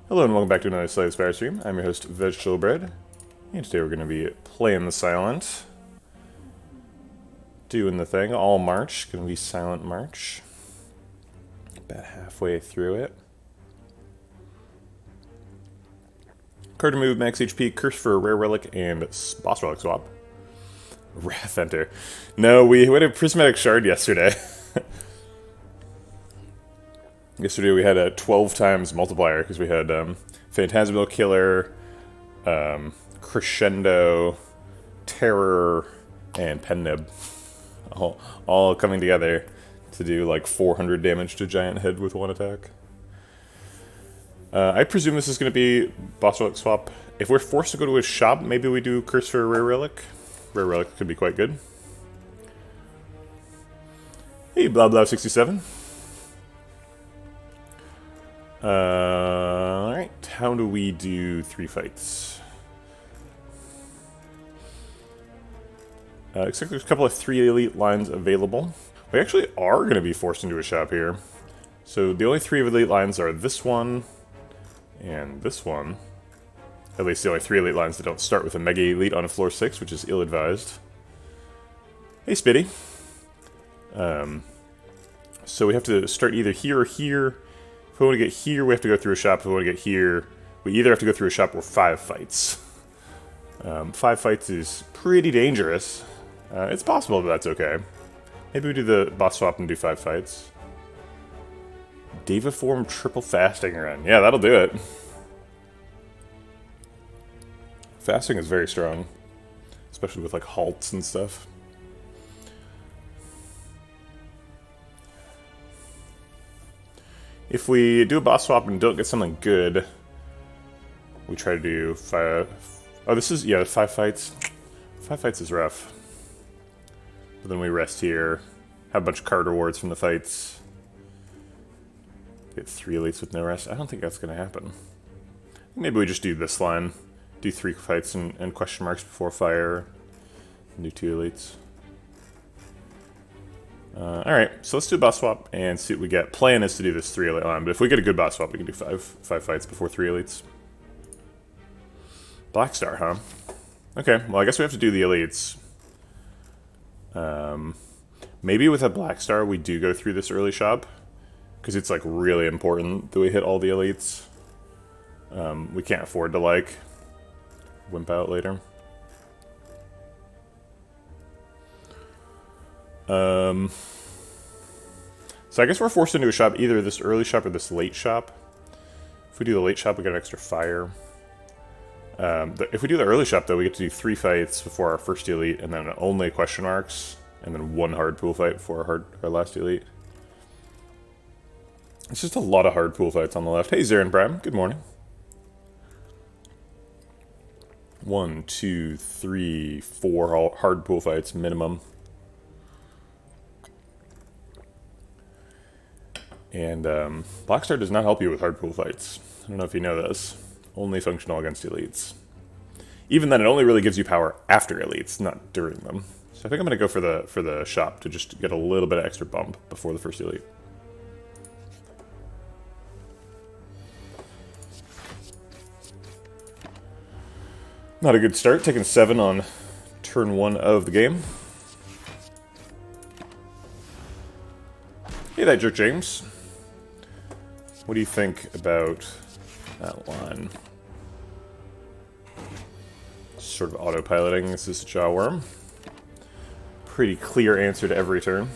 Hello and welcome back to another Spire stream. I'm your host, Vegetablebread, and today we're going to be playing the Silent. Doing the thing, all March, going to be Silent March. About halfway through it. Card to move, max HP, Curse for a Rare Relic, and Boss Relic Swap. Wrath Enter. No, we had a Prismatic Shard yesterday. Yesterday we had a 12 times multiplier because we had Phantasmal Killer, Crescendo, Terror, and Pennib all coming together to do like 400 damage to Giant Head with one attack. I presume this is going to be Boss Relic Swap. If we're forced to go to a shop, maybe we do Curse for a Rare Relic. Rare Relic could be quite good. Hey, blah blah 67. Alright, how do we do 3 fights? Looks like there's a couple of 3 elite lines available. We actually are going to be forced into a shop here. So the only 3 elite lines are this one and this one. At least the only 3 elite lines that don't start with a Mega Elite on a floor 6, which is ill-advised. Hey, Spitty. So we have to start either here or here. If we want to get here, we have to go through a shop. If we want to get here, we either have to go through a shop or 5 fights. 5 fights is pretty dangerous. It's possible, but that's okay. Maybe we do the boss swap and do 5 fights. Devaform triple fasting run. Yeah, that'll do it. Fasting is very strong, especially with like halts and stuff. If we do a boss swap and don't get something good, we try to do 5... Oh, this is... yeah, 5 fights. 5 fights is rough. But then we rest here, have a bunch of card rewards from the fights. Get 3 elites with no rest. I don't think that's going to happen. Maybe we just do this line. Do 3 fights and question marks before fire. And do 2 elites. Alright, so let's do a boss swap and see what we get. Plan is to do this 3 elite line, but if we get a good boss swap, we can do 5 fights before 3 elites. Black Star, huh? Okay, well I guess we have to do the elites. Maybe with a Black Star we do go through this early shop, because it's like really important that we hit all the elites. We can't afford to like wimp out later. So I guess we're forced into a shop, either this early shop or this late shop. If we do the late shop, we get an extra fire. If we do the early shop, though, we get to do 3 fights before our first elite, and then only question marks, and then 1 hard pool fight before our last elite. It's just a lot of hard pool fights on the left. Hey, Zarin Prime, good morning. 1, 2, 3, 4 hard pool fights minimum. And Blackstar does not help you with hard pool fights. I don't know if you know this. Only functional against elites. Even then, it only really gives you power after elites, not during them. So I think I'm going to go for the shop to just get a little bit of extra bump before the first elite. Not a good start, taking 7 on turn 1 of the game. Hey there, Jerk James. What do you think about that line? Sort of autopiloting. This is a Jawworm. Pretty clear answer to every turn.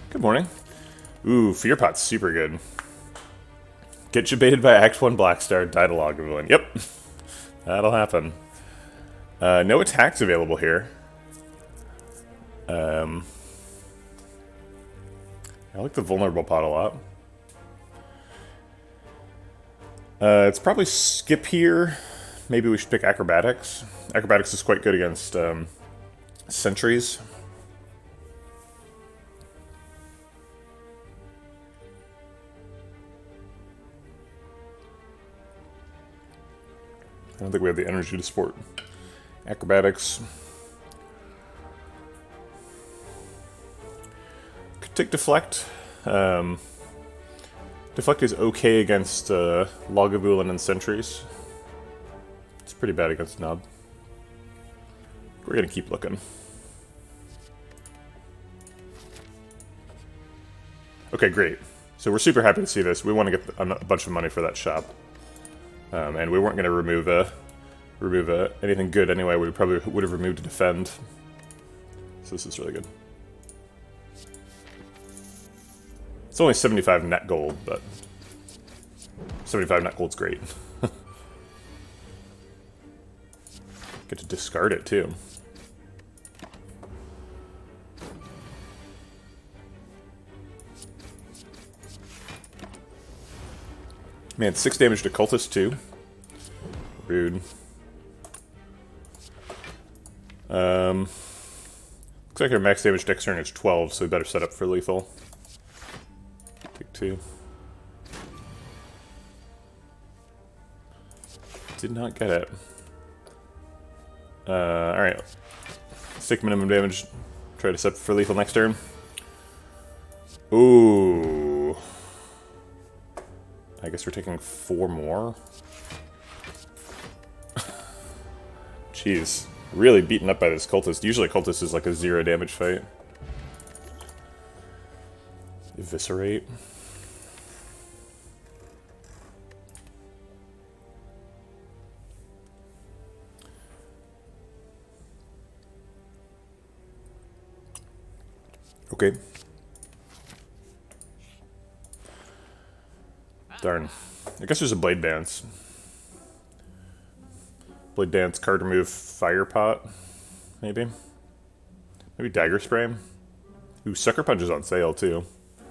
Good morning. Ooh, Fear Pot's super good. Get you baited by Act 1 Blackstar, die to Lagavulin. Yep, that'll happen. No attacks available here. I like the vulnerable pot a lot. It's probably skip here. Maybe we should pick Acrobatics. Acrobatics is quite good against sentries. I don't think we have the energy to support Acrobatics. Could take Deflect. Deflect is okay against Lagavulin and Sentries. It's pretty bad against Nob. We're gonna keep looking. Okay, great. So we're super happy to see this. We want to get a bunch of money for that shop. And we weren't going to remove anything good anyway. We probably would have removed a defend. So this is really good. It's only 75 net gold, but 75 net gold's great. Get to discard it too. Man, 6 damage to Cultist too. Rude. Looks like our max damage next turn is 12, so we better set up for lethal. Take 2. Did not get it. Alright. Let's take minimum damage. Try to set up for lethal next turn. Ooh. I guess we're taking 4 more. Jeez. Really beaten up by this cultist. Usually cultist is like a 0 damage fight. Eviscerate. Okay. Darn. I guess there's a Blade Dance. Blade Dance, card remove, Fire Pot, maybe? Maybe Dagger Spray? Ooh, Sucker Punch is on sale, too.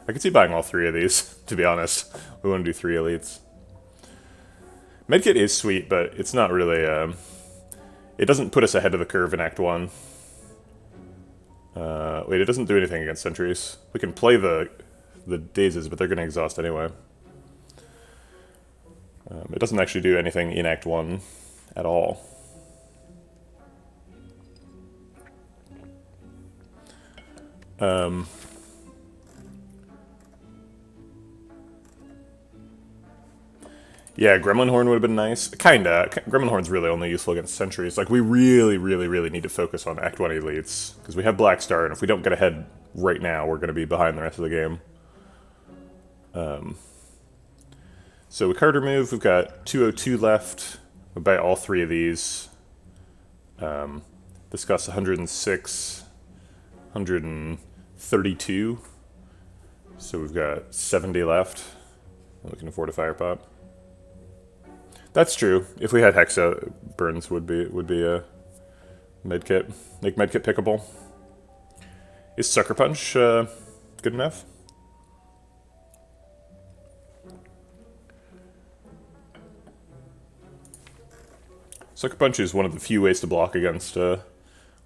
I could see buying all 3 of these, to be honest. We want to do 3 elites. Medkit is sweet, but it's not really, it doesn't put us ahead of the curve in Act 1. Wait, it doesn't do anything against sentries. We can play the dazes, but they're going to exhaust anyway. It doesn't actually do anything in Act 1 at all. Yeah, Gremlin Horn would have been nice. Kinda. Gremlin Horn's really only useful against sentries. Like, we really, really, really need to focus on Act 1 elites. Because we have Black Star, and if we don't get ahead right now, we're going to be behind the rest of the game. So we card remove, we've got 202 left. We buy all 3 of these. This costs 106, 132. So we've got 70 left. And we can afford a Fire Pot. That's true. If we had Hexa, Burns would be a medkit. Make medkit pickable. Is Sucker Punch good enough? Sucker Punch is one of the few ways to block against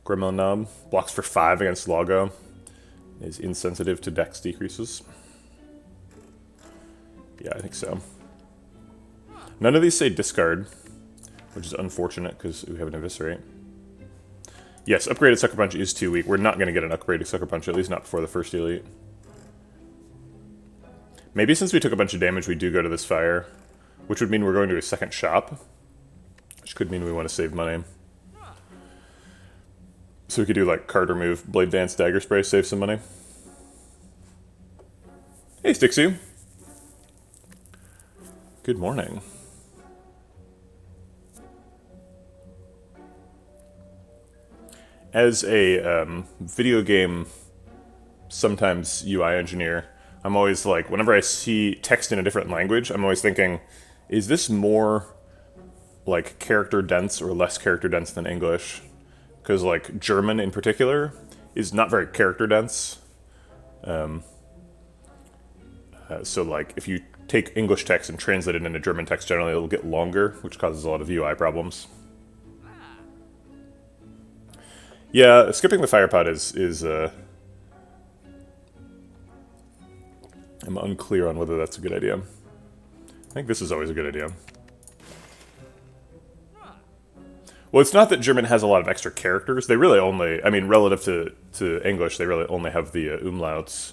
Gremlin Nob. Blocks for 5 against Logo. Is insensitive to dex decreases. Yeah, I think so. None of these say discard, which is unfortunate because we have an Eviscerate. Yes, upgraded Sucker Punch is too weak. We're not going to get an upgraded Sucker Punch, at least not before the first elite. Maybe since we took a bunch of damage, we do go to this fire, which would mean we're going to a second shop. Which could mean we want to save money. So we could do like card remove, Blade Dance, Dagger Spray, save some money. Hey, Stixie. Good morning. As a video game, sometimes UI engineer, I'm always like, whenever I see text in a different language, I'm always thinking, is this more like character dense or less character dense than English? Because like German in particular is not very character dense. So like if you take English text and translate it into German text, generally it'll get longer, which causes a lot of UI problems. Yeah, skipping the Fire Pot is I'm unclear on whether that's a good idea. I think this is always a good idea. Well, it's not that German has a lot of extra characters. They really only, I mean, relative to English, they really only have the umlauts.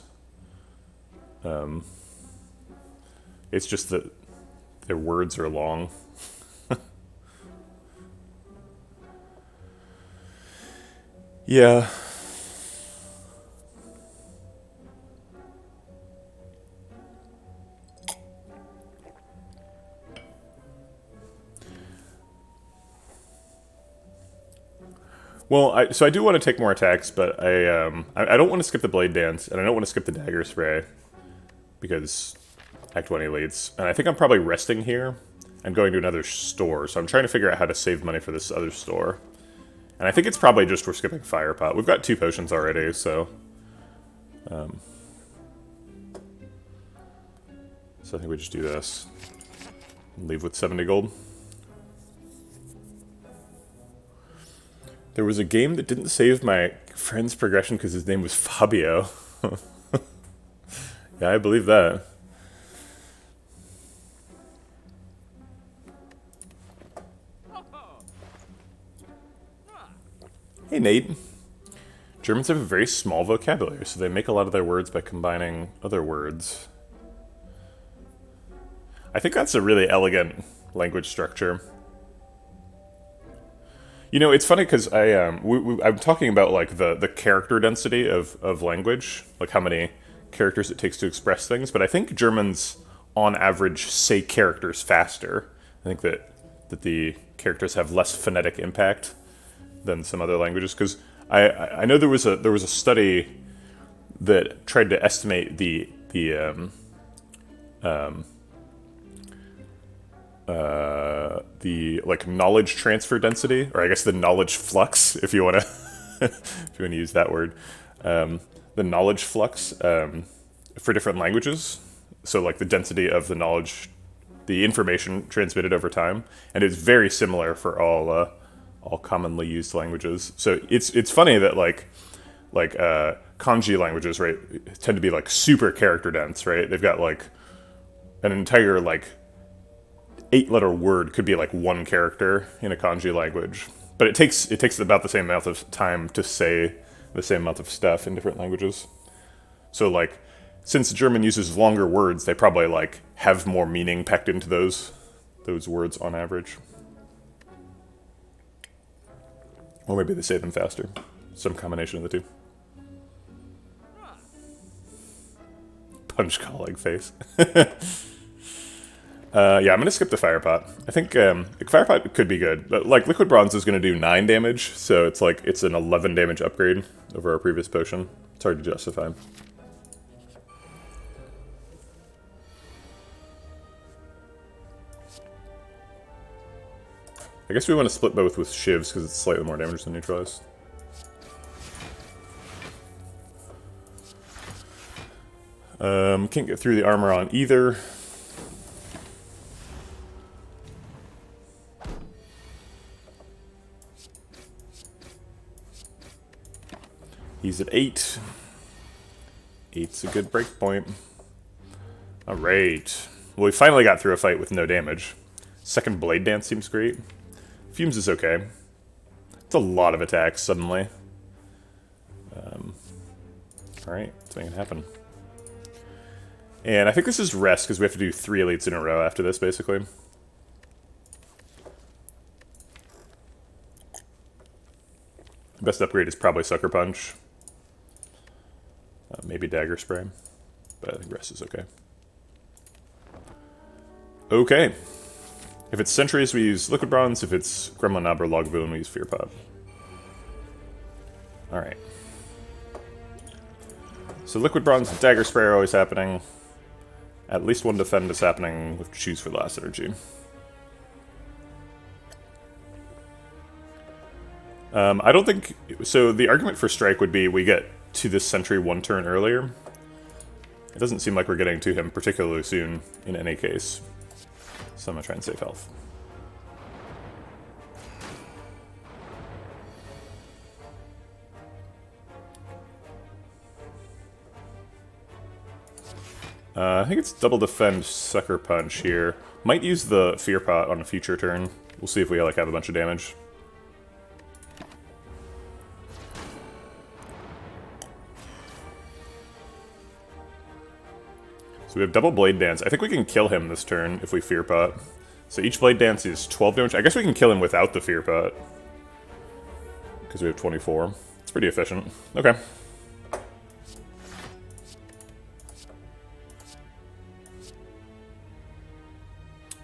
It's just that their words are long. Yeah. Well, so I do want to take more attacks, but I don't want to skip the Blade Dance, and I don't want to skip the Dagger Spray, because Act 20 leads. And I think I'm probably resting here and going to another store, so I'm trying to figure out how to save money for this other store. And I think it's probably just we're skipping Fire Pot. We've got 2 potions already, so... So I think we just do this. Leave with 70 gold. There was a game that didn't save my friend's progression because his name was Fabio. Yeah, I believe that. Hey, Nate. Germans have a very small vocabulary, so they make a lot of their words by combining other words. I think that's a really elegant language structure. You know, it's funny because I'm talking about like the character density of language, like how many characters it takes to express things. But I think Germans, on average, say characters faster. I think that the characters have less phonetic impact than some other languages. Because I know there was a study that tried to estimate the like knowledge transfer density, or I guess the knowledge flux, if you want to if you want to use that word, the knowledge flux for different languages. So like the density of the knowledge, the information transmitted over time, and it's very similar for all commonly used languages. So it's funny that like kanji languages, right, tend to be like super character dense, right? They've got like an entire like 8-letter word could be like one character in a kanji language, but it takes about the same amount of time to say the same amount of stuff in different languages. So like, since German uses longer words, they probably like have more meaning packed into those words on average. Or maybe they say them faster. Some combination of the two. Punch colleague face. Yeah, I'm going to skip the Fire Pot. I think Fire Pot could be good. But, like, Liquid Bronze is going to do 9 damage, so it's like it's an 11 damage upgrade over our previous potion. It's hard to justify. I guess we want to split both with Shivs because it's slightly more damage than Neutralize. Can't get through the armor on either. He's at 8. 8's a good break point. Alright. Well, we finally got through a fight with no damage. Second Blade Dance seems great. Fumes is okay. It's a lot of attacks suddenly. Alright, let's make it happen. And I think this is rest because we have to do 3 elites in a row after this, basically. Best upgrade is probably Sucker Punch. Maybe Dagger Spray. But I think rest is okay. Okay. If it's Sentries, we use Liquid Bronze. If it's Gremlin Knob or Lagavulin, we use Fear Pot. Alright. So Liquid Bronze and Dagger Spray are always happening. At least one defend is happening. We have to choose for the last energy. I don't think... So the argument for Strike would be we get to this Sentry 1 turn earlier. It doesn't seem like we're getting to him particularly soon in any case. So I'm going to try and save health. I think it's double defend Sucker Punch here. Might use the Fear Pot on a future turn. We'll see if we like have a bunch of damage. So we have double Blade Dance. I think we can kill him this turn if we Fear Pot. So each Blade Dance is 12 damage. I guess we can kill him without the Fear Pot. Because we have 24. It's pretty efficient. Okay.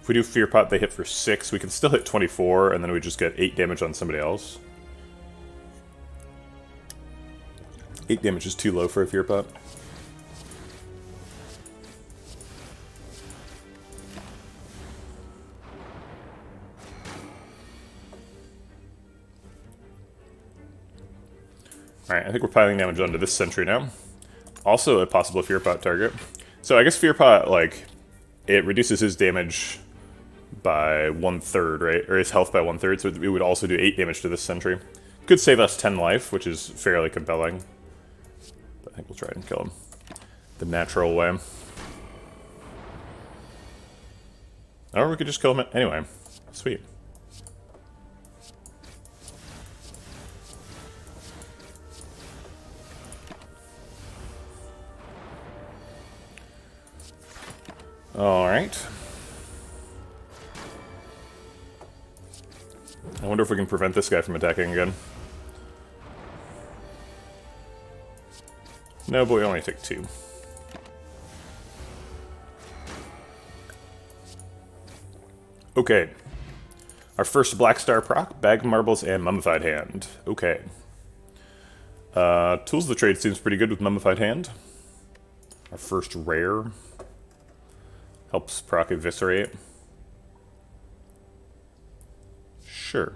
If we do Fear Pot, they hit for 6. We can still hit 24, and then we just get 8 damage on somebody else. 8 damage is too low for a Fear Pot. Alright, I think we're piling damage onto this sentry now. Also a possible Fear Pot target. So I guess Fear Pot, like, it reduces his damage by 1/3, right? Or his health by 1/3, so it would also do 8 damage to this sentry. Could save us 10 life, which is fairly compelling. But I think we'll try and kill him the natural way. Or we could just kill him anyway. Sweet. Alright. I wonder if we can prevent this guy from attacking again. No, but we only take 2. Okay. Our first Black Star proc, Bag of Marbles and Mummified Hand. Okay. Tools of the Trade seems pretty good with Mummified Hand. Our first rare. Helps proc Eviscerate. Sure.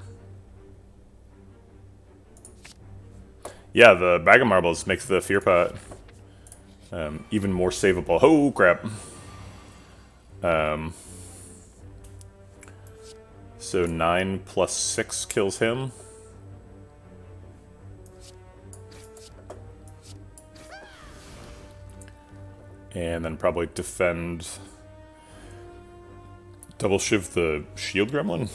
Yeah, the Bag of Marbles makes the Fear Pot even more savable. Oh, crap. So 9 plus 6 kills him. And then probably defend... Double Shiv the Shield Gremlin?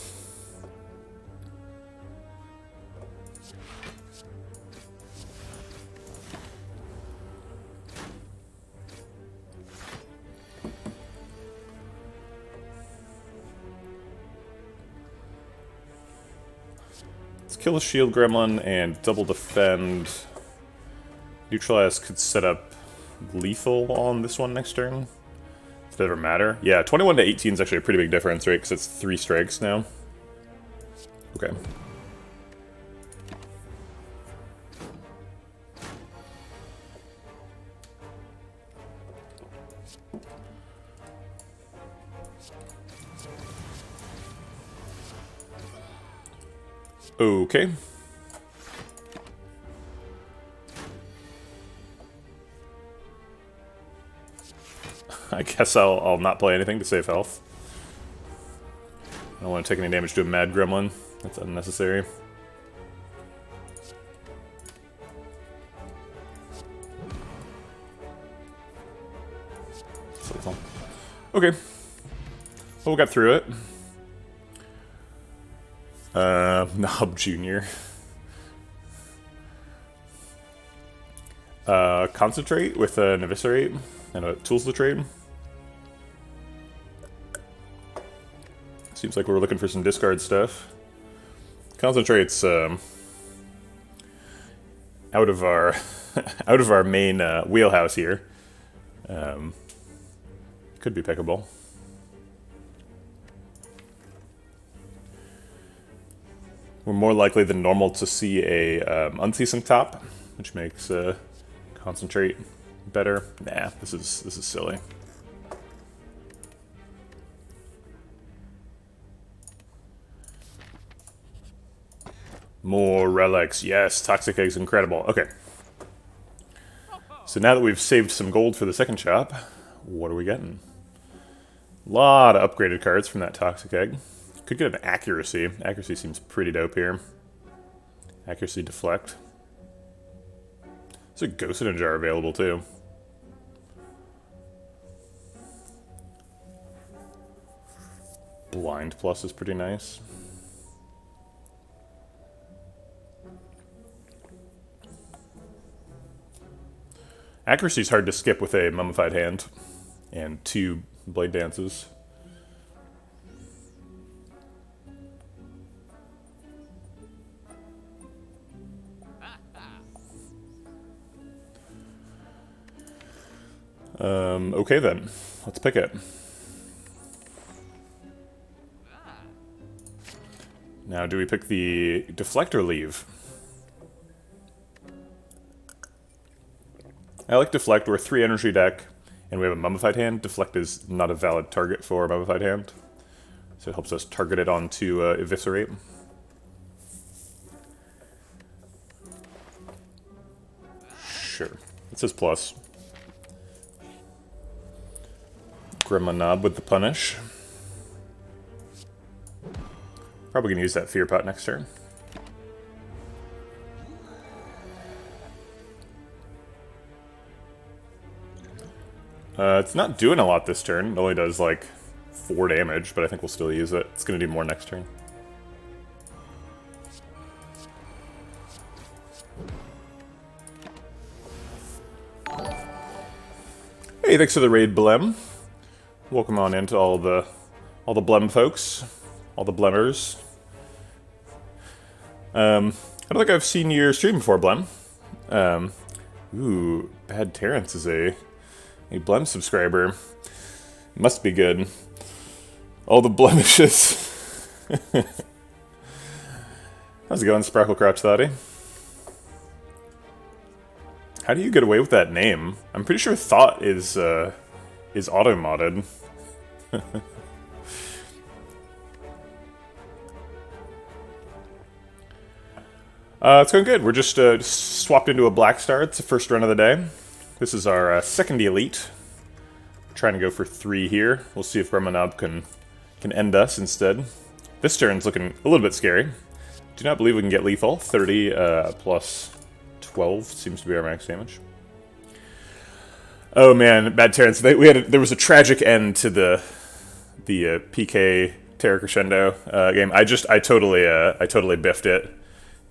Let's kill the Shield Gremlin and double defend. Neutralize could set up lethal on this one next turn. Does it ever matter? Yeah, 21 to 18 is actually a pretty big difference, right? Because it's 3 strikes now. Okay. Okay. I guess I'll not play anything to save health. I don't want to take any damage to a Mad Gremlin. That's unnecessary. Okay. Well, we got through it. Knob Jr. Concentrate with an Eviscerate and a Tools of the Trade. Seems like we're looking for some discard stuff. Concentrate's out of our out of our main wheelhouse here. Could be pickable. We're more likely than normal to see a unceasing top, which makes Concentrate better. Nah, this is silly. More relics. Yes, Toxic Egg's incredible. Okay. So now that we've saved some gold for the second shop, what are we getting? A lot of upgraded cards from that Toxic Egg. Could get an Accuracy. Accuracy seems pretty dope here. Accuracy Deflect. There's a Ghost in a Jar available too. Blind Plus is pretty nice. Accuracy is hard to skip with a Mummified Hand. and 2 blade dances. Okay then, let's pick it. Now, do we pick the deflect or leave? I like deflect. We're a 3 energy deck, and we have a mummified hand. Deflect is not a valid target for a mummified hand, so it helps us target it onto eviscerate. Sure, it says plus. Grandma Knob with the punish. Probably gonna use that Fear Pot next turn. It's not doing a lot this turn. It only does like 4 damage, but I think we'll still use it. It's gonna do more next turn. Hey, thanks for the raid, Blem. Welcome on into all the Blem folks, all the Blemmers. I don't think I've seen your stream before, Blem. Ooh, Bad Terrence is a Blem subscriber. Must be good. All the blemishes. How's it going, Sparkle Crotch Thoughty? How do you get away with that name? I'm pretty sure Thought is auto-modded. It's going good. We're just swapped into a Black Star. It's the first run of the day. This is our second elite. Trying to go for 3 here. We'll see if Remanab can end us instead. This turn's looking a little bit scary. Do not believe we can get lethal. 30 plus 12 seems to be our max damage. Oh man, Bad Terrence. There was a tragic end to the PK Terra Crescendo game. I totally biffed it.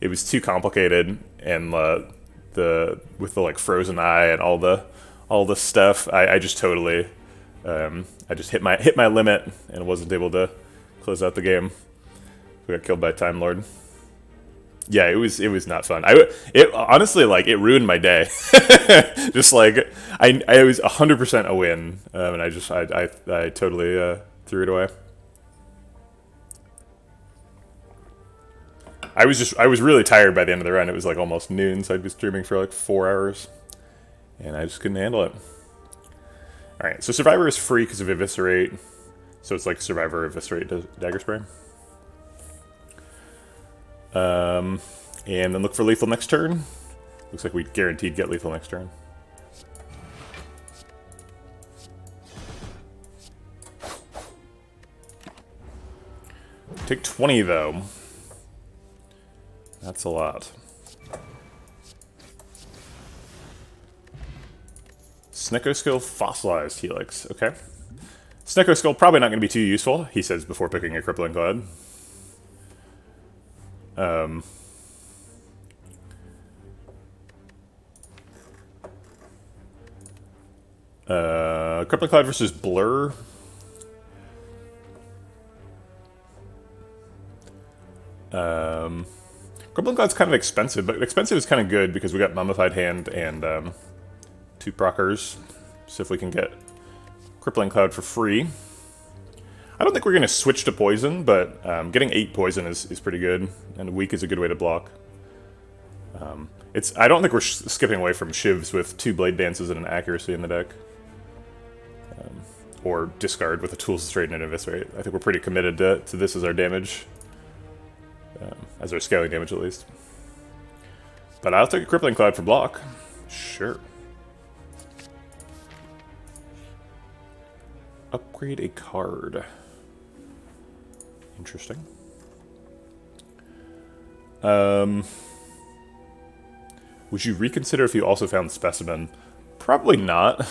It was too complicated, and with the like frozen eye and all the stuff, I just totally I just hit my limit and wasn't able to close out the game. We got killed by Time Lord. Yeah, it was not fun. It honestly, like, it ruined my day. Just like I was 100% a win, and I totally threw it away. I was really tired by the end of the run. It was like almost noon, so I'd been streaming for like 4 hours, and I just couldn't handle it. All right, so Survivor is free because of Eviscerate, so it's like Survivor, Eviscerate, Dagger Spray. And then look for lethal next turn. Looks like we guaranteed get lethal next turn. Take 20 though. That's a lot. Snecko Skill, Fossilized Helix. Okay. Snecko Skill probably not going to be too useful, he says before picking a Crippling Cloud. Crippling Cloud versus Blur. Crippling Cloud's kind of expensive, but expensive is kind of good because we got Mummified Hand and 2 proccers. So if we can get Crippling Cloud for free. I don't think we're going to switch to poison, but getting 8 poison is pretty good, and weak is a good way to block. I don't think we're skipping away from shivs with 2 blade dances and an accuracy in the deck. Or discard with a tools straighten and eviscerate. I think we're pretty committed to this as our damage. As our scaling damage at least. But I'll take a Crippling Cloud for block. Sure. Upgrade a card. Interesting. Would you reconsider if you also found Specimen? Probably not.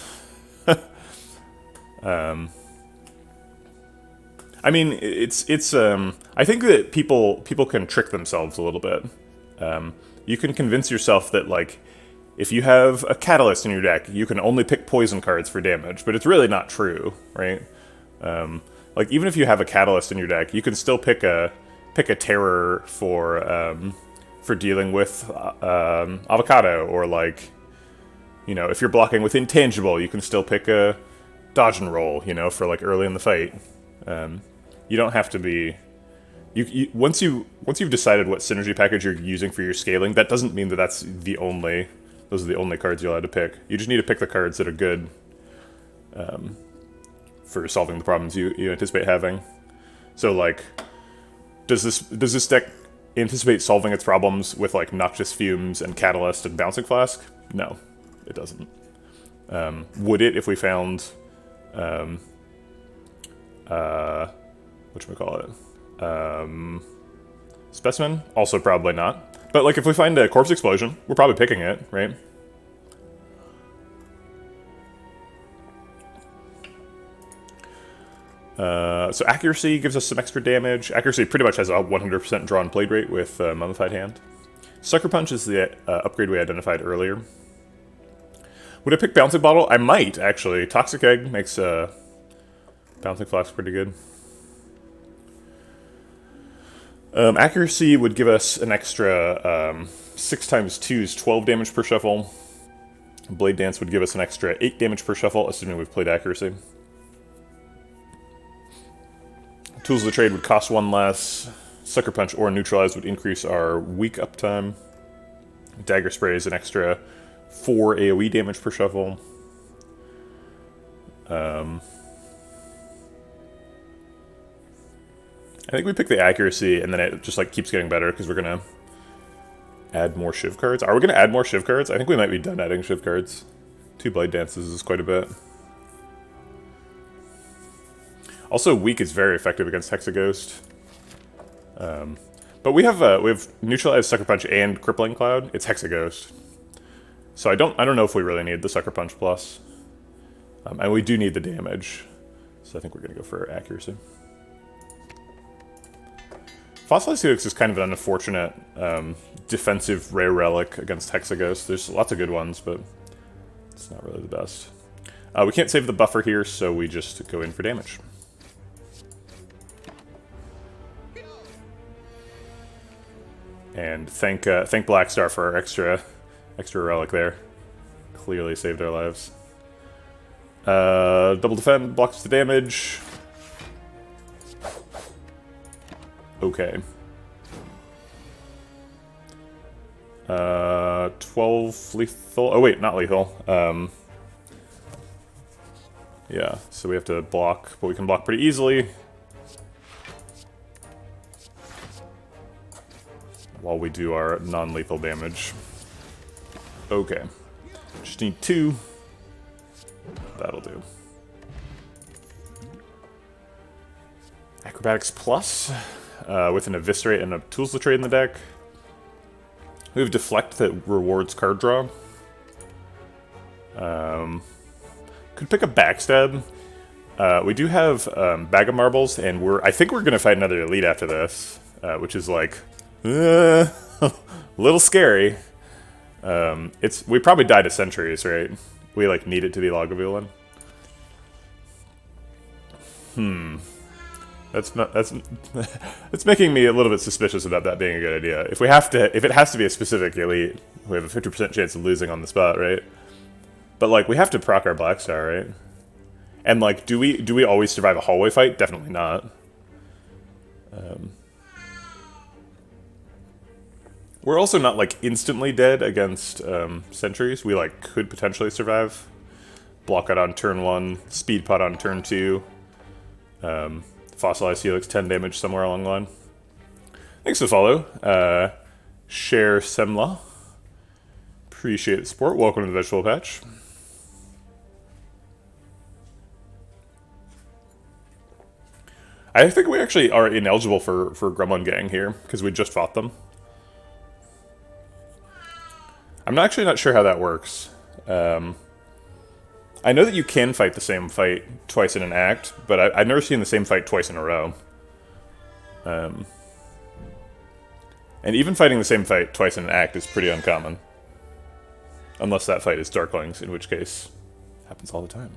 I mean, it's I think that people can trick themselves a little bit. You can convince yourself that, like, if you have a Catalyst in your deck, you can only pick poison cards for damage, but it's really not true, right? Like, even if you have a Catalyst in your deck, you can still pick a Terror for dealing with Avocado, or like, you know, if you're blocking with Intangible, you can still pick a Dodge and Roll, you know, for like early in the fight. You don't have to be... once you've decided what synergy package you're using for your scaling, that doesn't mean that those are the only cards you're allowed to pick. You just need to pick the cards that are good for solving the problems you anticipate having. So, like, does this deck anticipate solving its problems with, like, Noxious Fumes and Catalyst and Bouncing Flask? No, it doesn't. Would it if we found whatchamacallit? Specimen? Also probably not. But, like, if we find a Corpse Explosion, we're probably picking it, right? So Accuracy gives us some extra damage. Accuracy pretty much has a 100% drawn played rate with Mummified Hand. Sucker Punch is the upgrade we identified earlier. Would I pick Bouncing Bottle? I might, actually. Toxic Egg makes Bouncing Flask pretty good. Accuracy would give us an extra 6 times 2 is 12 damage per shuffle. Blade Dance would give us an extra 8 damage per shuffle, assuming we've played Accuracy. Tools of the Trade would cost 1 less. Sucker Punch or Neutralize would increase our weak uptime. Dagger Spray is an extra 4 AoE damage per shuffle. I think we pick the Accuracy, and then it just like keeps getting better because we're gonna add more Shiv cards. Are we gonna add more Shiv cards? I think we might be done adding Shiv cards. 2 Blade Dances is quite a bit. Also, Weak is very effective against Hexaghost. But we have Neutralized, Sucker Punch, and Crippling Cloud. It's Hexaghost, so I don't know if we really need the Sucker Punch plus, and we do need the damage. So I think we're gonna go for Accuracy. Fossilized Helix is kind of an unfortunate defensive rare relic against Hexaghost. There's lots of good ones, but it's not really the best. We can't save the buffer here, so we just go in for damage. And thank Blackstar for our extra relic there. Clearly saved our lives. Double defend, blocks the damage. Okay. 12 lethal. Oh wait, not lethal. Yeah, so we have to block, but we can block pretty easily. While we do our non-lethal damage. Okay. Just need 2. That'll do. Acrobatics Plus, with an Eviscerate and a Tools of the Trade in the deck. We have Deflect that rewards card draw. Could pick a Backstab. We do have Bag of Marbles, and I think we're gonna fight another Elite after this, which is like a little scary. We probably die to Sentries, right? We like need it to be Lagavulin. That's making me a little bit suspicious about that being a good idea. If it has to be a specific Elite, we have a 50% chance of losing on the spot, right? But like we have to proc our Blackstar, right? And like, do we always survive a hallway fight? Definitely not. We're also not like instantly dead against sentries. We like could potentially survive. Block out on turn 1, speed pot on turn 2. Fossilized Helix 10 damage somewhere along the line. Thanks for the follow. Share Semla. Appreciate the support. Welcome to the Vegetable Patch. I think we actually are ineligible for Gremlin Gang here, because we just fought them. I'm actually not sure how that works. I know that you can fight the same fight twice in an act, but I've never seen the same fight twice in a row. And even fighting the same fight twice in an act is pretty uncommon. Unless that fight is Darklings, in which case, happens all the time.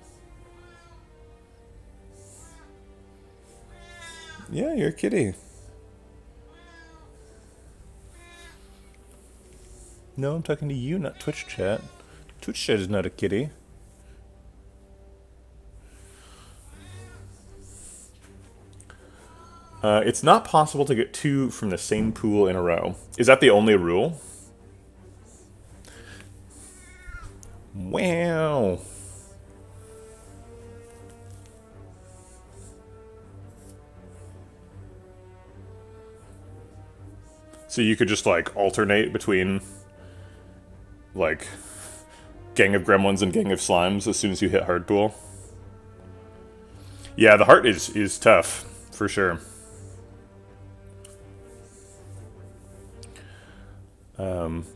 Yeah, you're a kitty. No, I'm talking to you, not Twitch chat. Twitch chat is not a kitty. It's not possible to get 2 from the same pool in a row. Is that the only rule? Wow. So you could just, like, alternate between, like, Gang of Gremlins and Gang of Slimes as soon as you hit hard pool? Yeah, the heart is tough, for sure.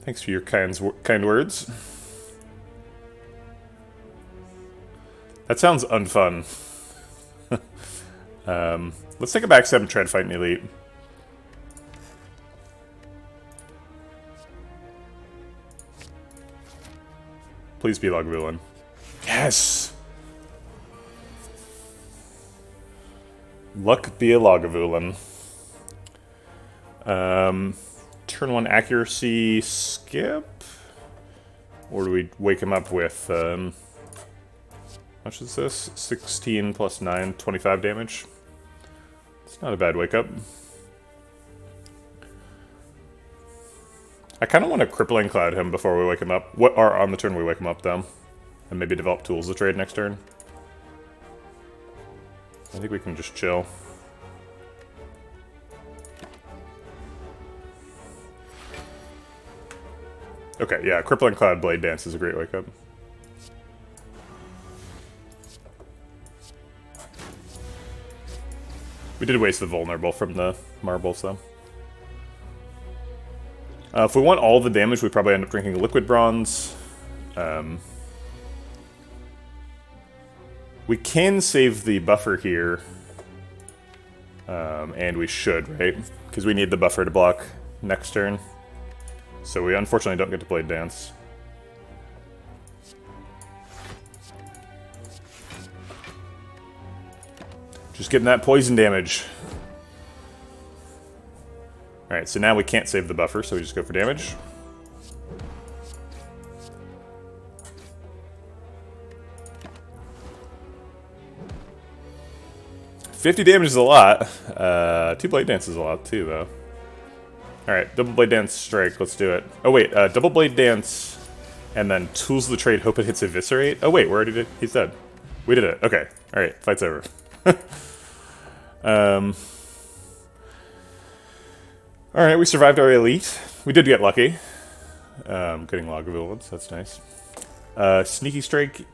Thanks for your kind words. That sounds unfun. Let's take a backstep and try to fight an elite. Please be Lagavulin. Yes! Luck be a Lagavulin. Turn 1 accuracy skip? Or do we wake him up with, how much is this? 16 plus 9, 25 damage. It's not a bad wake up. I kind of want to Crippling Cloud him before we wake him up. What are on the turn we wake him up, though? And maybe develop tools to trade next turn. I think we can just chill. Okay, yeah, Crippling Cloud Blade Dance is a great wake-up. We did waste the Vulnerable from the marbles, though. If we want all the damage, we probably end up drinking Liquid Bronze. We can save the buffer here. And we should, right? Because we need the buffer to block next turn. So we unfortunately don't get to Blade Dance. Just getting that poison damage. Alright, so now we can't save the buffer, so we just go for damage. $50 damage is a lot. 2 Blade Dance is a lot too, though. Alright, double Blade Dance strike, let's do it. Oh wait, double Blade Dance, and then Tools of the Trade, hope it hits Eviscerate. Oh wait, we already did, he's dead. We did it, okay. Alright, fight's over. Alright, we survived our elite. We did get lucky. Getting Lagavulins, that's nice. Sneaky Strike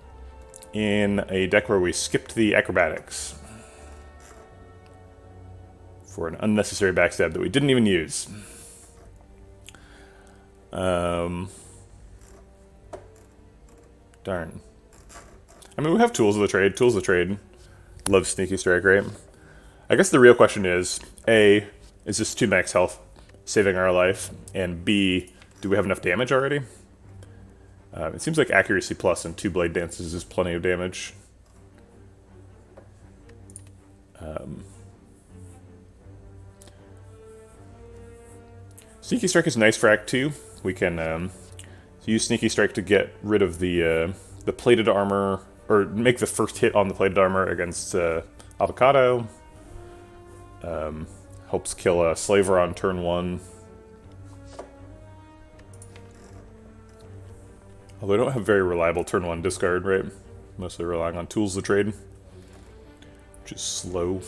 in a deck where we skipped the acrobatics. For an unnecessary backstab that we didn't even use. Darn. I mean, we have Tools of the Trade. Tools of the Trade loves Sneaky Strike, right? I guess the real question is, A, is this 2 max health saving our life? And B, do we have enough damage already? It seems like Accuracy Plus and 2 Blade Dances is plenty of damage. Sneaky Strike is nice for Act 2. We can use Sneaky Strike to get rid of the plated armor, or make the first hit on the plated armor against Avocado. Helps kill a Slaver on turn 1. Although I don't have very reliable turn 1 discard, right? Mostly relying on Tools of the Trade, which is slow.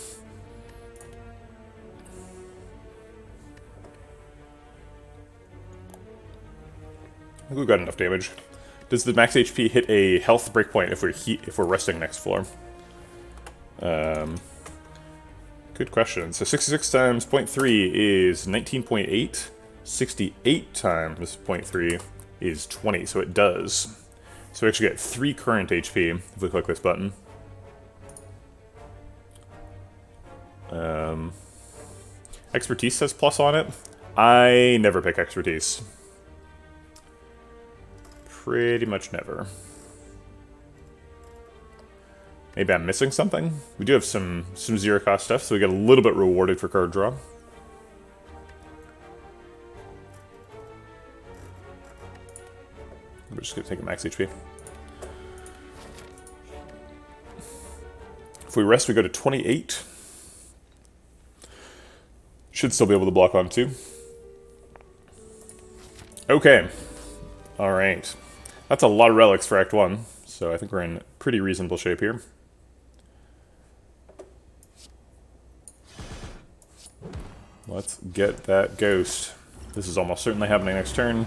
I think we've got enough damage. Does the max HP hit a health breakpoint if we're resting next floor? Good question. So 66 times 0.3 is 19.8. 68 times 0.3 is 20, so it does. So we actually get 3 current HP if we click this button. Expertise says plus on it. I never pick Expertise. pretty much never. Maybe I'm missing something? We do have some zero-cost stuff, so we get a little bit rewarded for card draw. We're just going to take a max HP. If we rest, we go to 28. Should still be able to block on 2. Okay. Alright. That's a lot of relics for Act 1, so I think we're in pretty reasonable shape here. Let's get that ghost. This is almost certainly happening next turn.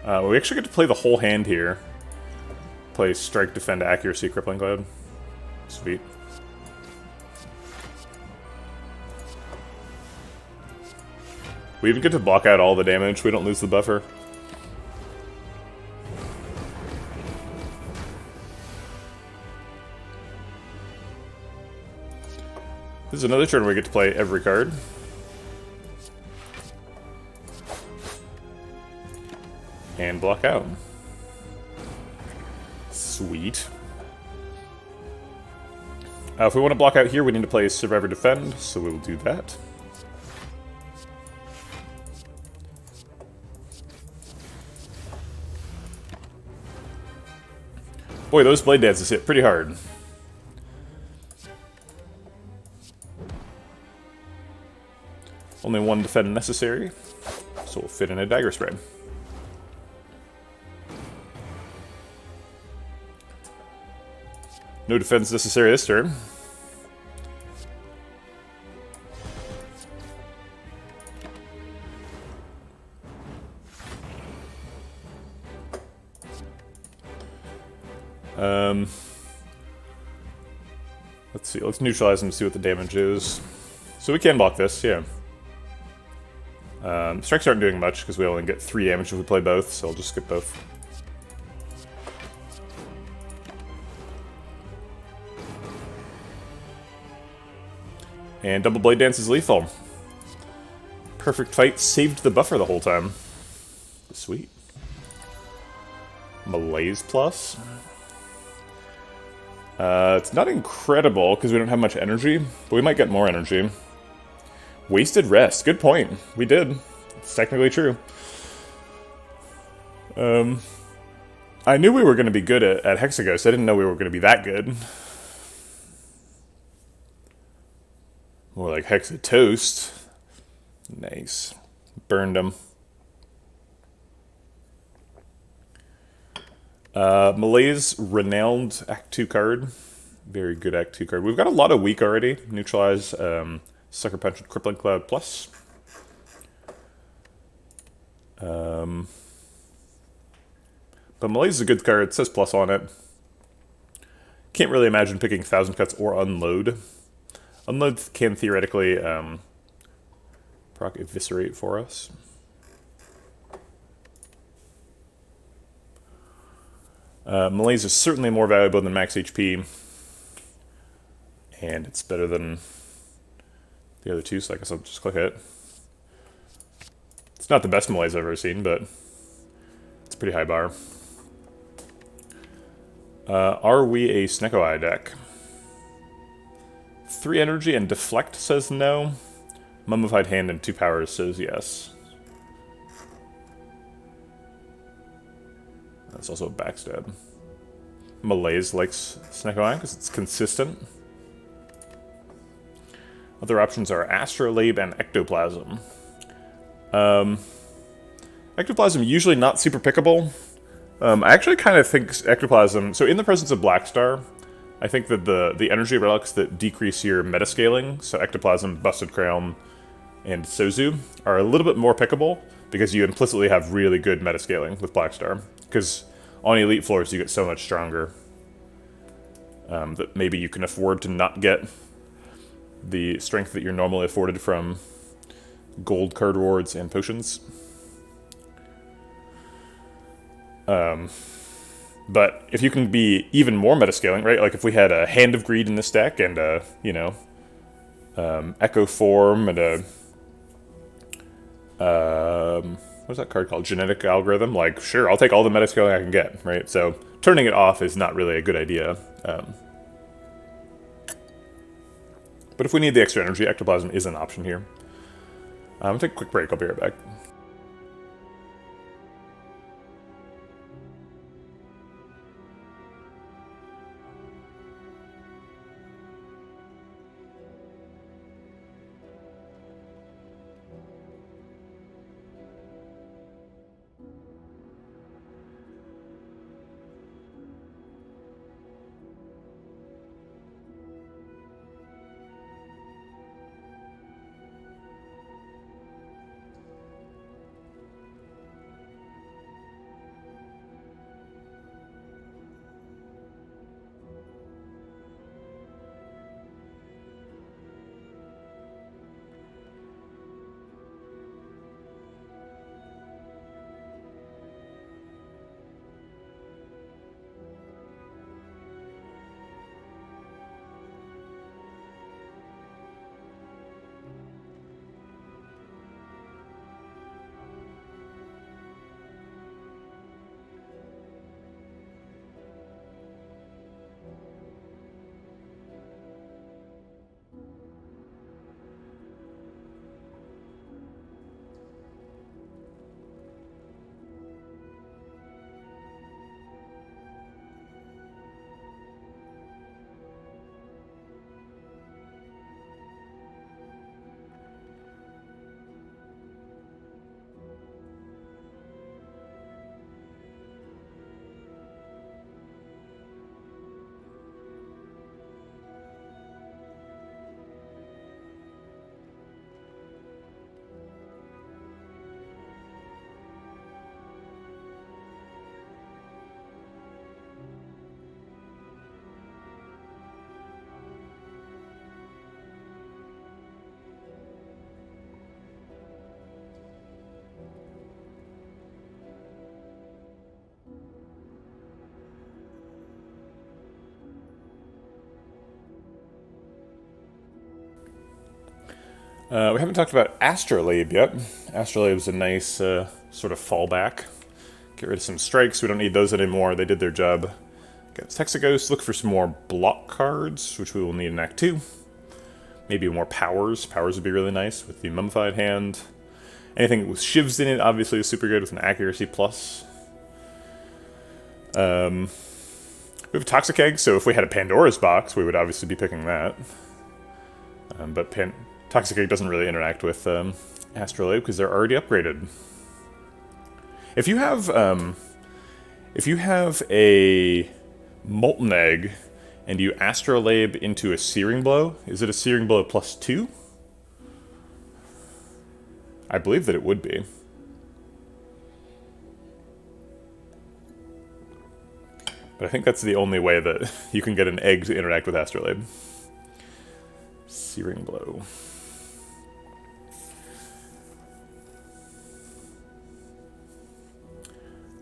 We actually get to play the whole hand here. Play Strike, Defend, Accuracy, Crippling Cloud. Sweet. We even get to block out all the damage. We don't lose the buffer. This is another turn where we get to play every card. And block out. Sweet. If we want to block out here, we need to play Survivor Defend, so we will do that. Boy, those blade dances hit pretty hard. Only one defend necessary, so we'll fit in a dagger spray. No defense necessary this turn. Let's see, let's neutralize them and see what the damage is. So we can block this, yeah. Strikes aren't doing much because we only get 3 damage if we play both, so I'll just skip both. And Double Blade Dance is lethal. Perfect fight, saved the buffer the whole time. Sweet. Malaise Plus. It's not incredible because we don't have much energy, but we might get more energy. Wasted Rest, good point. We did. It's technically true. I knew we were going to be good at Hexaghost. I didn't know we were going to be that good. More like Hexatoast. Nice. Burned him. Malaise Renowned Act 2 card. Very good Act 2 card. We've got a lot of weak already. Neutralize Sucker Punch and Crippling Cloud Plus. But Malaise is a good card. It says plus on it. Can't really imagine picking Thousand Cuts or Unload. Unload can theoretically proc Eviscerate for us. Malaise is certainly more valuable than max HP. And it's better than the other two, so I guess I'll just click it. It's not the best Malaise I've ever seen, but it's a pretty high bar. Are we a Snecko Eye deck? 3 energy and Deflect says no. Mummified Hand and 2 powers says yes. That's also a backstab. Malaise likes Snecko Eye because it's consistent. Other options are Astrolabe and Ectoplasm. Ectoplasm usually not super pickable. I actually kind of think Ectoplasm... So in the presence of Blackstar, I think that the energy relics that decrease your metascaling, so Ectoplasm, Busted Crown, and Sozu, are a little bit more pickable, because you implicitly have really good metascaling with Blackstar. Because on Elite floors you get so much stronger that maybe you can afford to not get the strength that you're normally afforded from gold card rewards and potions. But if you can be even more metascaling, right? Like if we had a Hand of Greed in this deck and a, you know, Echo Form and a what's that card called? Genetic algorithm. Like, sure, I'll take all the meta scaling I can get, right? So turning it off is not really a good idea. But if we need the extra energy, ectoplasm is an option here. I'm gonna take a quick break. I'll be right back. We haven't talked about Astrolabe yet. Astrolabe is a nice sort of fallback. Get rid of some strikes. We don't need those anymore. They did their job. Get Texagos. Look for some more block cards, which we will need in Act 2. Maybe more powers. Powers would be really nice with the Mummified Hand. Anything with shivs in it, obviously, is super good with an accuracy plus. We have a Toxic Egg, so if we had a Pandora's Box, we would obviously be picking that. But Toxic Egg doesn't really interact with Astrolabe because they're already upgraded. If you have a Molten Egg and you Astrolabe into a Searing Blow, is it a Searing Blow +2? I believe that it would be. But I think that's the only way that you can get an egg to interact with Astrolabe. Searing Blow.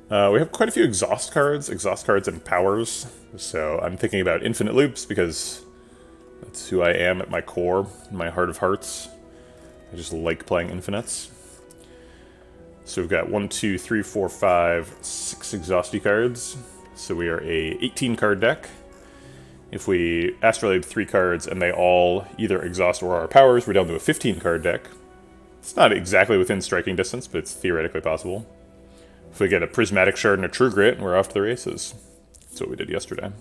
We have quite a few exhaust cards and powers, so I'm thinking about infinite loops because that's who I am at my core, in my heart of hearts. I just like playing infinites. So we've got 1, 2, 3, 4, 5, 6 exhausty cards, so we are a 18 card deck. If we Astrolabe 3 cards and they all either exhaust or are powers, we're down to a 15 card deck. It's not exactly within striking distance, but it's theoretically possible. If we get a Prismatic Shard and a True Grit, we're off to the races. That's what we did yesterday.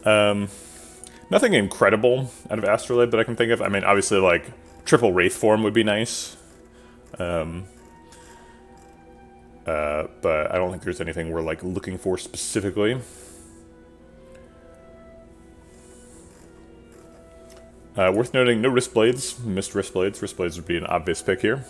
Nothing incredible out of Astrolabe that I can think of. I mean, obviously, like, triple Wraith form would be nice. But I don't think there's anything we're, like, looking for specifically. Worth noting, no Wrist Blades. Missed Wrist Blades. Wrist Blades would be an obvious pick here.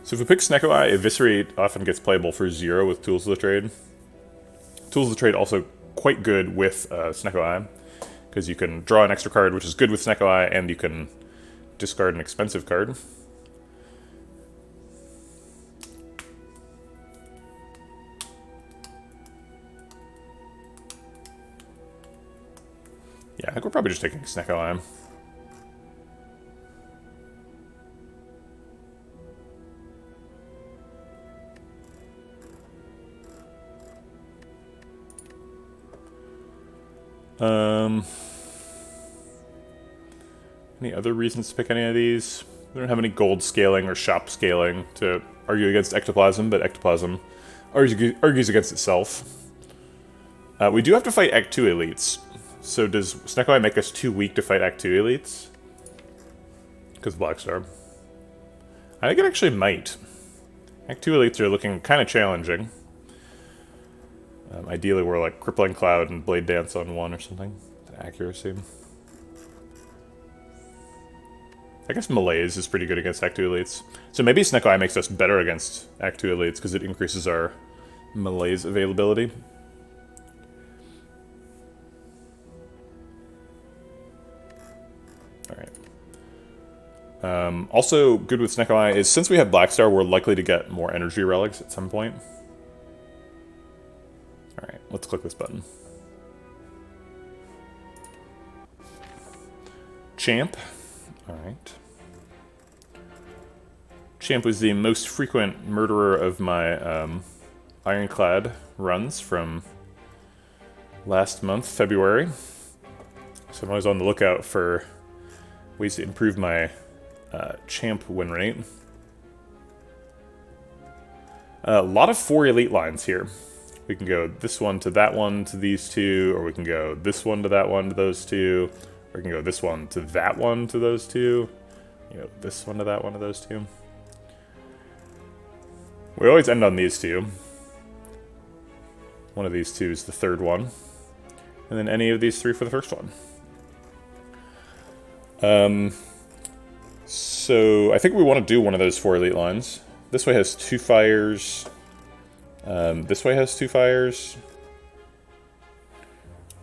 So if we pick Snecko Eye, Eviscerate often gets playable for 0 with Tools of the Trade. Tools of the Trade also quite good with Snecko Eye, because you can draw an extra card, which is good with Snecko Eye, and you can discard an expensive card. Yeah, I think we're probably just taking Snecko Eye. Any other reasons to pick any of these? We don't have any gold scaling or shop scaling to argue against Ectoplasm, but Ectoplasm argues against itself. We do have to fight Act 2 elites. So does Snecko Eye make us too weak to fight Act 2 elites? Because Black Star. I think it actually might. Act 2 elites are looking kind of challenging. Ideally, we're like Crippling Cloud and Blade Dance on one or something. Accuracy. I guess Malaise is pretty good against Act 2 elites. So maybe Snecko Eye makes us better against Act 2 elites because it increases our Malaise availability. Alright. Also, good with Snecko Eye is since we have Black Star, we're likely to get more energy relics at some point. Alright, let's click this button. Champ. Alright. Champ was the most frequent murderer of my Ironclad runs from last month, February. So I'm always on the lookout for ways to improve my Champ win rate. A lot of 4 elite lines here. We can go this one to that one to these two, or we can go this one to that one to those two, or we can go this one to that one to those two, you know, this one to that one to those two. We always end on these two. One of these two is the third one, and then any of these 3 for the first one. So I think we want to do one of those 4 elite lines. This way has 2 fires. This way has 2 fires.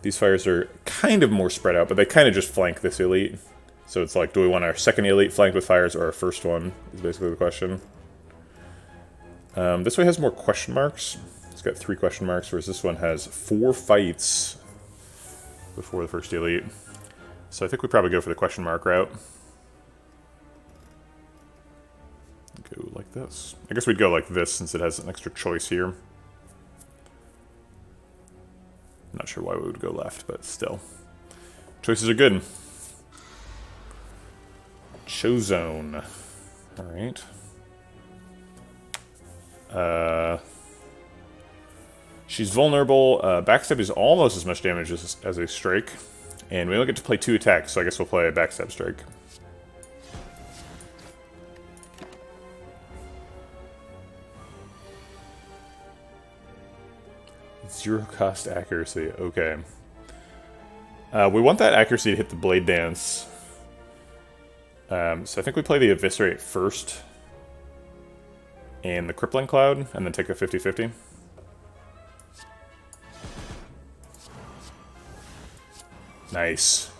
These fires are kind of more spread out, but they kind of just flank this elite. So it's like, do we want our second elite flanked with fires or our first one, is basically the question. This way has more question marks. It's got 3 question marks, whereas this one has 4 fights before the first elite. So I think we probably go for the question mark route. Go like this. I guess we'd go like this since it has an extra choice here. Not sure why we would go left, but still. Choices are good. Show zone. Alright. She's vulnerable. Backstab is almost as much damage as a strike. And we only get to play 2 attacks, so I guess we'll play a backstab strike. Zero cost accuracy, okay. We want that accuracy to hit the Blade Dance. So I think we play the Eviscerate first. And the Crippling Cloud, and then take a 50-50. Nice.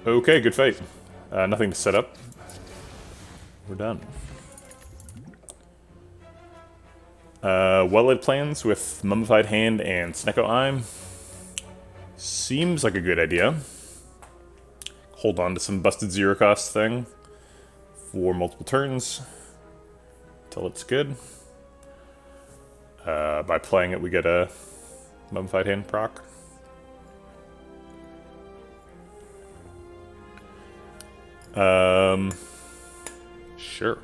Okay, good fight. Nothing to set up. We're done. Well-laid plans with Mummified Hand and Snecko Eye. Seems like a good idea. Hold on to some busted zero cost thing for multiple turns until it's good. By playing it, we get a Mummified Hand proc. Sure.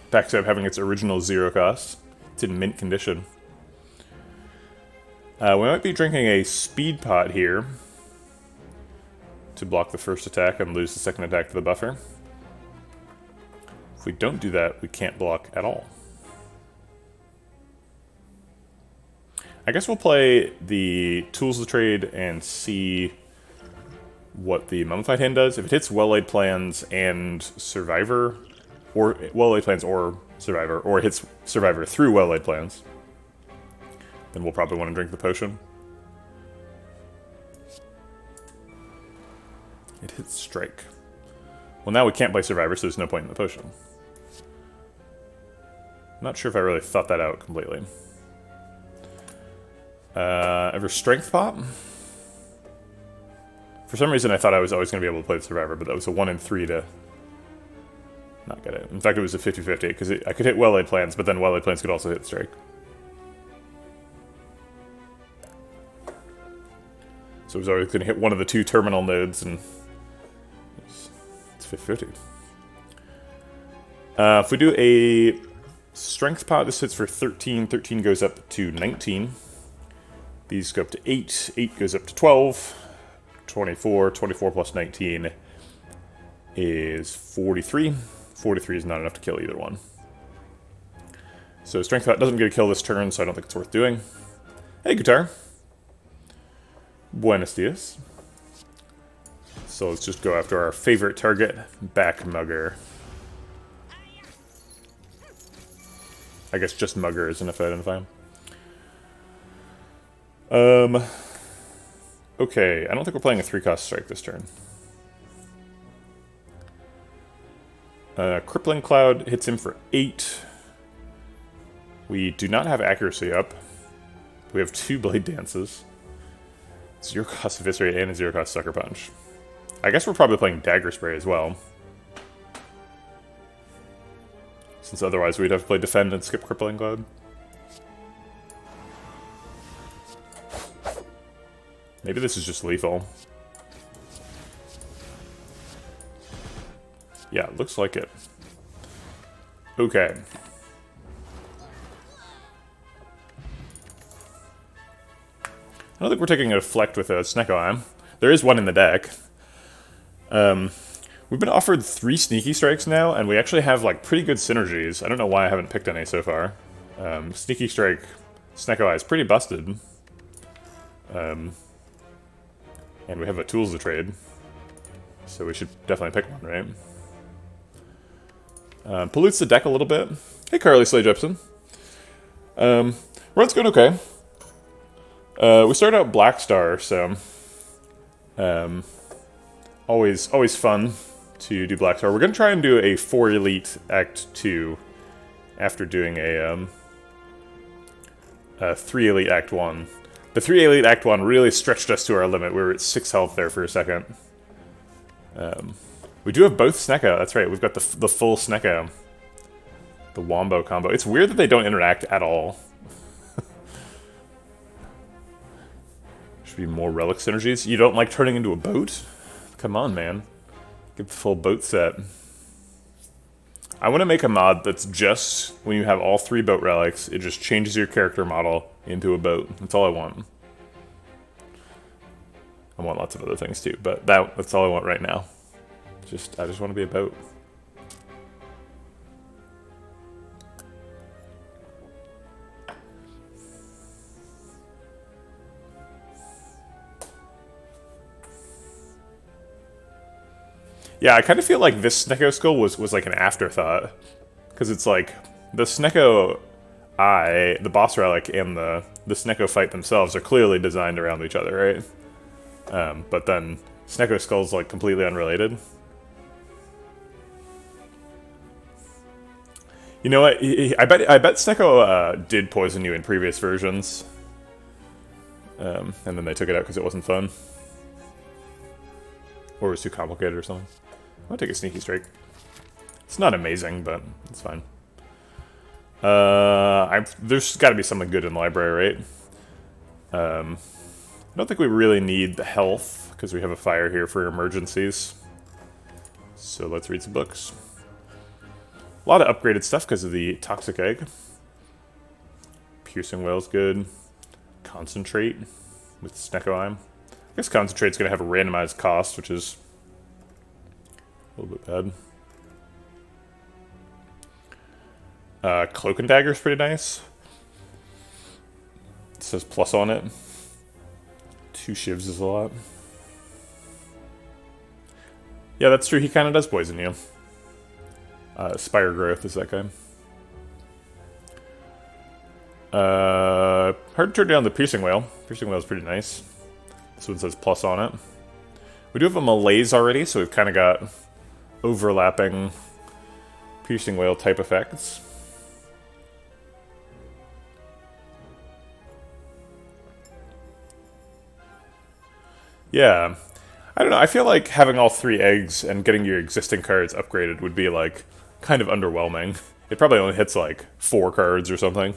Backstab having its original zero cost. It's in mint condition. We might be drinking a speed pot here to block the first attack and lose the second attack to the buffer. If we don't do that, we can't block at all. I guess we'll play the Tools of Trade and see what the Mummified Hand does. If it hits Well-Laid Plans and Survivor, or Well-Laid Plans or Survivor, or it hits Survivor through Well-Laid Plans, then we'll probably want to drink the potion. It hits Strike. Well, now we can't play Survivor, so there's no point in the potion. I'm not sure if I really thought that out completely. Ever Strength Pop? For some reason, I thought I was always going to be able to play the Survivor, but that was a 1 in 3 to not get it. In fact, it was a 50-50, because I could hit Well-Laid Plans, but then Well-Laid Plans could also hit Strike. So it was always going to hit one of the 2 terminal nodes, and it's 50-50. If we do a Strength Pot, this hits for 13. 13 goes up to 19. These go up to 8. 8 goes up to 12. 24. 24 plus 19 is 43. 43 is not enough to kill either one. So Strength Pot doesn't get a kill this turn, so I don't think it's worth doing. Hey, Guitar. Buenos dias. So let's just go after our favorite target, Back Mugger. I guess just Mugger is enough to identify him. Okay, I don't think we're playing a 3-cost strike this turn. Crippling Cloud hits him for 8. We do not have accuracy up. We have 2 Blade Dances. 0-cost Eviscerate and a 0-cost Sucker Punch. I guess we're probably playing Dagger Spray as well. Since otherwise we'd have to play Defend and skip Crippling Cloud. Maybe this is just lethal. Yeah, looks like it. Okay. I don't think we're taking a Deflect with a Snecko Eye. There is one in the deck. We've been offered 3 Sneaky Strikes now, and we actually have like pretty good synergies. I don't know why I haven't picked any so far. Sneaky Strike, Snecko Eye is pretty busted. And we have a Tools to trade. So we should definitely pick one, right? Pollutes the deck a little bit. Hey, Carly Slay Jepson. Run's going okay. We started out Black Star, so always fun to do Black Star. We're gonna try and do a 4 Elite Act 2 after doing a 3 Elite Act 1. The 3 Elite Act 1 really stretched us to our limit. We were at 6 health there for a second. We do have both Snecko. That's right. We've got the full Snecko. The Wombo combo. It's weird that they don't interact at all. Should be more relic synergies. You don't like turning into a boat? Come on, man. Get the full boat set. I want to make a mod that's just when you have all 3 boat relics, it just changes your character model into a boat. That's all I want. I want lots of other things too, but that's all I want right now. I just want to be a boat. Yeah, I kind of feel like this Snecko skull was like an afterthought. Because it's like, the Snecko Eye, the boss relic, and the Snecko fight themselves are clearly designed around each other, right? But then Snecko Skull's like completely unrelated. You know what? I bet Snecko did poison you in previous versions. And then they took it out because it wasn't fun. Or it was too complicated or something. I'll take a Sneaky Strike. It's not amazing, but it's fine. There's got to be something good in the library, right? I don't think we really need the health, because we have a fire here for emergencies. So let's read some books. A lot of upgraded stuff because of the Toxic Egg. Piercing Whale's good. Concentrate with Snecko Eye. I guess Concentrate's going to have a randomized cost, which is a little bit bad. Cloak and Dagger's pretty nice. It says plus on it. 2 shivs is a lot. Yeah, that's true. He kind of does poison you. Spire growth is that guy. Hard to turn down the piercing whale. Piercing whale is pretty nice. This one says plus on it. We do have a malaise already, so we've kind of got overlapping piercing whale type effects. Yeah. I don't know, I feel like having all 3 eggs and getting your existing cards upgraded would be, like, kind of underwhelming. It probably only hits, like, 4 cards or something.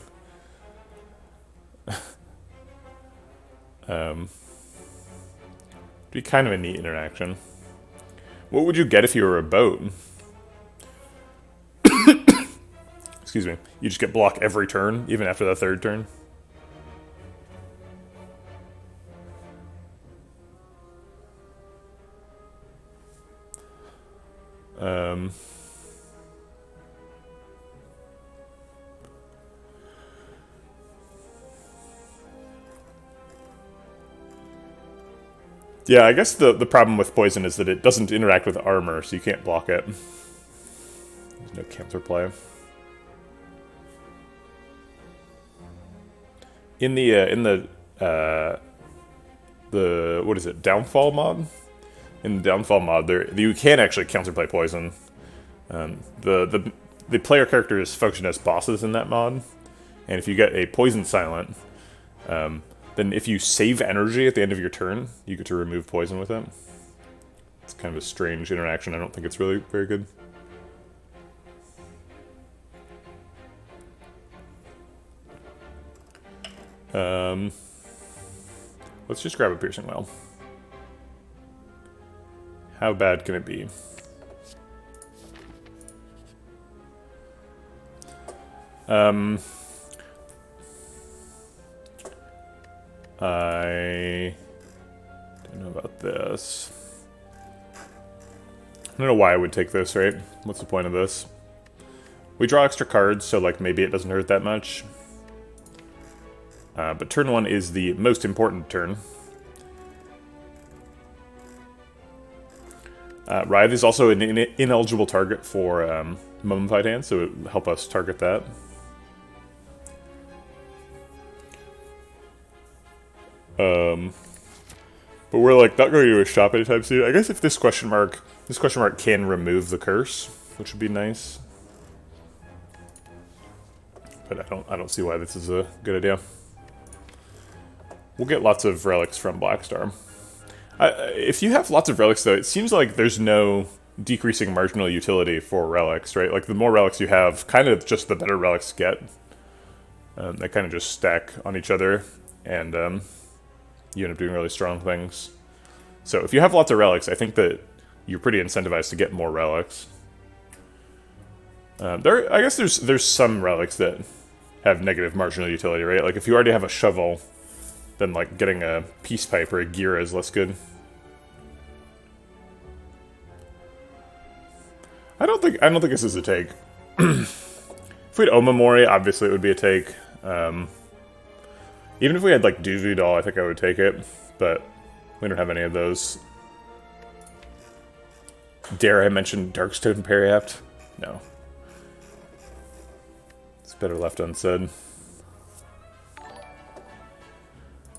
Be kind of a neat interaction. What would you get if you were a boat? Excuse me. You just get block every turn, even after the 3rd turn? Yeah, I guess the problem with poison is that it doesn't interact with armor, so you can't block it. There's no counterplay. In the what is it, downfall mod? In the downfall mod, you can actually counterplay poison. The player characters function as bosses in that mod, and if you get a poison silent, then if you save energy at the end of your turn, you get to remove poison with it. It's kind of a strange interaction. I don't think it's really very good. Let's just grab a piercing whale. How bad can it be? I don't know about this. I don't know why I would take this, right? What's the point of this? We draw extra cards, so like maybe it doesn't hurt that much. But turn 1 is the most important turn. Writhe is also an ineligible target for Mummified Hand, so it will help us target that. But we're like not going to do a shop anytime soon. I guess if this question mark can remove the curse, which would be nice. But I don't see why this is a good idea. We'll get lots of relics from Blackstar. If you have lots of relics, though, it seems like there's no decreasing marginal utility for relics, right? Like, the more relics you have, kind of just the better relics get. They kind of just stack on each other, and you end up doing really strong things. So if you have lots of relics, I think that you're pretty incentivized to get more relics. I guess there's some relics that have negative marginal utility, right? Like, if you already have a shovel, then like getting a peace pipe or a gear is less good. I don't think this is a take. If we had Omamori, obviously it would be a take. Even if we had like Duvu Doll, I think I would take it, but we don't have any of those. Dare I mention Darkstone Periapt? No. It's better left unsaid.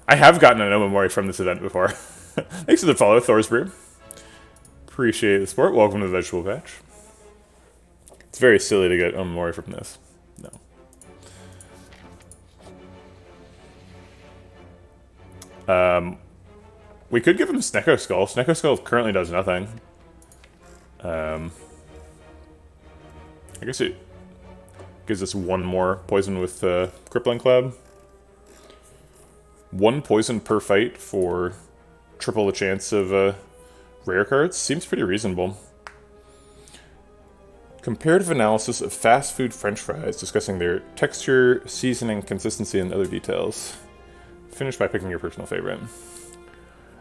I have gotten an Omamori from this event before. Thanks for the follow, Thorsbrew. Appreciate the support. Welcome to the Vegetable Patch. It's very silly to get Omamori from this. No. We could give him Snecko Skull. Snecko Skull currently does nothing. I guess it gives us one more poison with Crippling Cloud. 1 poison per fight for triple the chance of rare cards. Seems pretty reasonable. Comparative analysis of fast food French fries, discussing their texture, seasoning, consistency, and other details. Finish by picking your personal favorite.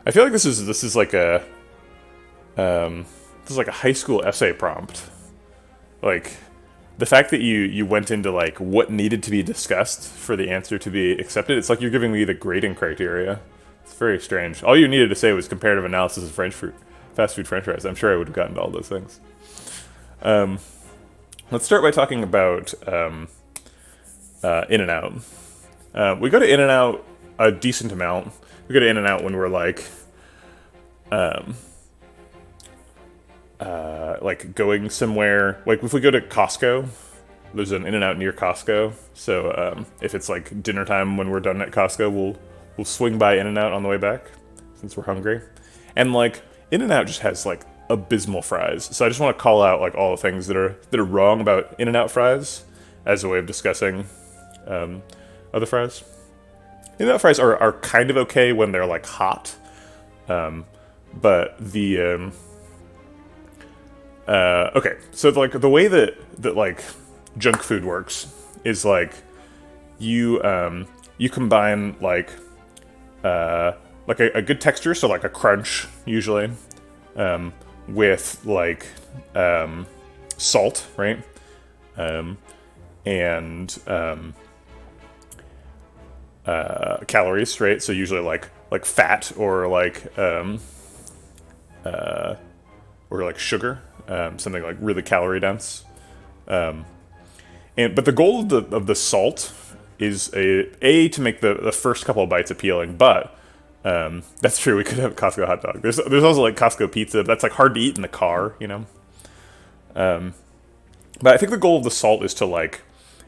I feel like this is like a high school essay prompt. Like, the fact that you went into like what needed to be discussed for the answer to be accepted, it's like you're giving me the grading criteria. It's very strange. All you needed to say was comparative analysis of fast food french fries, I'm sure I would have gotten to all those things. Let's start by talking about In-N-Out. We go to In-N-Out a decent amount. We go to In-N-Out when we're like going somewhere. Like if we go to Costco, there's an In-N-Out near Costco. So if it's like dinner time when we're done at Costco, we'll swing by In-N-Out on the way back since we're hungry. And like In-N-Out just has like abysmal fries. So I just want to call out like all the things that are wrong about In-N-Out fries as a way of discussing other fries. In-N-Out fries are kind of okay when they're like hot, but the okay. So like the way that like junk food works is like you combine like a good texture, so like a crunch usually, with like salt, right? And calories, right? So usually like fat or like sugar, something like really calorie dense. But the goal of the salt is to make the first couple of bites appealing, but that's true. We could have a Costco hot dog. There's also like Costco pizza. But that's like hard to eat in the car, you know. But I think the goal of the salt is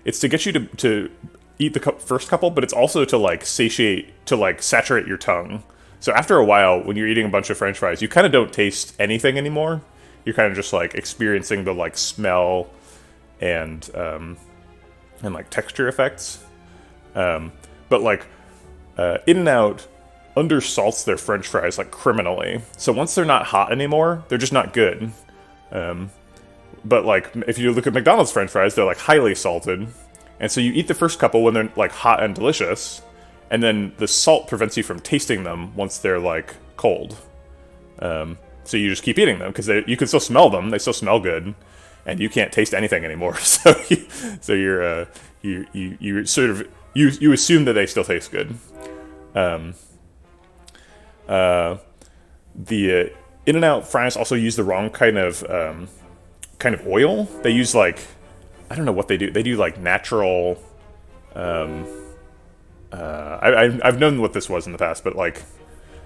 it's to get you to eat the first couple, but it's also to like saturate your tongue. So after a while, when you're eating a bunch of French fries, you kind of don't taste anything anymore. You're kind of just like experiencing the like smell and like texture effects. But like In-N-Out undersalts their French fries like criminally. So once they're not hot anymore, they're just not good. But like if you look at McDonald's French fries, they're like highly salted, and so you eat the first couple when they're like hot and delicious, and then the salt prevents you from tasting them once they're like cold. So you just keep eating them because you can still smell them; they still smell good, and you can't taste anything anymore. So you sort of you assume that they still taste good. The In-N-Out fries also use the wrong kind of oil. They use like, I don't know what they do. They do like natural. I've known what this was in the past, but like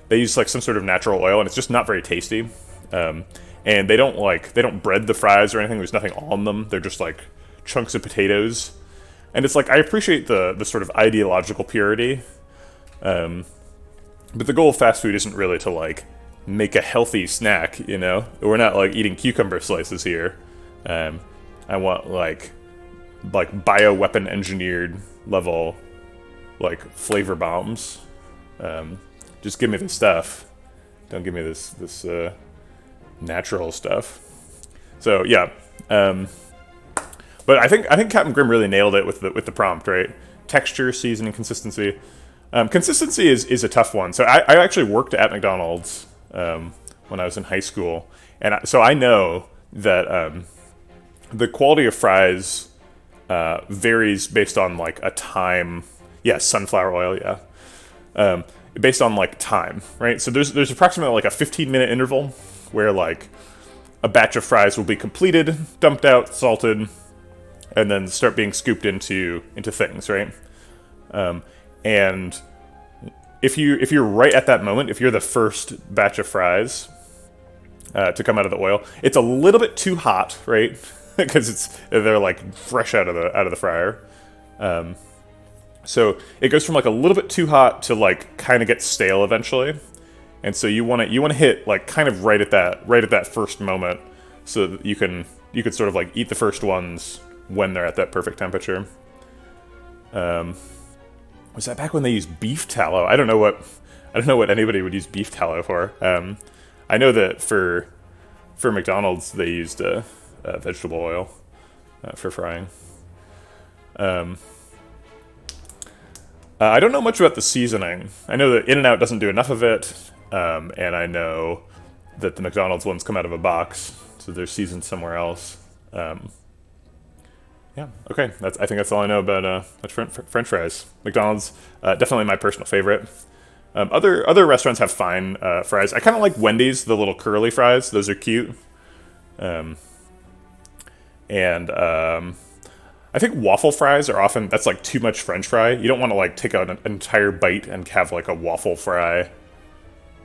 they use like some sort of natural oil, and it's just not very tasty. And they don't bread the fries or anything. There's nothing on them. They're just like chunks of potatoes, and it's like I appreciate the sort of ideological purity. But the goal of fast food isn't really to like make a healthy snack, you know? We're not like eating cucumber slices here. I want like bioweapon engineered level like flavor bombs. Just give me the stuff. Don't give me this natural stuff. So yeah. But I think Captain Grimm really nailed it with the prompt, right? Texture, seasoning, consistency. Consistency is a tough one. So I actually worked at McDonald's when I was in high school, and so I know that the quality of fries varies based on like a time. Yeah, sunflower oil. Yeah, based on like time, right? So there's approximately like a 15-minute interval where like a batch of fries will be completed, dumped out, salted, and then start being scooped into things, right? And if you're right at that moment, if you're the first batch of fries to come out of the oil, it's a little bit too hot, right? Because they're like fresh out of the fryer. So it goes from like a little bit too hot to like kind of get stale eventually. And so you want to hit like kind of right at that first moment, so that you can sort of like eat the first ones when they're at that perfect temperature. Was that back when they used beef tallow? I don't know what anybody would use beef tallow for. I know that for McDonald's they used vegetable oil for frying. I don't know much about the seasoning. I know that In-N-Out doesn't do enough of it, and I know that the McDonald's ones come out of a box, so they're seasoned somewhere else. Yeah, okay. I think that's all I know about French fries. McDonald's, definitely my personal favorite. Other restaurants have fine fries. I kind of like Wendy's, the little curly fries. Those are cute. I think waffle fries are often, that's like too much French fry. You don't want to like take out an entire bite and have like a waffle fry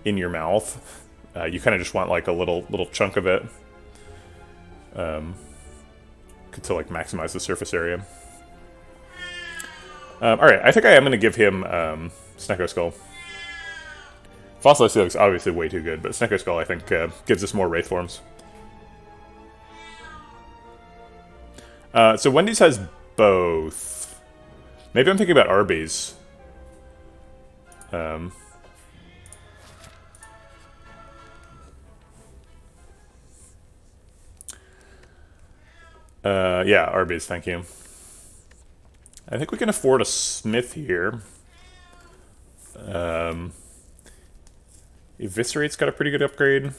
in your mouth. You kind of just want like a little chunk of it to like maximize the surface area. Alright, I think I am going to give him Snecko Skull. Fossilized Helix is obviously way too good, but Snecko Skull I think gives us more Wraith forms. So Wendy's has both. Maybe I'm thinking about Arby's. Yeah, Arby's, thank you. I think we can afford a Smith here. Eviscerate's got a pretty good upgrade.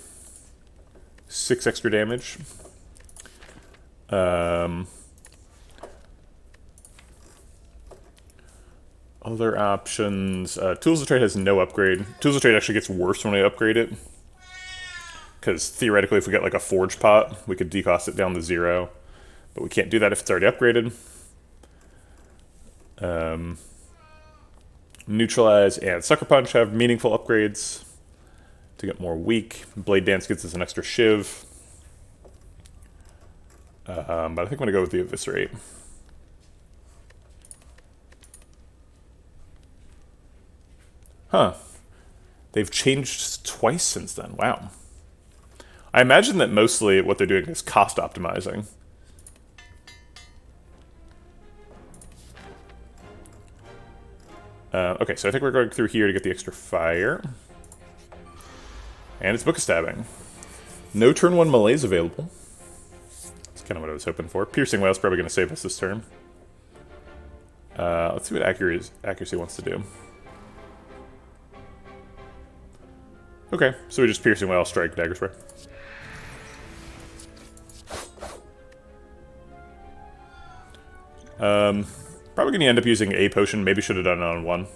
6 extra damage. Other options. Tools of Trade has no upgrade. Tools of Trade actually gets worse when we upgrade it. Because theoretically, if we get like a Forge Pot, we could decost it down to 0. But we can't do that if it's already upgraded. Neutralize and Sucker Punch have meaningful upgrades to get more weak. Blade Dance gets us an extra Shiv. But I think I'm going to go with the Eviscerate. Huh. They've changed twice since then. Wow. I imagine that mostly what they're doing is cost optimizing. Okay, so I think we're going through here to get the extra fire. And it's Book of Stabbing. No turn 1 melee's available. That's kind of what I was hoping for. Piercing Wail's probably going to save us this turn. Let's see what accuracy wants to do. Okay, so we just Piercing Wail, Strike, Dagger Spray. Probably going to end up using a potion. Maybe should have done it on 1.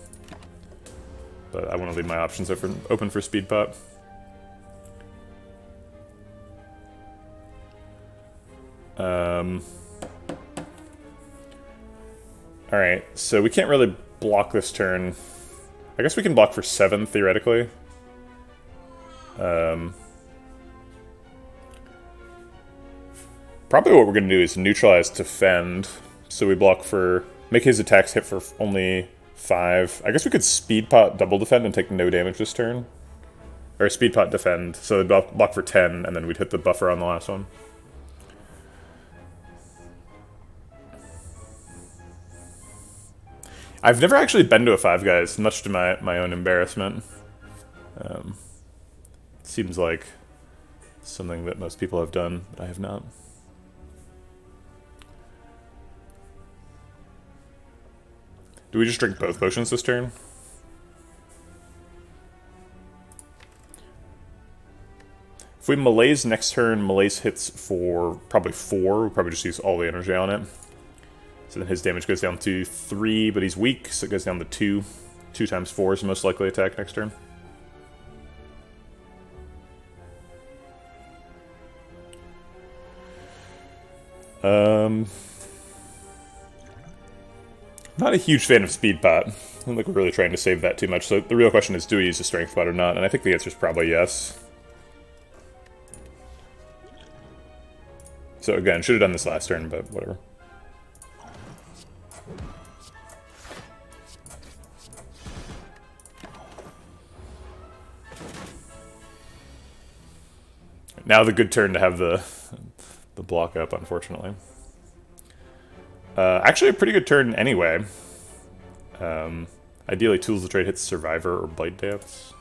But I want to leave my options open for Speed Pot. Alright, so we can't really block this turn. I guess we can block for 7, theoretically. Probably what we're going to do is neutralize defend. So we block for... Make his attacks hit for only 5. I guess we could Speed Pot double defend and take no damage this turn. Or Speed Pot defend, so we'd block for 10, and then we'd hit the buffer on the last one. I've never actually been to a 5 Guys, much to my own embarrassment. Seems like something that most people have done, but I have not. Do we just drink both potions this turn? If we melee's next turn, melee's hits for probably 4. We'll probably just use all the energy on it. So then his damage goes down to 3, but he's weak, so it goes down to 2. 2 times 4 is the most likely attack next turn. Not a huge fan of Speed Pot. I don't think we're really trying to save that too much, so the real question is, do we use a Strength Pot or not? And I think the answer is probably yes. So again, should have done this last turn, but whatever. Now the good turn to have the block up, unfortunately. Actually, a pretty good turn anyway. Ideally, Tools of Trade hits Survivor or Blade Dance.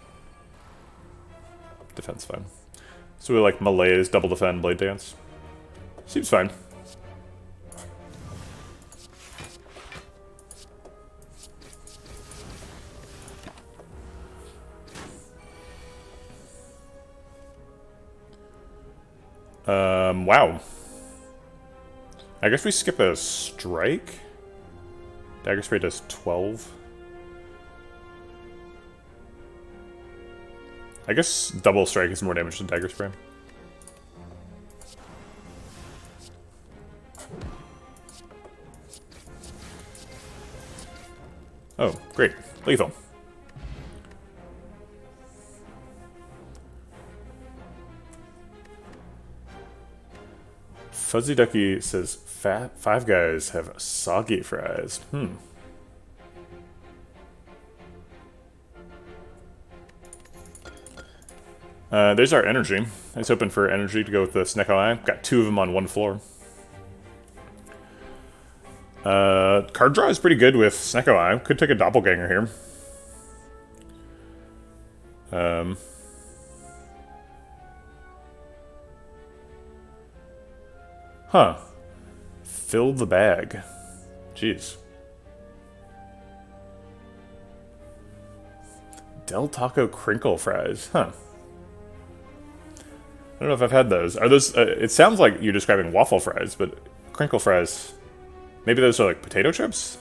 Defense fine. So we like melee's, double defend, Blade Dance. Seems fine. Wow. I guess we skip a strike. Dagger Spray does 12. I guess double strike is more damage than dagger spray. Oh, great. Lethal. Fuzzy Ducky says, Five Guys have soggy fries. There's our energy. I was hoping for energy to go with the Snecko Eye. Got 2 of them on 1 floor. Card draw is pretty good with Snecko Eye. Could take a Doppelganger here. Huh. Fill the bag. Jeez. Del Taco crinkle fries. Huh. I don't know if I've had those. Are those... it sounds like you're describing waffle fries, but crinkle fries... Maybe those are like potato chips?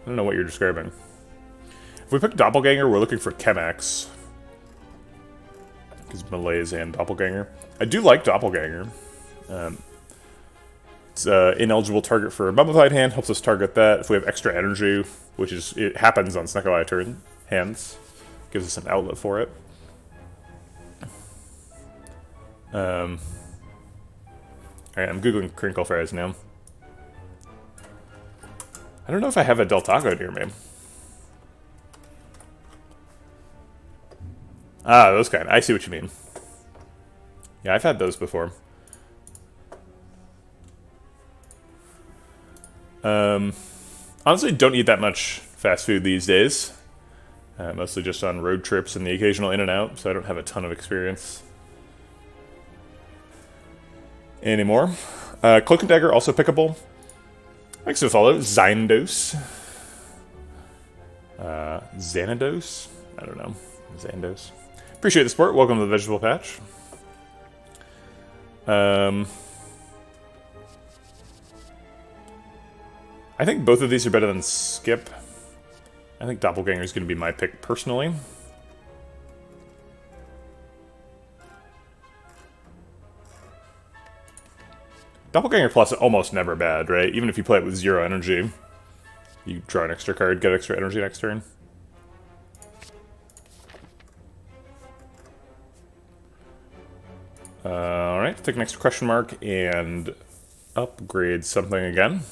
I don't know what you're describing. If we pick Doppelganger, we're looking for Chemax. Because Malaise and Doppelganger. I do like Doppelganger. It's ineligible target for a Mummified Hand, helps us target that. If we have extra energy, which is it happens on Snecko Eye turn hands, gives us an outlet for it. Alright, I'm googling crinkle fries now. I don't know if I have a Del Taco near me. Ah, those kind. I see what you mean. Yeah, I've had those before. Honestly, don't eat that much fast food these days. Mostly just on road trips and the occasional in and out, so I don't have a ton of experience anymore. Cloak and Dagger, also pickable. Thanks to follow. Zindos. Xanados? I don't know. Zandos. Appreciate the support. Welcome to the Vegetable Patch. I think both of these are better than Skip. I think Doppelganger is going to be my pick personally. Doppelganger Plus is almost never bad, right? Even if you play it with 0 energy. You draw an extra card, get extra energy next turn. Alright, take an extra question mark and upgrade something again.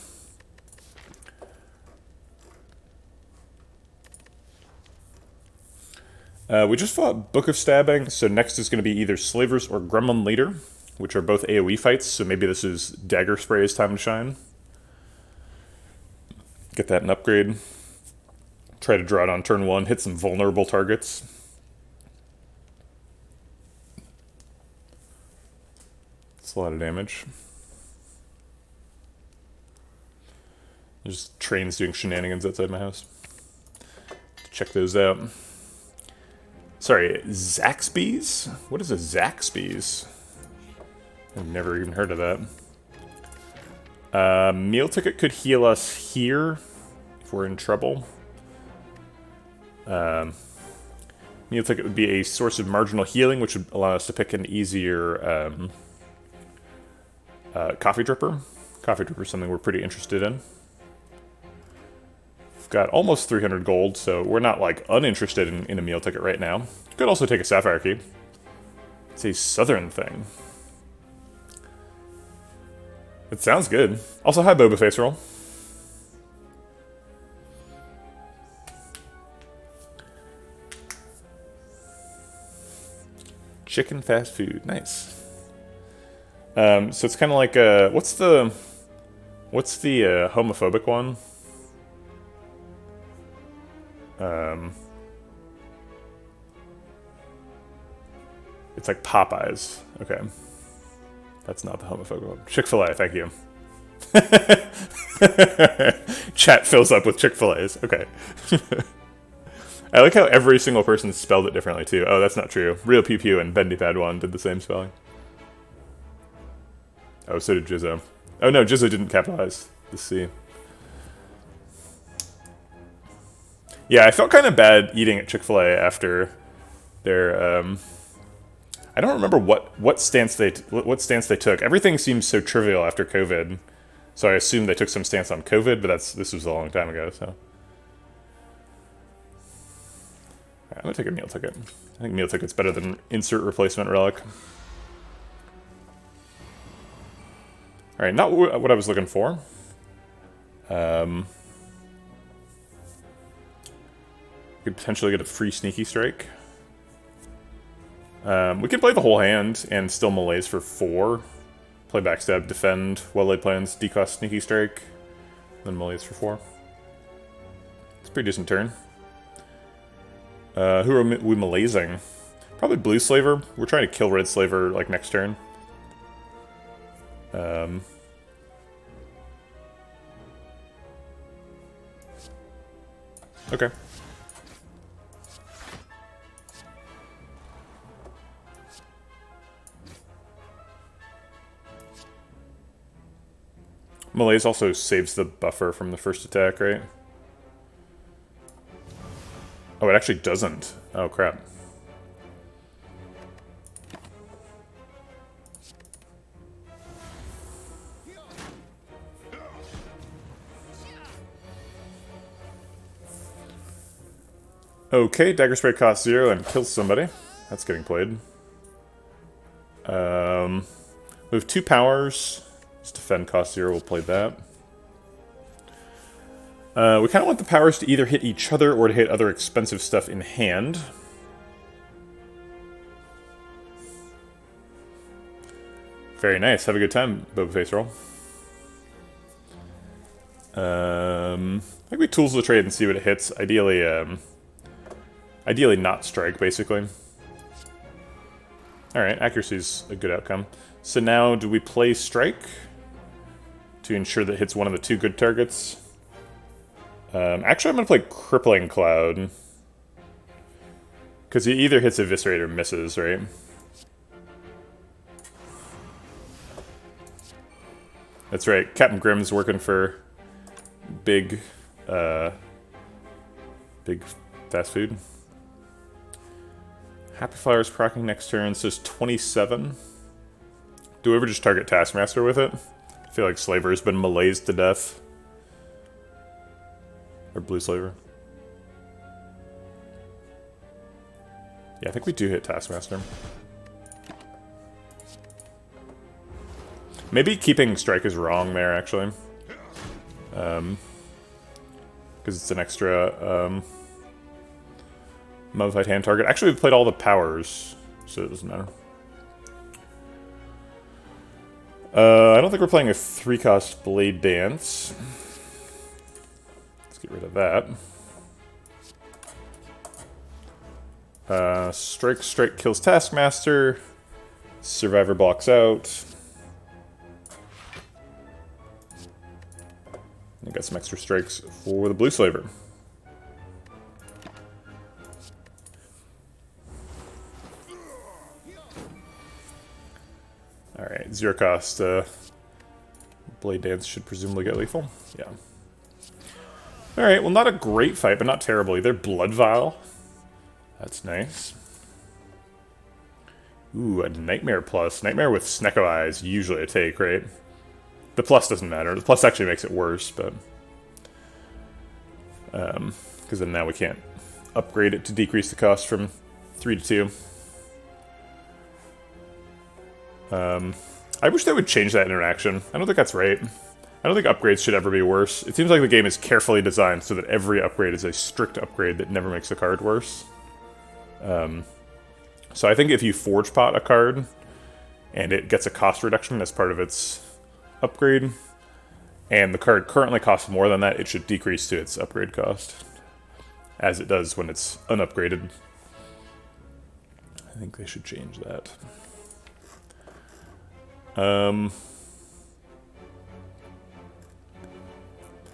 We just fought Book of Stabbing, so next is going to be either Slavers or Gremlin Leader, which are both AoE fights, so maybe this is Dagger Spray's time to shine. Get that an upgrade. Try to draw it on turn 1, hit some vulnerable targets. It's a lot of damage. There's trains doing shenanigans outside my house. Check those out. Sorry, Zaxby's? What is a Zaxby's? I've never even heard of that. Meal Ticket could heal us here if we're in trouble. Meal Ticket would be a source of marginal healing, which would allow us to pick an easier Coffee Dripper. Coffee Dripper is something we're pretty interested in. We've got almost 300 gold, so we're not like uninterested in a Meal Ticket right now. Could also take a Sapphire Key. It's a southern thing. It sounds good. Also, hi, Boba Face Roll. Chicken fast food. Nice. So it's kind of like what's the homophobic one? It's like Popeyes. Okay. That's not the homophobic one. Chick-fil-A, thank you. Chat fills up with Chick-fil-A's. Okay. I like how every single person spelled it differently, too. Oh, that's not true. Real Pew Pew and Bendy Pad 1 did the same spelling. Oh, so did Jizzo. Oh, no, Jizzo didn't capitalize the C. Yeah, I felt kind of bad eating at Chick-fil-A after They're I don't remember what stance they took. Everything seems so trivial after COVID, so I assume they took some stance on COVID. But this was a long time ago. So I'm gonna take a meal ticket. I think meal ticket's better than insert replacement relic. All right, not what I was looking for. Could potentially get a free sneaky strike. We could play the whole hand and still melees for 4. Play backstab, defend, well-laid plans, decost sneaky strike, then melees for 4. It's a pretty decent turn. Who are we meleesing? Probably Blue Slaver. We're trying to kill Red Slaver like next turn. Okay. Malaise also saves the buffer from the first attack, right? Oh, it actually doesn't. Oh, crap. Okay, Dagger Spray costs 0 and kills somebody. That's getting played. We have 2 powers. Defend cost 0, we'll play that. We kind of want the powers to either hit each other or to hit other expensive stuff in hand. Very nice. Have a good time, Boba Face Roll. I think we tools the trade and see what it hits. Ideally not strike, basically. Alright, accuracy's a good outcome. So now, do we play strike? To ensure that it hits one of the 2 good targets. Actually, I'm going to play Crippling Cloud. Because he either hits Eviscerate or misses, right? That's right, Captain Grimm's working for big fast food. Happy Flower's proccing next turn, says 27. Do we ever just target Taskmaster with it? I feel like Slaver's been meleeed to death. Or Blue Slaver. Yeah, I think we do hit Taskmaster. Maybe keeping Strike is wrong there, actually. Because it's an extra modified hand target. Actually, we played all the powers, so it doesn't matter. I don't think we're playing a 3-cost Blade Dance. Let's get rid of that. Strike kills Taskmaster. Survivor blocks out. I got some extra strikes for the Blue Slaver. Alright, 0 cost. Blade Dance should presumably get lethal. Yeah. Alright, well, not a great fight, but not terrible either. Blood Vial. That's nice. Ooh, a Nightmare plus. Nightmare with Snecko Eyes, usually a take, right? The plus doesn't matter. The plus actually makes it worse, but... because then now we can't upgrade it to decrease the cost from 3 to 2. I wish they would change that interaction. I don't think that's right. I don't think upgrades should ever be worse. It seems like the game is carefully designed so that every upgrade is a strict upgrade that never makes the card worse. So I think if you forge pot a card and it gets a cost reduction as part of its upgrade, and the card currently costs more than that, it should decrease to its upgrade cost, as it does when it's unupgraded. I think they should change that.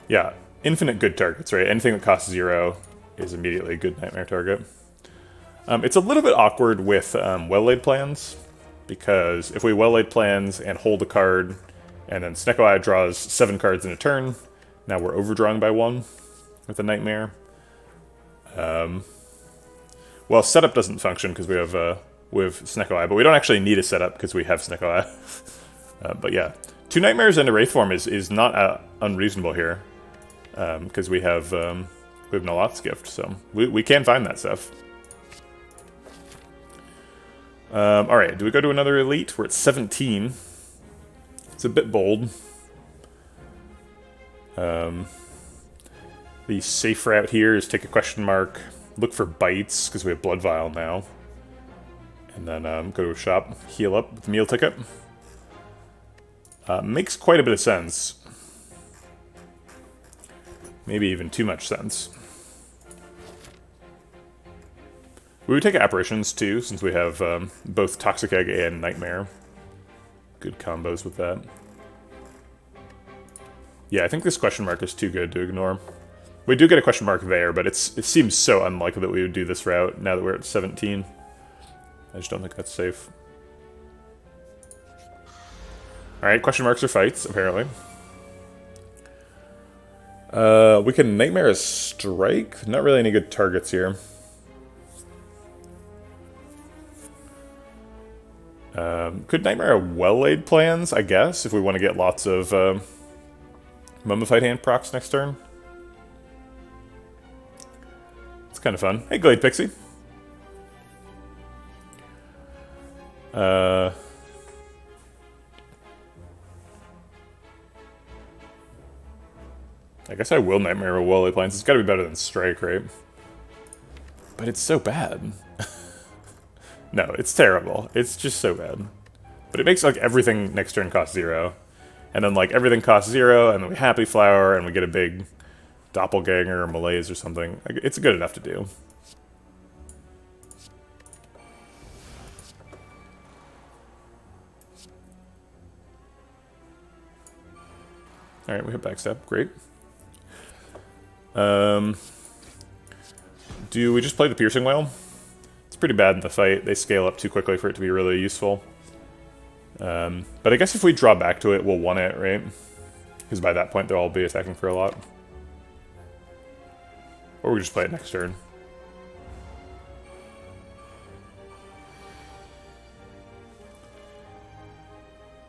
Yeah, infinite good targets, right? Anything that costs 0 is immediately a good Nightmare target. It's a little bit awkward with well-laid plans, because if we well-laid plans and hold a card, and then Snecko Eye draws 7 cards in a turn, now we're overdrawing by 1 with a Nightmare. Well, setup doesn't function because we have Snecko Eye, but we don't actually need a setup because we have Snecko Eye. But yeah, 2 Nightmares and a Wraith form is not unreasonable here because we have Nalot's Gift, so we can find that stuff. Alright, do we go to another elite? We're at 17. It's a bit bold. The safe route here is take a question mark, look for bites, because we have Blood Vial now. And then go to a shop, heal up with the meal ticket. Makes quite a bit of sense. Maybe even too much sense. We would take Apparitions too, since we have both Toxic Egg and Nightmare. Good combos with that. Yeah, I think this question mark is too good to ignore. We do get a question mark there, but it seems so unlikely that we would do this route now that we're at 17. I just don't think that's safe. Alright, question marks are fights, apparently. We can Nightmare a Strike. Not really any good targets here. Could Nightmare a Well-Laid Plans, I guess, if we want to get lots of Mummified Hand procs next turn. It's kind of fun. Hey, Glade Pixie. I guess I will Nightmare a Well-Laid Plans. It's got to be better than Strike, right? But it's so bad. No, it's terrible. It's just so bad. But it makes, like, everything next turn cost 0. And then, like, everything costs 0, and then we Happy Flower, and we get a big Doppelganger or Malaise or something. Like, it's good enough to do. Alright, we hit backstab. Great. Do we just play the Piercing Wail? It's pretty bad in the fight. They scale up too quickly for it to be really useful. But I guess if we draw back to it, we'll 1 it, right? Because by that point, they'll all be attacking for a lot. Or we just play it next turn.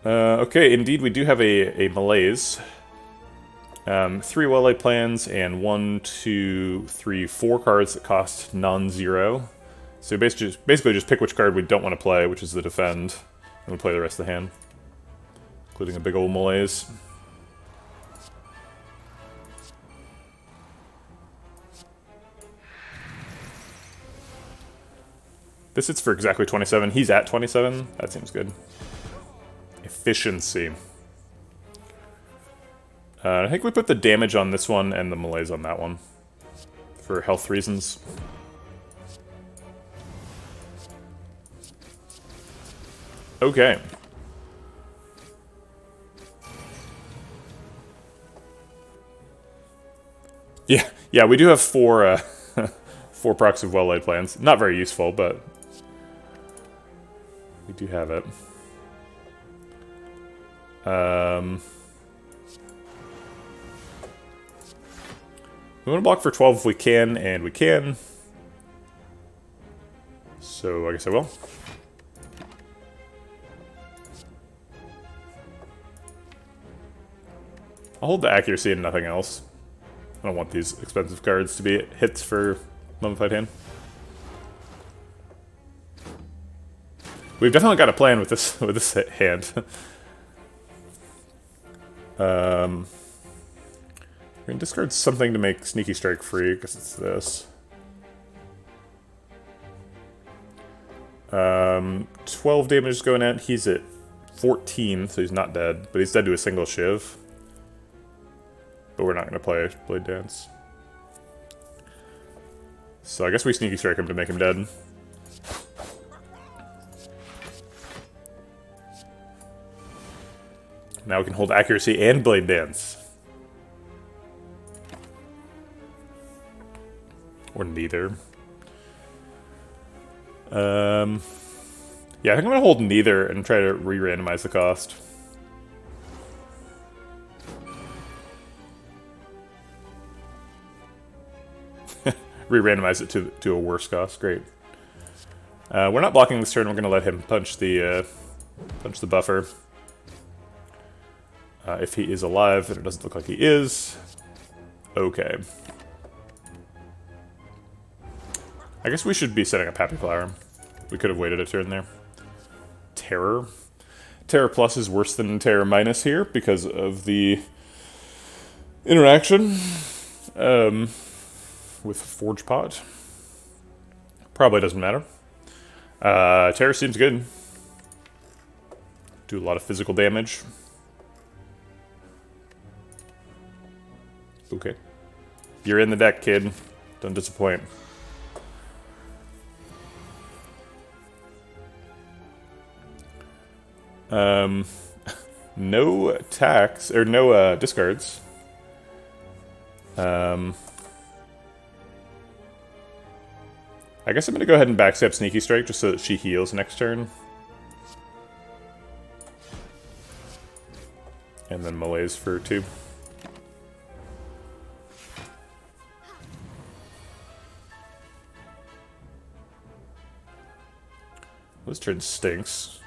Okay, indeed, we do have a Malaise. 3 Well-Laid Plans and 1, 2, 3, 4 cards that cost non-zero. So basically just pick which card we don't want to play, which is the Defend, and we play the rest of the hand, including a big old Malaise. This hits for exactly 27. He's at 27. That seems good. Efficiency. I think we put the damage on this one and the Malaise on that one for health reasons. Okay. Yeah, we do have 4 4 procs of Well-Laid Plans. Not very useful, but we do have it. We want to block for 12 if we can, and we can. So I guess I will. I'll hold the accuracy and nothing else. I don't want these expensive cards to be hits for Mummified Hand. We've definitely got a plan with this hand. We're gonna discard something to make Sneaky Strike free, because it's this. 12 damage is going out. He's at 14, so he's not dead, but he's dead to a single Shiv. But we're not going to play Blade Dance. So I guess we Sneaky Strike him to make him dead. Now we can hold accuracy and Blade Dance. Or neither. Yeah, I think I'm going to hold neither and try to re-randomize the cost. Re-randomize it to a worse cost. Great. We're not blocking this turn. We're going to let him punch the buffer. If he is alive, and it doesn't look like he is. Okay. I guess we should be setting up Happy Flower. We could have waited a turn there. Terror. Terror Plus is worse than Terror Minus here because of the interaction with Forge Pot. Probably doesn't matter. Terror seems good. Do a lot of physical damage. Okay. You're in the deck, kid. Don't disappoint. No attacks, or no discards. I guess I'm going to go ahead and backstab Sneaky Strike just so that she heals next turn. And then Malaise for 2. This turn stinks.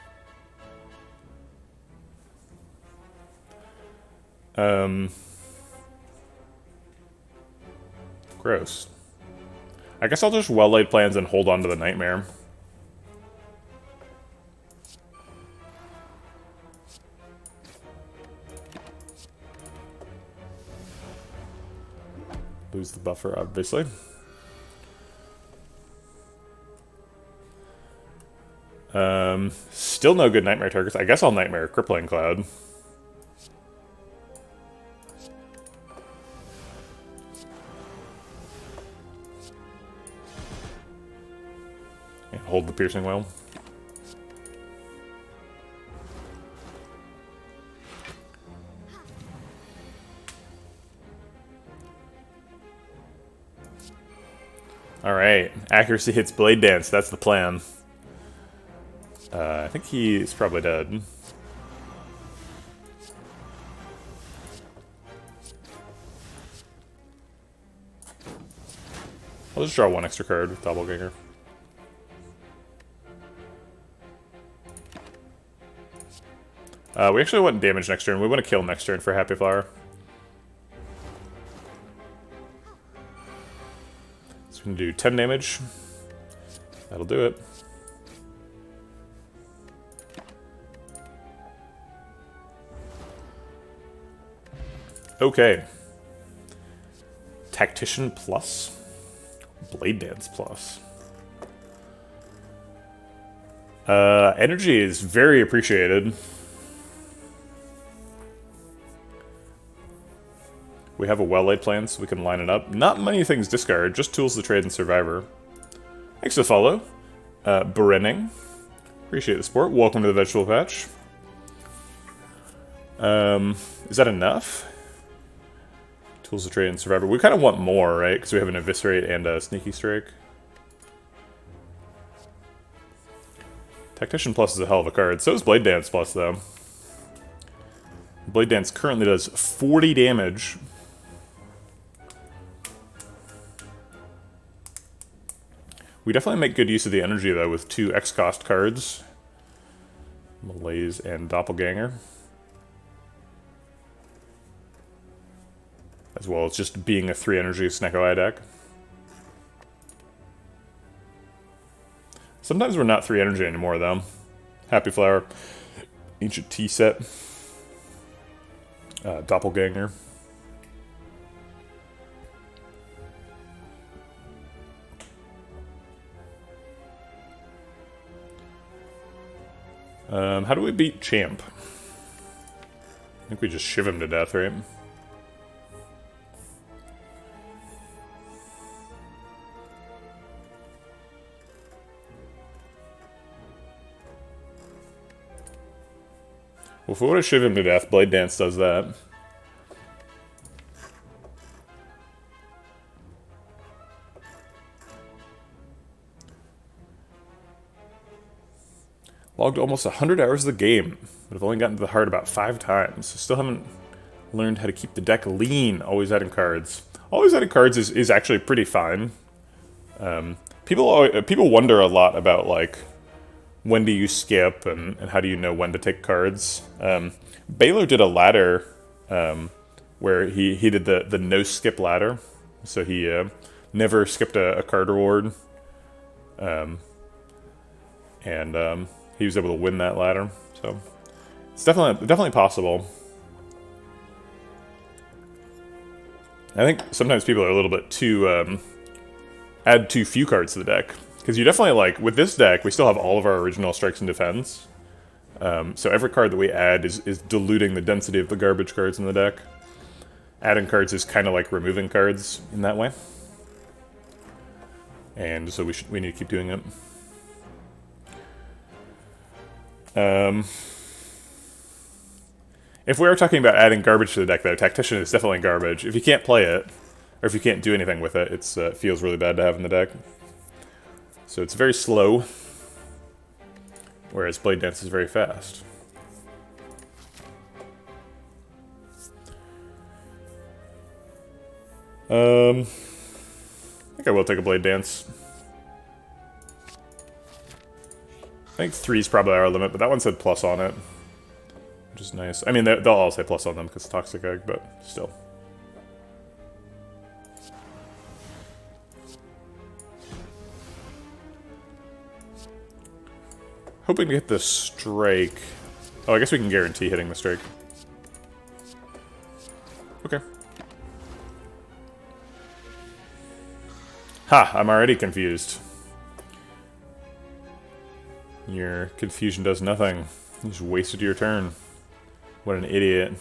Gross. I guess I'll just well-laid plans and hold on to the Nightmare. Lose the buffer, obviously. Still no good Nightmare targets. I guess I'll Nightmare Crippling Cloud. And hold the Piercing Well. Alright, accuracy hits Blade Dance, that's the plan. I think he's probably dead. I'll just draw one extra card with Doppelganger. We actually want damage next turn. We want to kill next turn for Happy Flower. So we can do 10 damage. That'll do it. Okay. Tactician Plus. Blade Dance Plus. Energy is very appreciated. We have a well-laid plan, so we can line it up. Not many things discard, just Tools of the Trade and Survivor. Thanks for the follow. Brenning. Appreciate the support. Welcome to the Vegetable Patch. Is that enough? Tools of Trade and Survivor. We kind of want more, right? Because we have an Eviscerate and a Sneaky Strike. Tactician Plus is a hell of a card. So is Blade Dance Plus, though. Blade Dance currently does 40 damage. We definitely make good use of the energy, though, with 2 X-cost cards. Malaise and Doppelganger. As well as just being a 3 energy Snecko Eye deck. Sometimes we're not 3 energy anymore, though. Happy Flower. Ancient Tea Set. Doppelganger. How do we beat Champ? I think we just shiv him to death, right? Well, if we would have shiv him to death, Blade Dance does that. Logged almost 100 hours of the game, but I've only gotten to the heart about 5 times. Still haven't learned how to keep the deck lean, always adding cards. Always adding cards is actually pretty fine. People wonder a lot about like when do you skip and how do you know when to take cards. Baylor did a ladder where he did the no skip ladder, so he never skipped a card reward, and he was able to win that ladder. So it's definitely possible. I think sometimes people are a little bit too add too few cards to the deck, because you definitely like with this deck we still have all of our original strikes and defense. So every card that we add is diluting the density of the garbage cards in the deck. Adding cards is kind of like removing cards in that way, and so we need to keep doing it. If we are talking about adding garbage to the deck, though, Tactician is definitely garbage. If you can't play it, or if you can't do anything with it, it feels really bad to have in the deck. So it's very slow, whereas Blade Dance is very fast. I think I will take a Blade Dance. I think 3 is probably our limit, but that one said plus on it, which is nice. I mean, they'll all say plus on them because it's Toxic Egg, but still. Hoping to hit the strike. Oh, I guess we can guarantee hitting the strike. Okay. Ha! I'm already confused. Your confusion does nothing. You just wasted your turn. What an idiot.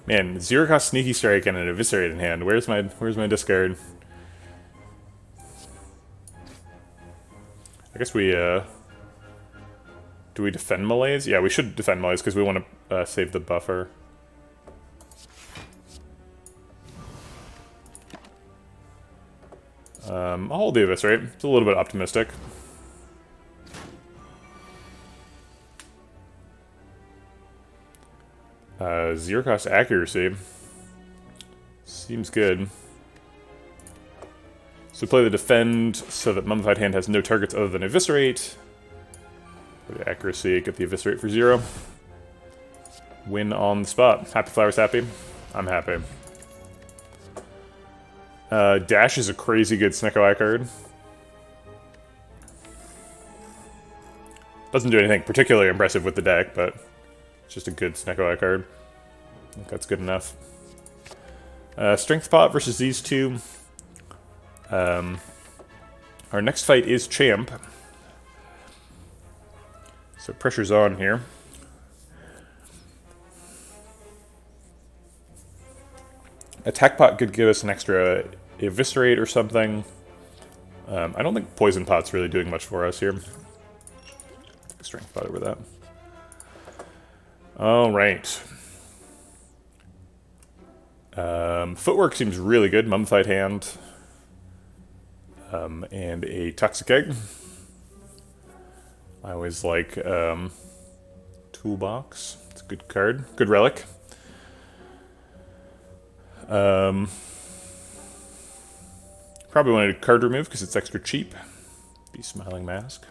Man, 0-cost Sneaky Strike and an Eviscerate in hand. Where's my discard? I guess we, do we defend Malaise? Yeah, we should defend Malaise because we want to save the buffer. I'll hold the Eviscerate. It's a little bit optimistic. Zero-cost Accuracy. Seems good. So play the Defend so that Mummified Hand has no targets other than Eviscerate. For the Accuracy, get the Eviscerate for 0. Win on the spot. Happy Flowers happy? I'm happy. Dash is a crazy good Snecko Eye card. Doesn't do anything particularly impressive with the deck, but it's just a good Snecko Eye card. I think that's good enough. Strength Pot versus these two. Our next fight is Champ. So pressure's on here. Attack Pot could give us an extra Eviscerate or something. I don't think Poison Pot's really doing much for us here. Take a Strength Pot over that. Alright. Footwork seems really good. Mummified Hand. And a Toxic Egg. I always like Toolbox. It's a good card. Good relic. Probably wanted a card remove because it's extra cheap. Be Smiling Mask.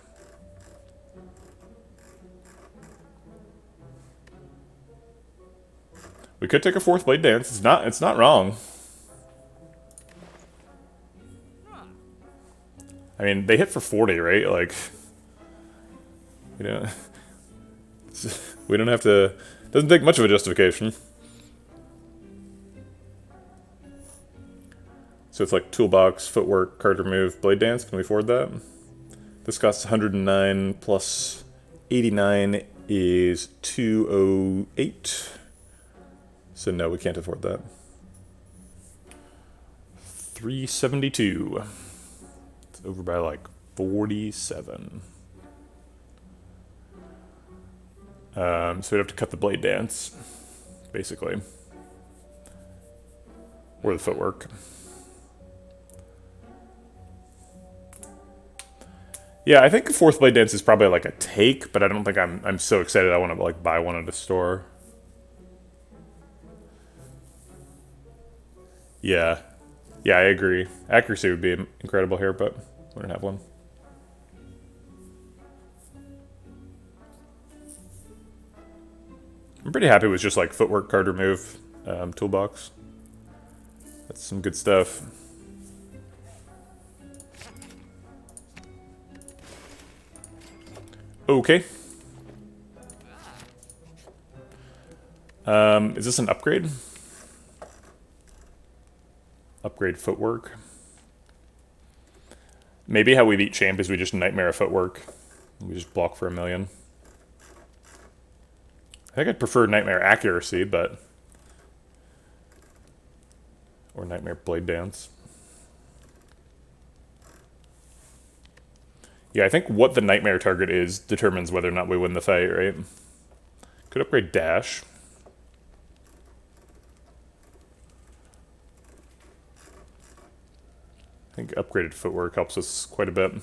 We could take a 4th Blade Dance. It's not wrong. I mean, they hit for 40, right? Like, we don't have to. It doesn't take much of a justification. So it's like Toolbox, Footwork, Card Remove, Blade Dance. Can we afford that? This costs 109 plus 89 is 208. So no, we can't afford that. 372. It's over by like 47. So we'd have to cut the Blade Dance, basically. Or the Footwork. Yeah, I think 4th Blade Dance is probably like a take, but I don't think I'm so excited I want to like buy one at a store. Yeah. Yeah, I agree. Accuracy would be incredible here, but we don't have one. I'm pretty happy with just like footwork, card remove, toolbox. That's some good stuff. Okay. Is this an upgrade? Upgrade footwork. Maybe how we beat champ is we just nightmare a footwork. We just block for 1,000,000. I think I'd prefer nightmare accuracy, but... Or nightmare blade dance. Yeah, I think what the nightmare target is determines whether or not we win the fight, right? Could upgrade dash. I think upgraded footwork helps us quite a bit.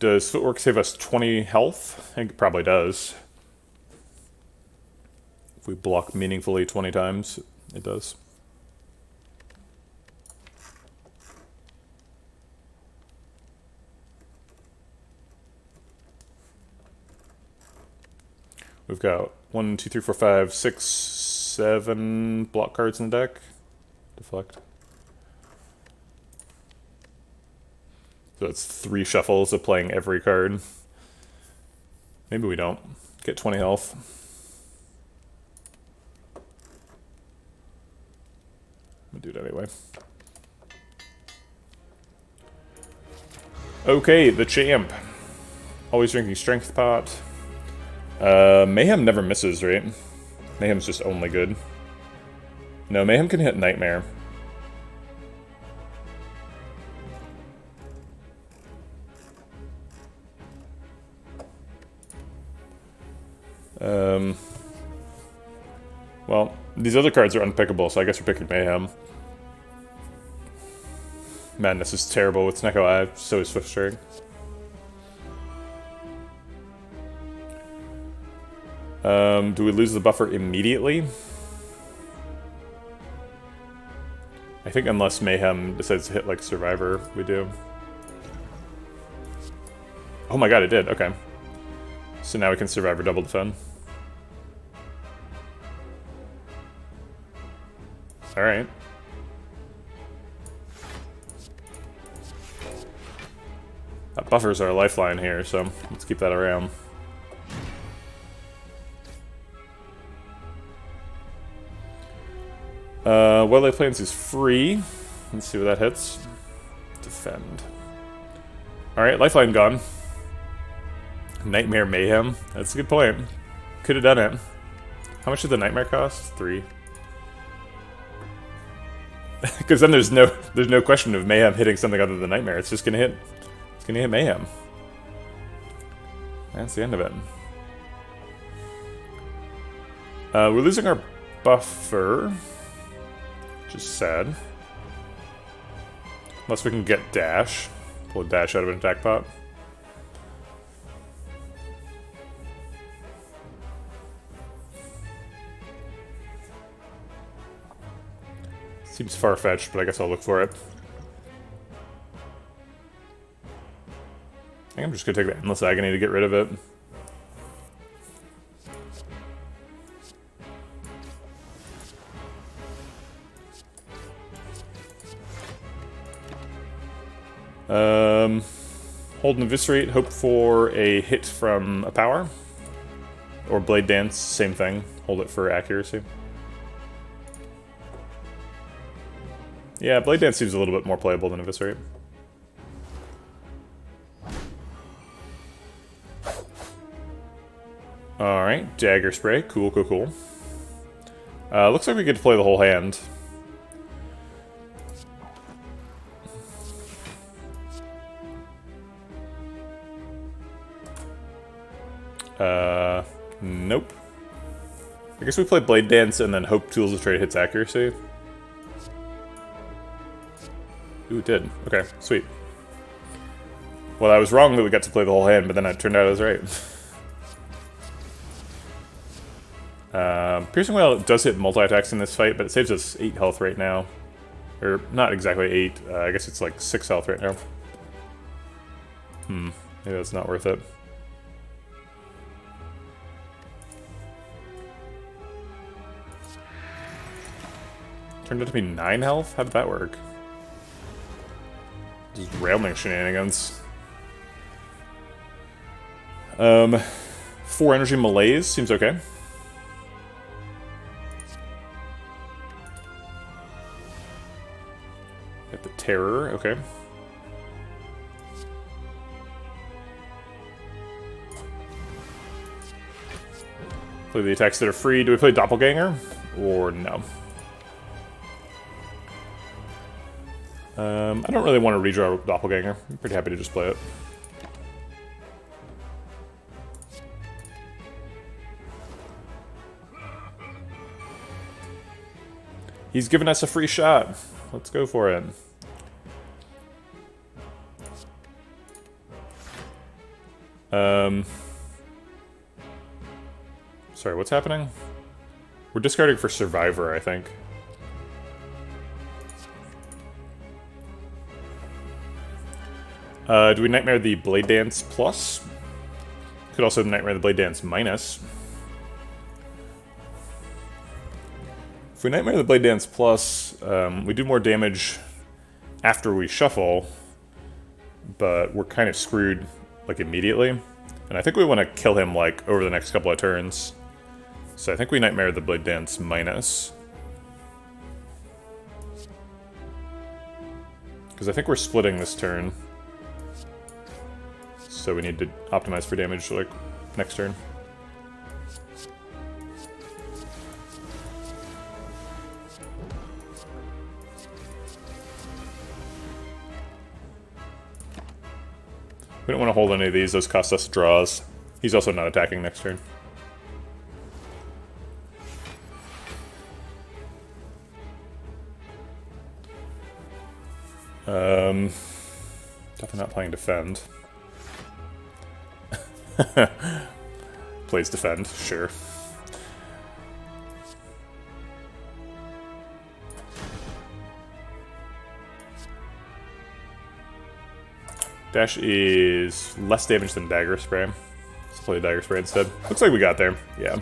Does footwork save us 20 health? I think it probably does. If we block meaningfully 20 times, it does. We've got 1, 2, 3, 4, 5, 6, 7 block cards in the deck. Deflect. So it's 3 shuffles of playing every card. Maybe we don't. Get 20 health. I'm gonna do it anyway. Okay, the champ. Always drinking strength pot. Mayhem never misses, right? Mayhem's just only good. No, Mayhem can hit Nightmare. Well, these other cards are unpickable, so I guess we're picking Mayhem. Man, this is terrible with Snecko Eye, so is Swift Strike. Do we lose the buffer immediately? I think unless Mayhem decides to hit like Survivor, we do. Oh my god, it did, okay. So now we can Survivor double defend. Alright. Buffers our lifeline here, so let's keep that around. Wildlife Plains is free. Let's see what that hits. Defend. Alright, lifeline gone. Nightmare Mayhem. That's a good point. Could have done it. How much did the Nightmare cost? 3. Because then there's no question of Mayhem hitting something other than Nightmare. It's just gonna hit. It's gonna hit Mayhem. That's the end of it. We're losing our buffer, which is sad. Unless we can get dash. Pull a dash out of an attack pot. Seems far-fetched, but I guess I'll look for it. I think I'm just gonna take the Endless Agony to get rid of it. Hold and Eviscerate, hope for a hit from a power. Or Blade Dance, same thing. Hold it for accuracy. Yeah, Blade Dance seems a little bit more playable than Eviscerate. Alright, Dagger Spray. Cool, cool, cool. Looks like we get to play the whole hand. Nope. I guess we play Blade Dance and then hope Tools of Trade hits accuracy. Ooh, it did. Okay, sweet. Well, I was wrong that we got to play the whole hand, but then it turned out I was right. Piercing Wail does hit multi-attacks in this fight, but it saves us 8 health right now. Or, not exactly 8, I guess it's like 6 health right now. Maybe that's not worth it. Turned out to be 9 health? How did that work? Just railing shenanigans. 4 energy malaise seems okay. Got the terror, okay. Play the attacks that are free. Do we play Doppelganger? Or no? I don't really want to redraw Doppelganger. I'm pretty happy to just play it. He's given us a free shot. Let's go for it. Sorry, what's happening? We're discarding for Survivor, I think. Do we Nightmare the Blade Dance Plus? Could also Nightmare the Blade Dance Minus. If we Nightmare the Blade Dance Plus, we do more damage after we shuffle, but we're kind of screwed, like, immediately. And I think we want to kill him, like, over the next couple of turns. So I think we Nightmare the Blade Dance Minus. Because I think we're splitting this turn. So we need to optimize for damage, like, next turn. We don't want to hold any of these, those cost us draws. He's also not attacking next turn. Definitely not playing defend. Plays defend, sure. Dash is less damage than Dagger Spray. Let's play Dagger Spray instead. Looks like we got there. Yeah.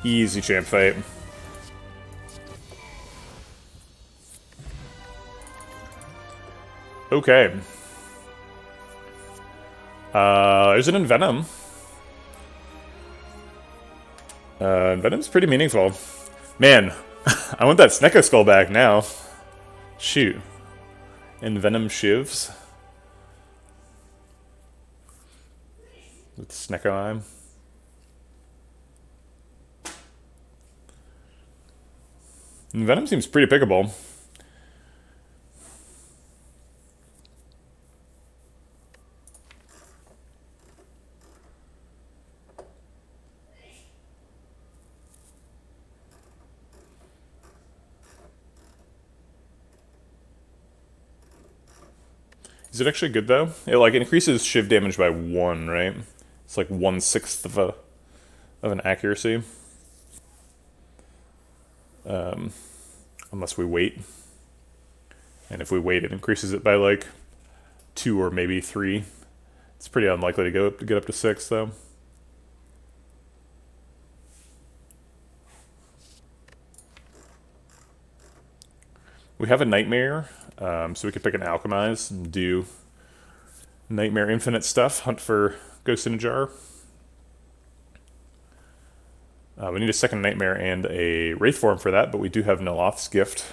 Easy champ fight. Okay. There's an Envenom. Envenom's pretty meaningful. Man, I want that Snecko Skull back now. Shoot. Envenom Shivs. With Snecko Eye. Envenom seems pretty pickable. Is it actually good though? It like increases shiv damage by 1, right? It's like 1/6 of an accuracy. Unless we wait. And if we wait, it increases it by like 2 or maybe 3. It's pretty unlikely to get up to 6 though. We have a Nightmare, so we could pick an Alchemize and do Nightmare Infinite stuff, hunt for Ghost in a Jar. We need a second Nightmare and a Wraith form for that, but we do have Noloth's Gift.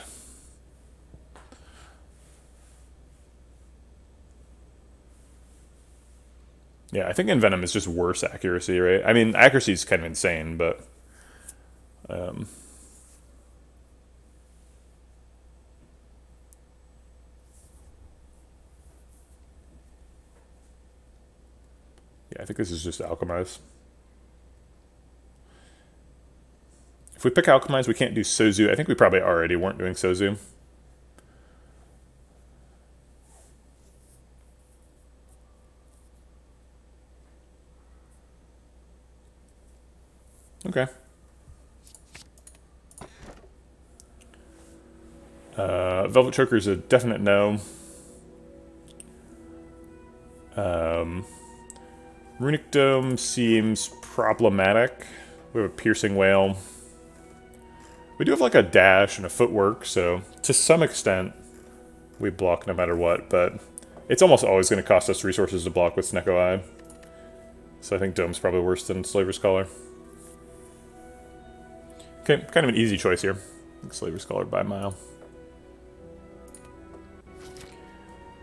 Yeah, I think Envenom is just worse accuracy, right? I mean, accuracy is kind of insane, but... yeah, I think this is just Alchemize. If we pick Alchemize, we can't do Sozu. I think we probably already weren't doing Sozu. Okay. Velvet Choker is a definite no. Runic Dome seems problematic. We have a Piercing Whale. We do have like a dash and a footwork, so to some extent we block no matter what, but it's almost always going to cost us resources to block with Snecko Eye. So I think Dome's probably worse than Slaver's Collar. Okay, kind of an easy choice here. I think Slaver's Collar by a mile.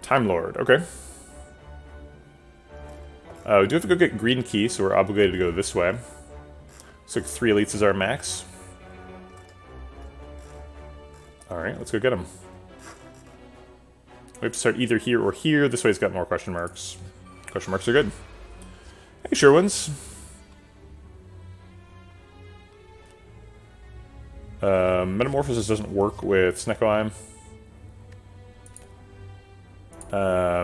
Time Lord, okay. We do have to go get green key, so we're obligated to go this way. So 3 elites is our max. Alright, let's go get them. We have to start either here or here. This way's got more question marks. Question marks are good. Hey, Sherwins. Metamorphosis doesn't work with Snecko Eye.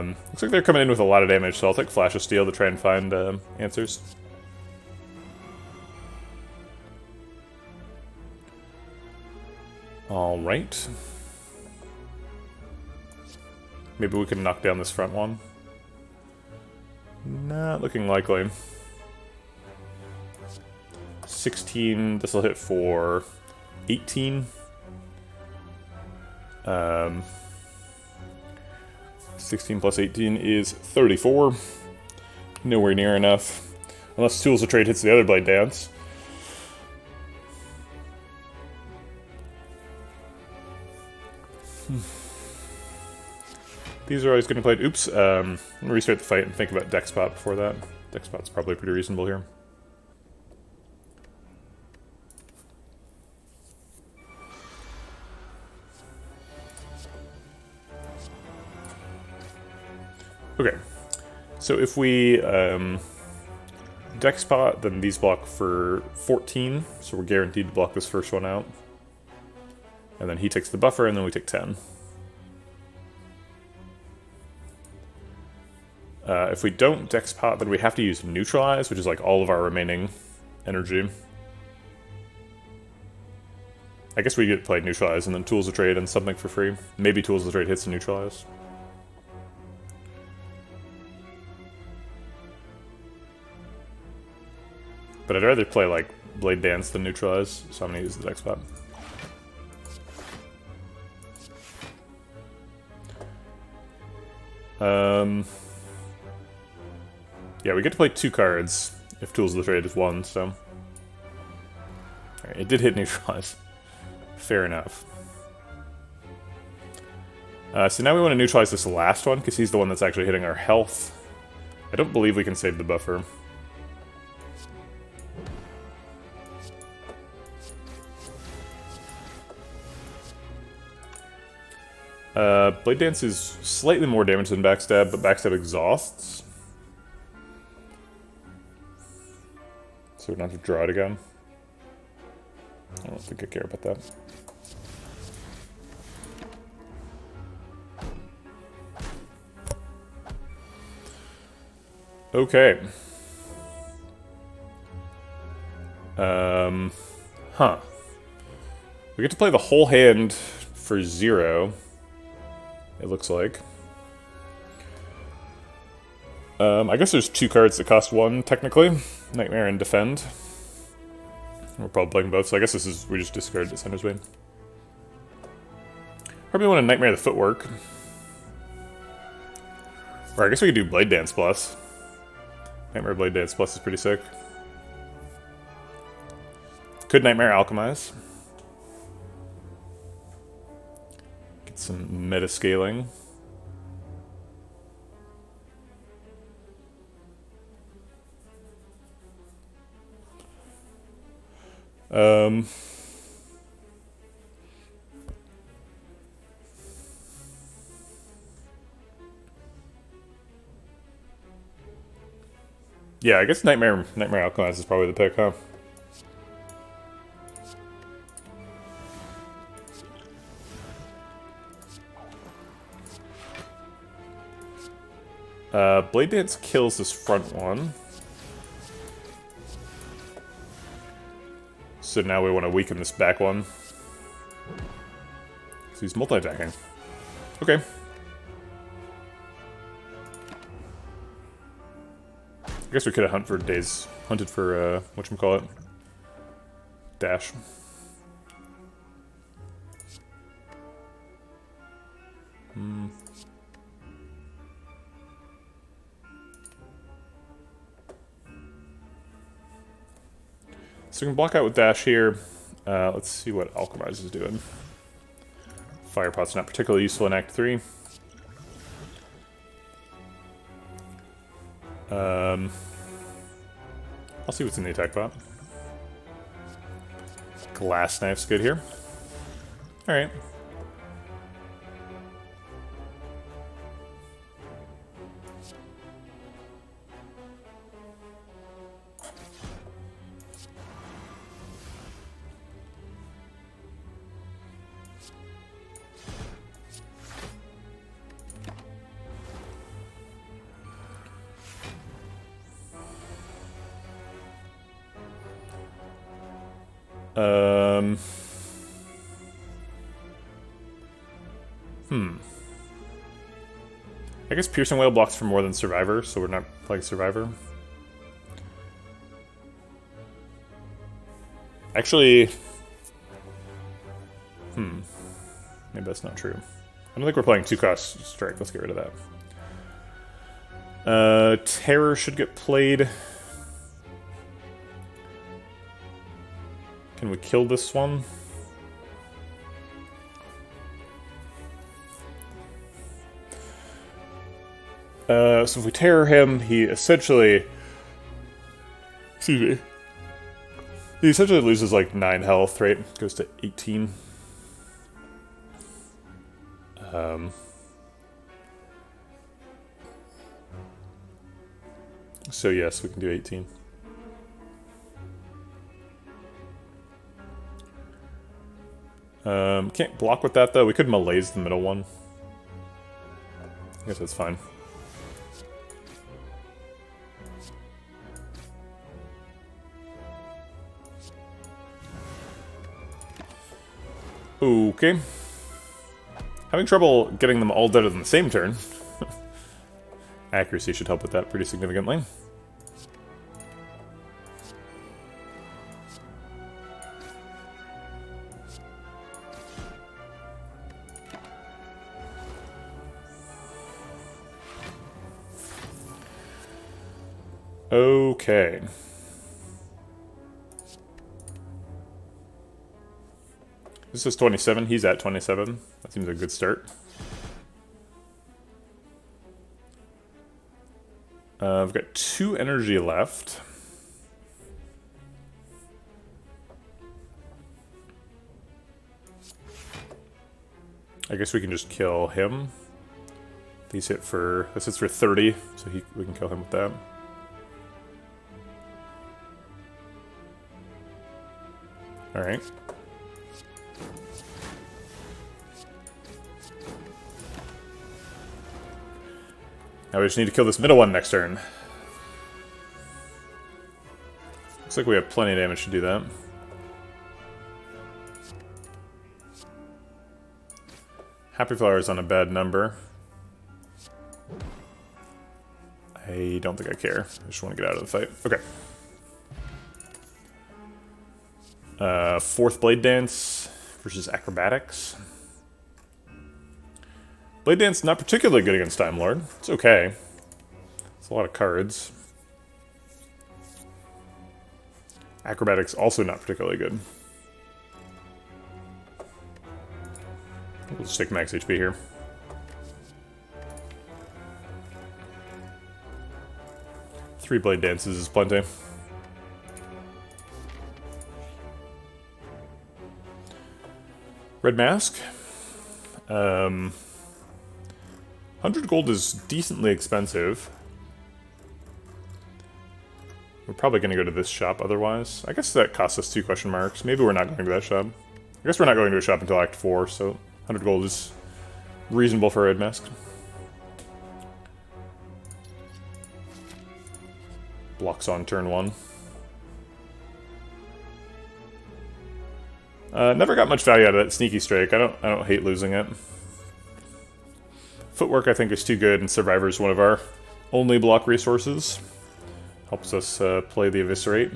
Looks like they're coming in with a lot of damage, so I'll take Flash of Steel to try and find answers. Alright. Maybe we can knock down this front one. Not looking likely. 16, this will hit for 18. 16 plus 18 is 34. Nowhere near enough. Unless Tools of Trade hits the other Blade Dance. These are always getting played. Oops. I'm going to restart the fight and think about Deck Spot before that. Deck Spot's probably pretty reasonable here. Okay, so if we Deck Spot, then these block for 14, so we're guaranteed to block this first one out. And then he takes the buffer, and then we take 10. If we don't Deck Spot, then we have to use Neutralize, which is like all of our remaining energy. I guess we get played Neutralize, and then Tools of Trade and something for free. Maybe Tools of Trade hits the Neutralize. But I'd rather play, like, Blade Dance than Neutralize, so I'm gonna use the Deck Spot. Yeah, we get to play 2 cards if Tools of the Trade is 1, so... Alright, it did hit Neutralize. Fair enough. So now we want to neutralize this last one, because he's the one that's actually hitting our health. I don't believe we can save the buffer. Blade Dance is slightly more damage than Backstab, but Backstab exhausts. So we don't have to draw it again. I don't think I care about that. Okay. Huh. We get to play the whole hand for 0. It looks like. I guess there's 2 cards that cost 1, technically. Nightmare and Defend. We're probably playing both, so I guess this is... we just discarded Descender's Bane. Probably want to Nightmare the Footwork. Or I guess we could do Blade Dance Plus. Nightmare Blade Dance Plus is pretty sick. Could Nightmare Alchemize. Get some meta scaling. Yeah, I guess Nightmare Alchemize is probably the pick, huh? Blade Dance kills this front one. So now we want to weaken this back one. So he's multi-attacking. Okay. I guess we could have hunted for whatchamacallit? Dash. So we can block out with dash here. Let's see what Alchemize is doing. Fire pot's not particularly useful in Act 3. I'll see what's in the attack pot. Glass knife's good here. Alright. I guess Piercing Whale blocks for more than Survivor, so we're not playing Survivor. Actually... maybe that's not true. I don't think we're playing 2-cost Strike. Let's get rid of that. Terror should get played. Can we kill this one? So if we terror him, he essentially... Excuse me. He essentially loses like 9 health, right? Goes to 18. So yes, we can do 18. Can't block with that though. We could malaise the middle one. I guess that's fine. Okay. Having trouble getting them all dead on the same turn. Accuracy should help with that pretty significantly. Okay. This is 27. He's at 27. That seems like a good start. I've got 2 energy left. I guess we can just kill him. This hits for 30, so we can kill him with that. All right. Now we just need to kill this middle one next turn. Looks like we have plenty of damage to do that. Happy Flower is on a bad number. I don't think I care. I just want to get out of the fight. Okay. 4th Blade Dance versus Acrobatics. Blade Dance not particularly good against Time Lord. It's okay. It's a lot of cards. Acrobatics also not particularly good. We'll just take max HP here. Three Blade Dances is plenty. Red Mask. 100 gold is decently expensive. We're probably going to go to this shop otherwise. I guess that costs us 2 question marks. Maybe we're not going to that shop. I guess we're not going to a shop until Act 4, so 100 gold is reasonable for a Red Mask. Blocks on turn 1. Never got much value out of that Sneaky Strike. I don't hate losing it. Footwork I think is too good, and Survivor is one of our only block resources. Helps us play the Eviscerate.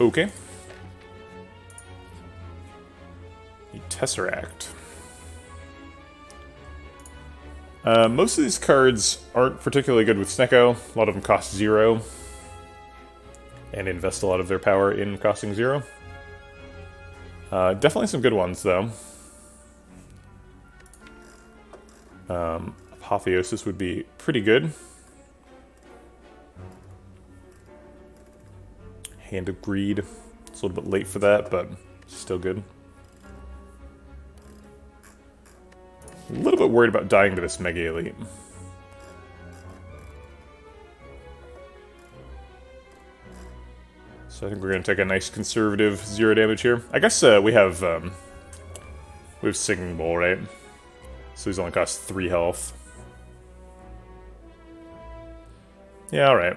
Okay. A Tesseract. Most of these cards aren't particularly good with Snecko. A lot of them cost 0. And invest a lot of their power in costing 0. Definitely some good ones, though. Apotheosis would be pretty good. Hand of Greed. It's a little bit late for that, but still good. A little bit worried about dying to this Mega Elite. So I think we're going to take a nice conservative 0 damage here. I guess we have Singing Bowl, right? So these only cost 3 health. Yeah, alright.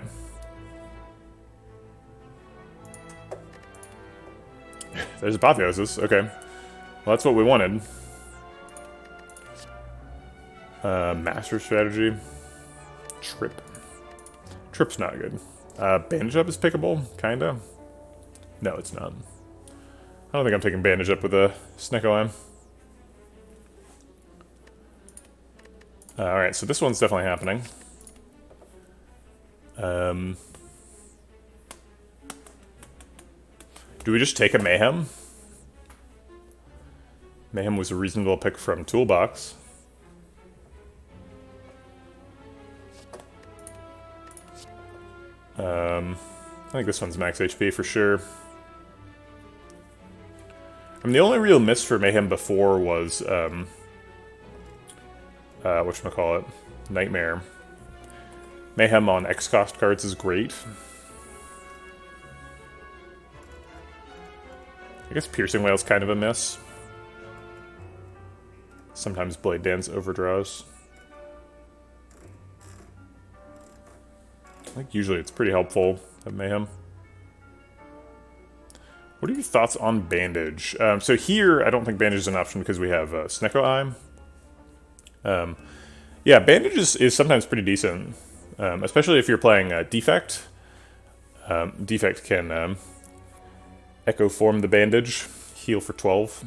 There's Apotheosis, okay. Well, that's what we wanted. Master Strategy. Trip. Trip's not good. Bandage Up is pickable, kinda. No, it's not. I don't think I'm taking Bandage Up with a Snecko. Alright, so this one's definitely happening. Do we just take a Mayhem? Mayhem was a reasonable pick from Toolbox. I think this one's max HP for sure. I mean, the only real miss for Mayhem before was, whatchamacallit, Nightmare. Mayhem on X-Cost cards is great. I guess Piercing Wail's kind of a miss. Sometimes Blade Dance overdraws. I think usually it's pretty helpful at Mayhem. What are your thoughts on Bandage? So here, I don't think Bandage is an option because we have Snecko Eye. Yeah, Bandage is sometimes pretty decent, especially if you're playing Defect. Defect can Echo Form the Bandage, heal for 12.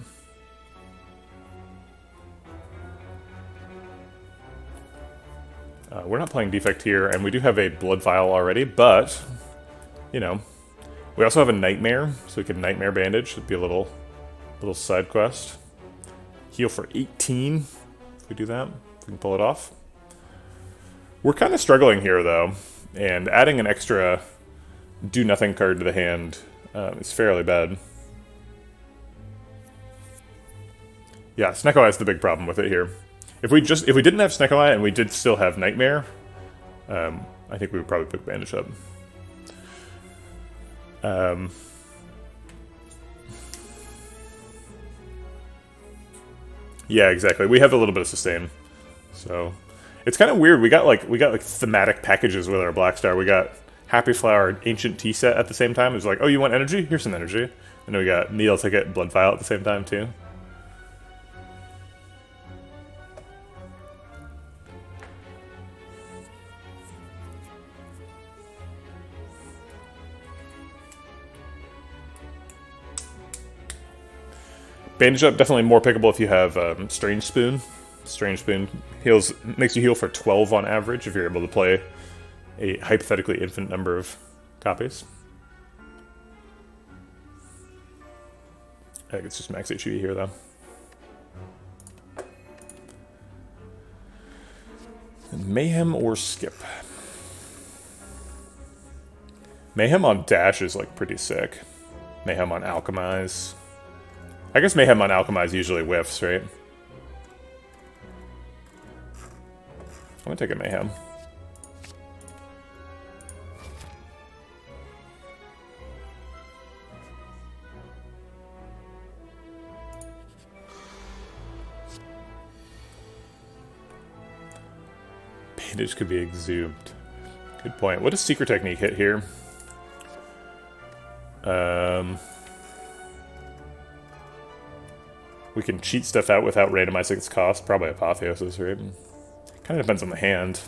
We're not playing Defect here, and we do have a Blood Vial already, but, you know, we also have a Nightmare, so we can Nightmare Bandage. It'd be a little side quest. Heal for 18, if we do that. If we can pull it off. We're kind of struggling here, though, and adding an extra do-nothing card to the hand is fairly bad. Yeah, Snecko Eye is the big problem with it here. If we didn't have Snecko Eye and we did still have Nightmare, I think we would probably pick Bandage Up. Yeah, exactly. We have a little bit of sustain, so it's kind of weird. We got like thematic packages with our Black Star. We got Happy Flower and Ancient Tea Set at the same time. It was like, oh, you want energy? Here's some energy. And then we got Needle Ticket, Blood Vial at the same time too. Bandage Up, definitely more pickable if you have Strange Spoon. Strange Spoon makes you heal for 12 on average if you're able to play a hypothetically infinite number of copies. I think it's just max HP here, though. Mayhem or Skip? Mayhem on Dash is, like, pretty sick. Mayhem on Alchemize. I guess Mayhem on Alchemize usually whiffs, right? I'm gonna take a Mayhem. Bandage could be exhumed. Good point. What does Secret Technique hit here? We can cheat stuff out without randomizing its cost. Probably Apotheosis, right? Kind of depends on the hand.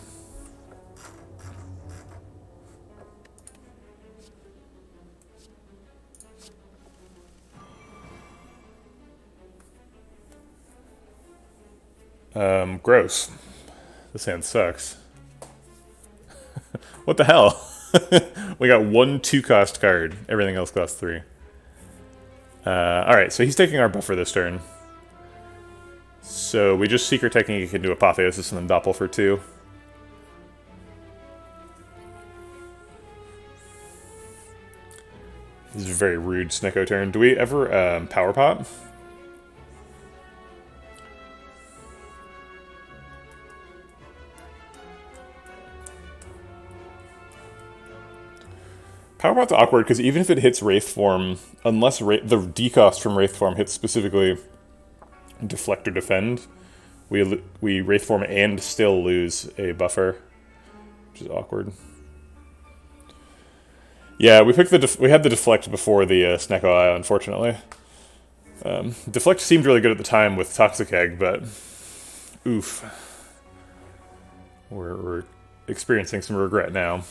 Gross. This hand sucks. What the hell? We got 1 2-cost card. Everything else costs 3. Alright, so he's taking our buffer this turn. So we just Secret Technique into Apotheosis and then Doppel for 2. This is a very rude Snecko turn. Do we ever Power Pop? Power Pot's awkward because even if it hits Wraith form, unless the decost from Wraith form hits specifically Deflect or Defend, we Wraith form and still lose a buffer, which is awkward. Yeah, we picked we had the Deflect before the Snecko Eye, unfortunately. Deflect seemed really good at the time with Toxic Egg, but oof, we're experiencing some regret now.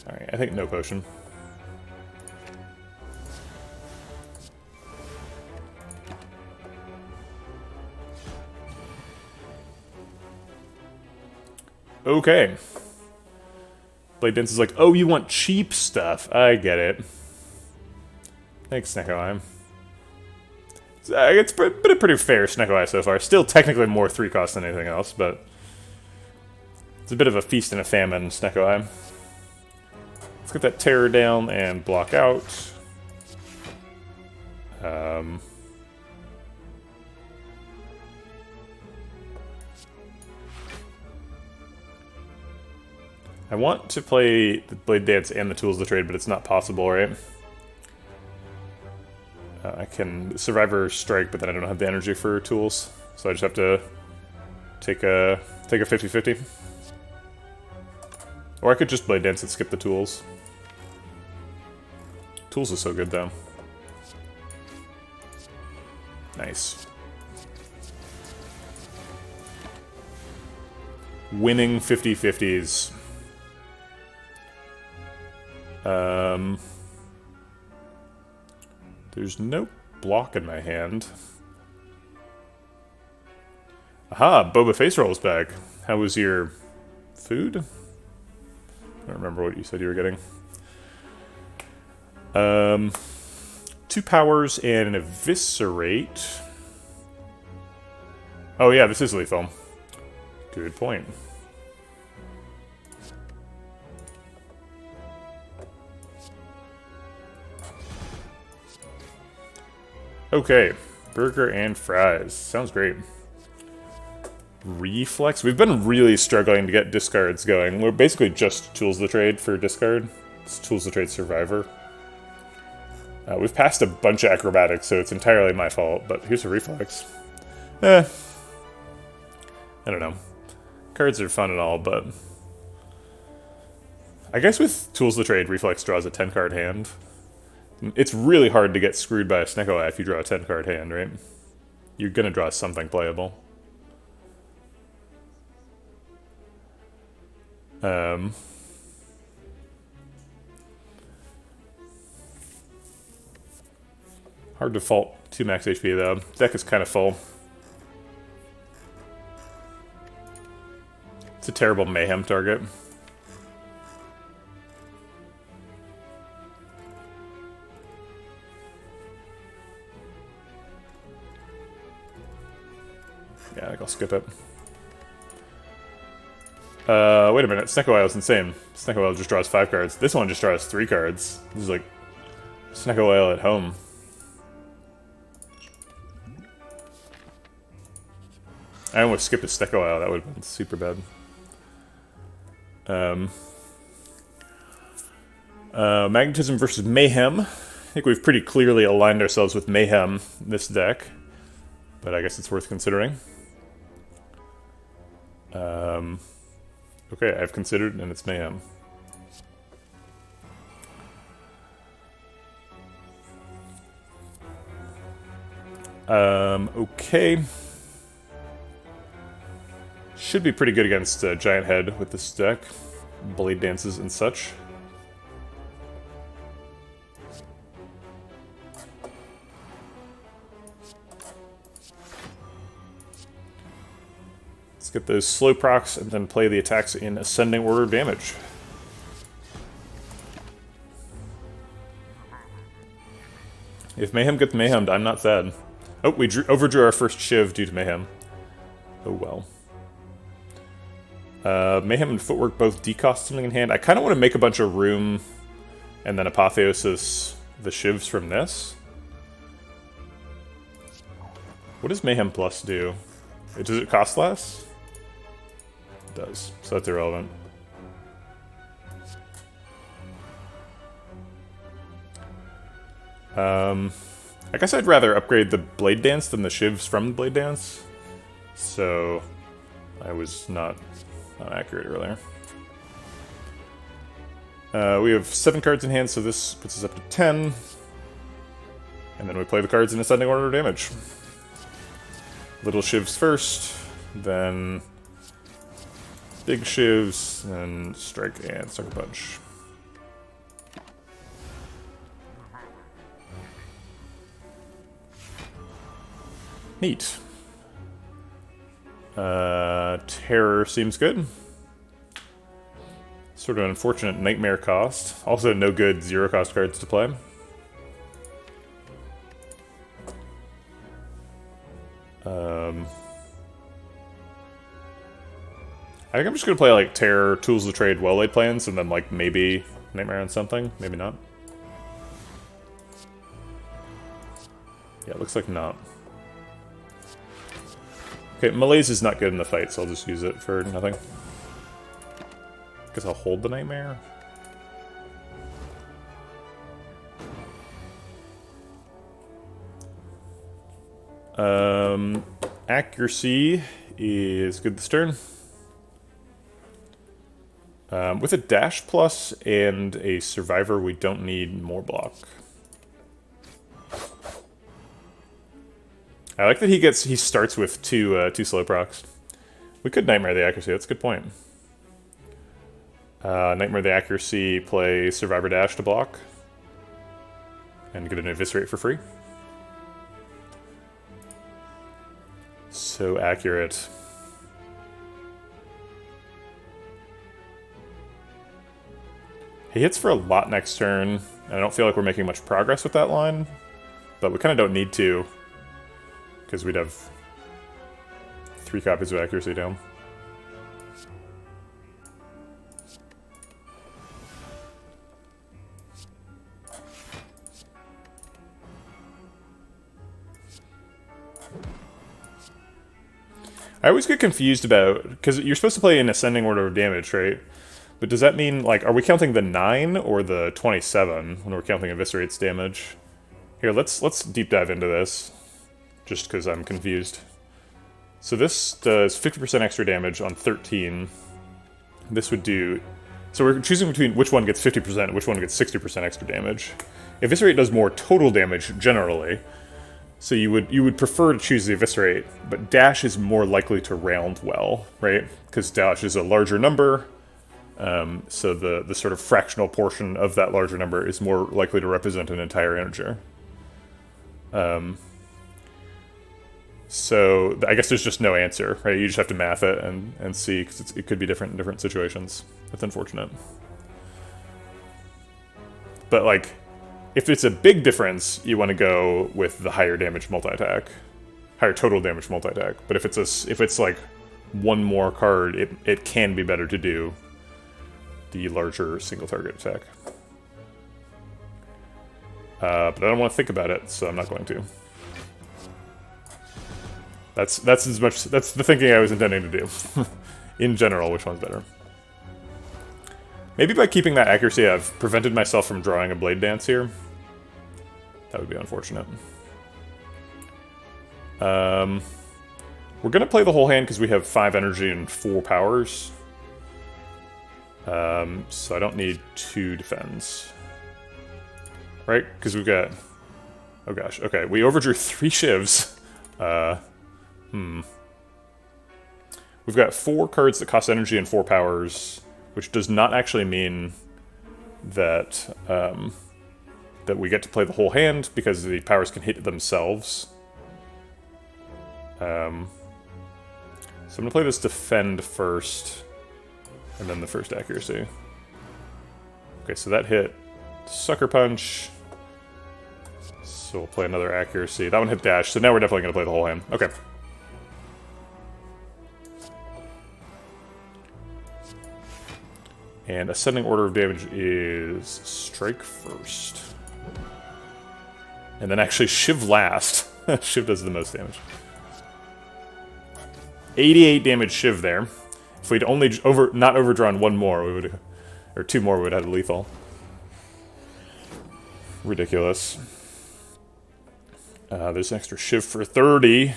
Alright, I think no potion. Okay. Blade Dance is like, oh, you want cheap stuff. I get it. Thanks, Snecko Eye. It's been a pretty fair Snecko Eye so far. Still technically more 3-cost than anything else, but it's a bit of a feast and a famine, Snecko Eye. Let's get that terror down and block out. I want to play the Blade Dance and the Tools of the Trade, but it's not possible, right? I can Survivor Strike, but then I don't have the energy for Tools, so I just have to take a 50-50. Or I could just Blade Dance and skip the Tools. Tools is so good, though. Nice. Winning 50-50s. There's no block in my hand. Aha, Boba Face rolls back. How was your food? I don't remember what you said you were getting. 2 powers and an Eviscerate. Oh yeah, this is lethal. Good point. Okay, burger and fries. Sounds great. Reflex? We've been really struggling to get discards going. We're basically just Tools of the Trade for discard. It's Tools of the Trade Survivor. We've passed a bunch of acrobatics, so it's entirely my fault, but here's a Reflex. I don't know. Cards are fun and all, but I guess with Tools of the Trade, Reflex draws a 10-card hand. It's really hard to get screwed by a Snecko Eye if you draw a 10-card hand, right? You're gonna draw something playable. Hard to fault 2 max HP though. Deck is kind of full. It's a terrible Mayhem target. Yeah, I think I'll skip it. Wait a minute. Snecko Eye is insane. Snecko Eye just draws 5 cards. This one just draws 3 cards. This is like Snecko Eye at home. I almost skipped a Snecko Eye. That would have been super bad. Magnetism versus Mayhem. I think we've pretty clearly aligned ourselves with Mayhem in this deck, but I guess it's worth considering. Okay, I've considered, and it's Mayhem. Okay. Should be pretty good against Giant Head with this deck. Blade Dances and such. Let's get those slow procs and then play the attacks in ascending order of damage. If Mayhem gets Mayhemmed, I'm not sad. Oh, we overdrew our first Shiv due to Mayhem. Oh well. Mayhem and Footwork both decost something in hand. I kind of want to make a bunch of room and then Apotheosis the Shivs from this. What does Mayhem Plus do? Does it cost less? It does, so that's irrelevant. I guess I'd rather upgrade the Blade Dance than the Shivs from the Blade Dance. So I was not accurate earlier. We have 7 cards in hand, so this puts us up to 10. And then we play the cards in ascending order of damage. Little Shivs first, then big Shivs, and Strike and Sucker Punch. Neat. Terror seems good. Sort of an unfortunate nightmare cost. Also no good 0 cost cards to play. I think I'm just gonna play like Terror, Tools of the Trade, Well-Laid Plans, and then like maybe Nightmare on something, maybe not. Yeah, it looks like not. Okay, Malaise is not good in the fight, so I'll just use it for nothing. Guess I'll hold the Nightmare. Accuracy is good this turn. With a Dash Plus and a Survivor, we don't need more block. I like that he starts with two slow procs. We could Nightmare the Accuracy, that's a good point. Nightmare the Accuracy, play Survivor Dash to block. And get an Eviscerate for free. So accurate. He hits for a lot next turn, and I don't feel like we're making much progress with that line. But we kind of don't need to, because we'd have 3 copies of Accuracy down. I always get confused about, because you're supposed to play in ascending order of damage, right? But does that mean, like, are we counting the 9 or the 27 when we're counting Eviscerate's damage? Here, let's deep dive into this, just because I'm confused. So this does 50% extra damage on 13. This would do... So we're choosing between which one gets 50% and which one gets 60% extra damage. Eviscerate does more total damage, generally. So you would prefer to choose the Eviscerate, but Dash is more likely to round well, right? Because Dash is a larger number, so the sort of fractional portion of that larger number is more likely to represent an entire integer. So I guess there's just no answer, right? You just have to math it and see, because it could be different in different situations. That's unfortunate. But like, if it's a big difference, you want to go with the higher damage multi-attack, higher total damage multi-attack. But if it's like one more card, it can be better to do the larger single target attack. But I don't want to think about it, so I'm not going to. That's the thinking I was intending to do. In general, which one's better? Maybe by keeping that accuracy, I've prevented myself from drawing a Blade Dance here. That would be unfortunate. We're going to play the whole hand because we have 5 energy and 4 powers. So I don't need 2 defense. Right? Because we've got... Oh gosh, okay. We overdrew 3 shivs. We've got 4 cards that cost energy and 4 powers, which does not actually mean that that we get to play the whole hand, because the powers can hit themselves. So I'm going to play this defend first, and then the first accuracy. Okay, so that hit Sucker Punch. So we'll play another accuracy. That one hit dash, so now we're definitely going to play the whole hand. Okay. And ascending order of damage is strike first. And then actually Shiv last. Shiv does the most damage. 88 damage Shiv there. If we'd only not overdrawn 1 more, we would, or 2 more, we would have had lethal. Ridiculous. There's an extra Shiv for 30.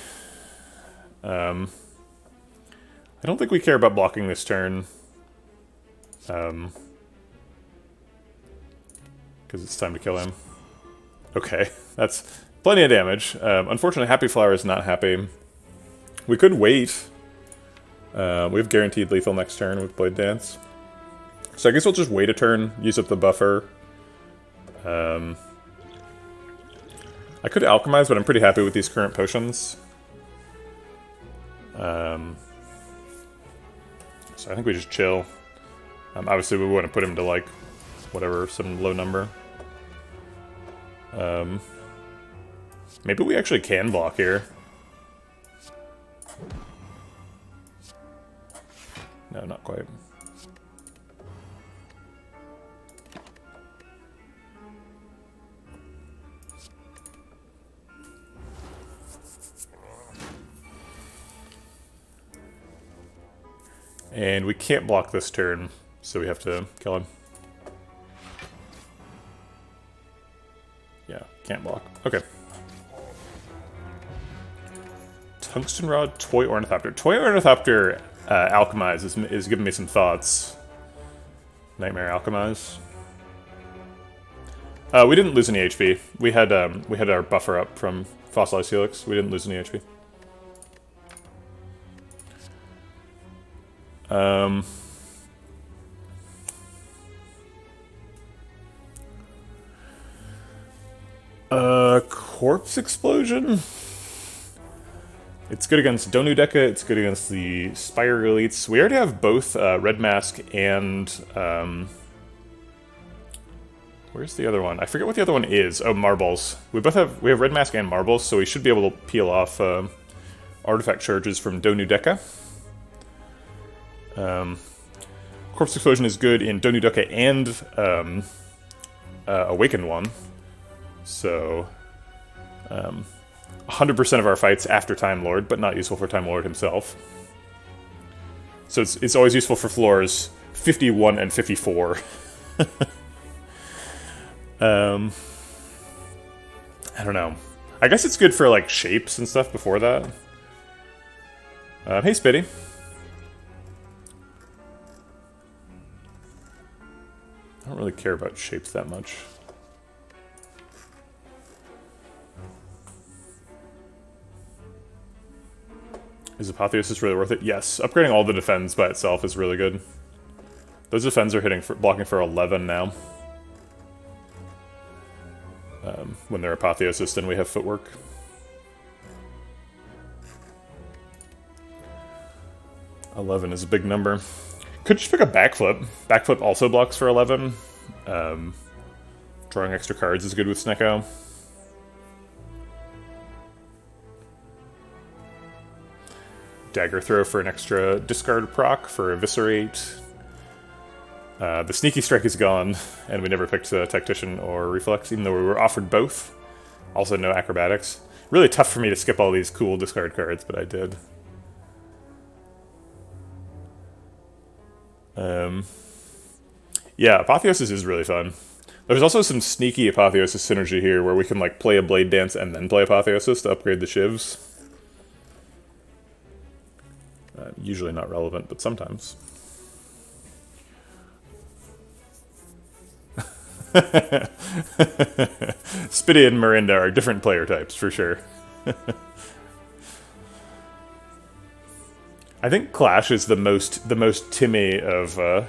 I don't think we care about blocking this turn. Because it's time to kill him. Okay, that's plenty of damage. Unfortunately, Happy Flower is not happy. We could wait. We have guaranteed lethal next turn with Blade Dance. So I guess we'll just wait a turn, use up the buffer. I could alchemize, but I'm pretty happy with these current potions. So I think we just chill. Obviously, we want to put him to, like, whatever, some low number. Maybe we actually can block here. No, not quite. And we can't block this turn, so we have to kill him. Yeah, can't block. Okay. Tungsten Rod, Toy Ornithopter. Toy Ornithopter Alchemize is giving me some thoughts. Nightmare Alchemize. We didn't lose any HP. We had our buffer up from Fossilized Helix. We didn't lose any HP. Corpse Explosion? It's good against Donu Deca, it's good against the Spire Elites. We already have both Red Mask and... where's the other one? I forget what the other one is. Oh, Marbles. We have Red Mask and Marbles, so we should be able to peel off artifact charges from Donu Deca. Corpse Explosion is good in Donu Deca and Awakened One. So, 100% of our fights after Time Lord, but not useful for Time Lord himself. So it's always useful for floors 51 and 54. I don't know. I guess it's good for, like, shapes and stuff before that. Hey, Spitty. I don't really care about shapes that much. Is Apotheosis really worth it? Yes. Upgrading all the defends by itself is really good. Those defends are blocking for 11 now. When they're Apotheosis, then we have Footwork. $11 is a big number. Could just pick a Backflip. Backflip also blocks for 11. Drawing extra cards is good with Snecko. Dagger Throw for an extra discard proc for Eviscerate. The Sneaky Strike is gone, and we never picked the Tactician or Reflex, even though we were offered both. Also no Acrobatics. Really tough for me to skip all these cool discard cards, but I did. Yeah, Apotheosis is really fun. There's also some sneaky Apotheosis synergy here, where we can, like, play a Blade Dance and then play Apotheosis to upgrade the Shivs. Usually not relevant, but sometimes. Spitty and Miranda are different player types, for sure. I think Clash is the most Timmy of Slay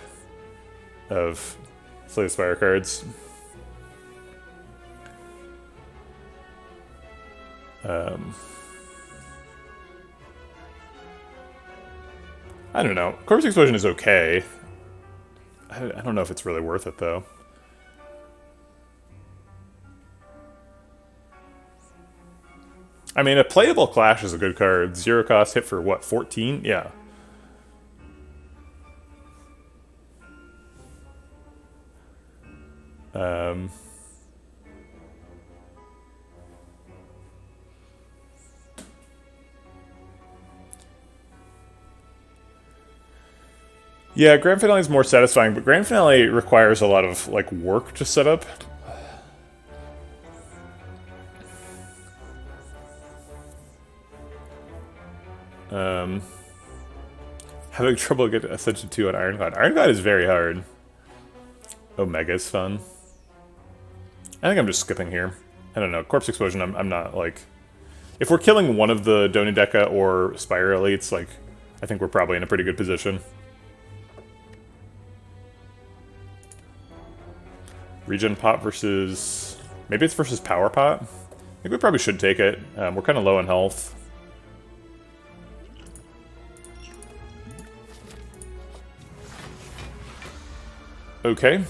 the Spire cards. I don't know. Corpse Explosion is okay. I don't know if it's really worth it, though. I mean, a playable Clash is a good card. 0 cost, hit for what, 14? Yeah. Yeah, Grand Finale is more satisfying, but Grand Finale requires a lot of, like, work to set up. Having trouble getting Ascension 2 on Ironclad. Ironclad is very hard. Omega is fun. I think I'm just skipping here. I don't know. Corpse Explosion, I'm not, like... If we're killing one of the Donideka or Spire elites, like, I think we're probably in a pretty good position. Regen Pot versus... Maybe it's versus Power Pot? I think we probably should take it. We're kind of low in health. Okay.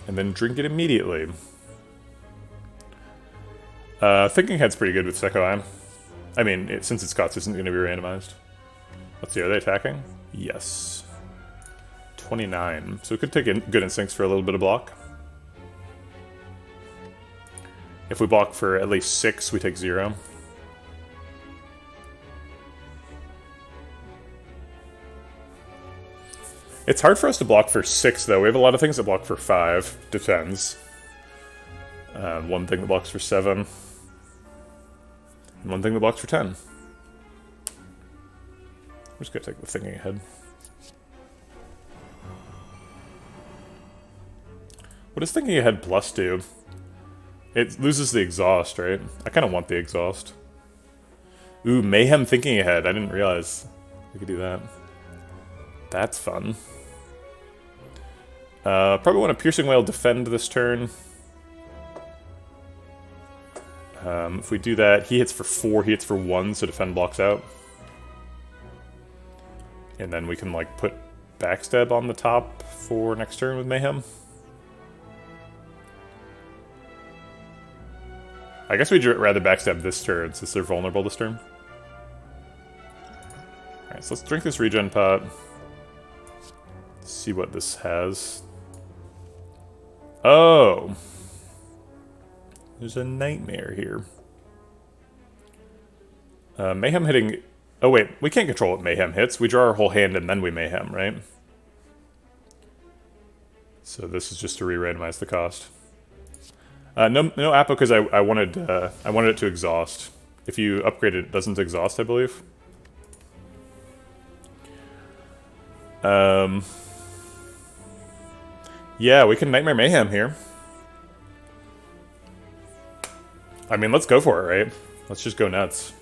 And then drink it immediately. Thinking Head's pretty good with Sekko Eye. I mean, since its cost isn't going to be randomized. Let's see, are they attacking? Yes. 29. So we could take in Good Instincts for a little bit of block. If we block for at least 6, we take 0. It's hard for us to block for 6, though. We have a lot of things that block for 5. Depends. One thing that blocks for 7. And one thing that blocks for 10. I'm just gonna take the Thinking Ahead. What does Thinking Ahead plus do? It loses the exhaust, right? I kind of want the exhaust. Ooh, Mayhem Thinking Ahead. I didn't realize we could do that. That's fun. Probably want a Piercing Wail defend this turn. If we do that, he hits for 4, he hits for 1, so defend blocks out. And then we can, like, put Backstab on the top for next turn with Mayhem. I guess we'd rather Backstab this turn, since they're vulnerable this turn. Alright, so let's drink this Regen Pot. See what this has. Oh! There's a Nightmare here. Mayhem hitting... Oh wait, we can't control what Mayhem hits. We draw our whole hand and then we Mayhem, right? So this is just to re-randomize the cost. No Appo because I wanted it to exhaust. If you upgrade it, it doesn't exhaust, I believe. Yeah, we can Nightmare Mayhem here. I mean, let's go for it, right? Let's just go nuts.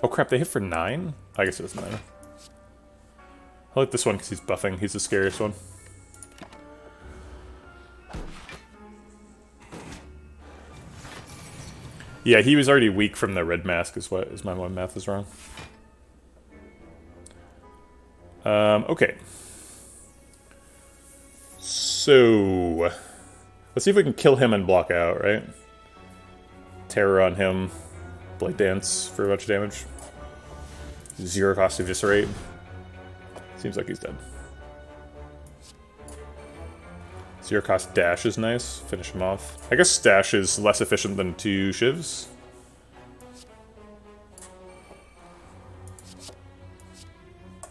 Oh crap, they hit for 9? I guess it doesn't matter. I like this one because he's buffing. He's the scariest one. Yeah, he was already weak from the red mask is my math is wrong. Okay. So let's see if we can kill him and block out, right? Terror on him. Blade Dance for a bunch of damage. 0 cost Eviscerate. Seems like he's dead. 0 cost Dash is nice. Finish him off. I guess Dash is less efficient than 2 Shivs.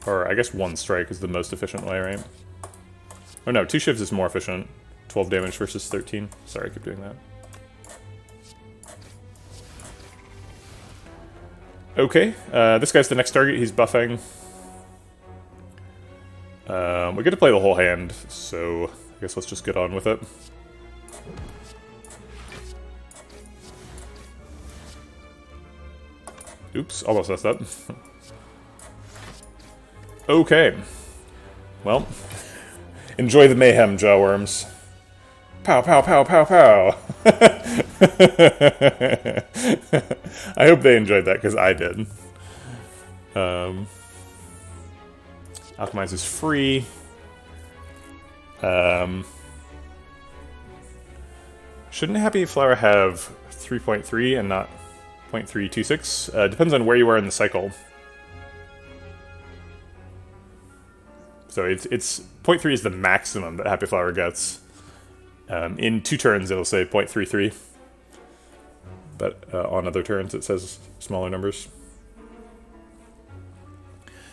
Or I guess one strike is the most efficient way, right? Oh no, 2 shivs is more efficient. 12 damage versus 13. Sorry, I keep doing that. Okay, this guy's the next target. He's buffing. We get to play the whole hand, so I guess let's just get on with it. Oops, almost messed up. Okay. Well, enjoy the mayhem, jawworms. Pow, pow, pow, pow, pow. I hope they enjoyed that, because I did. Alchemize is free. Shouldn't Happy Flower have 3.3 and not 0.326? Depends on where you are in the cycle. So it's 0.3 is the maximum that Happy Flower gets. In 2 turns, it'll say 0.33. But on other turns, it says smaller numbers.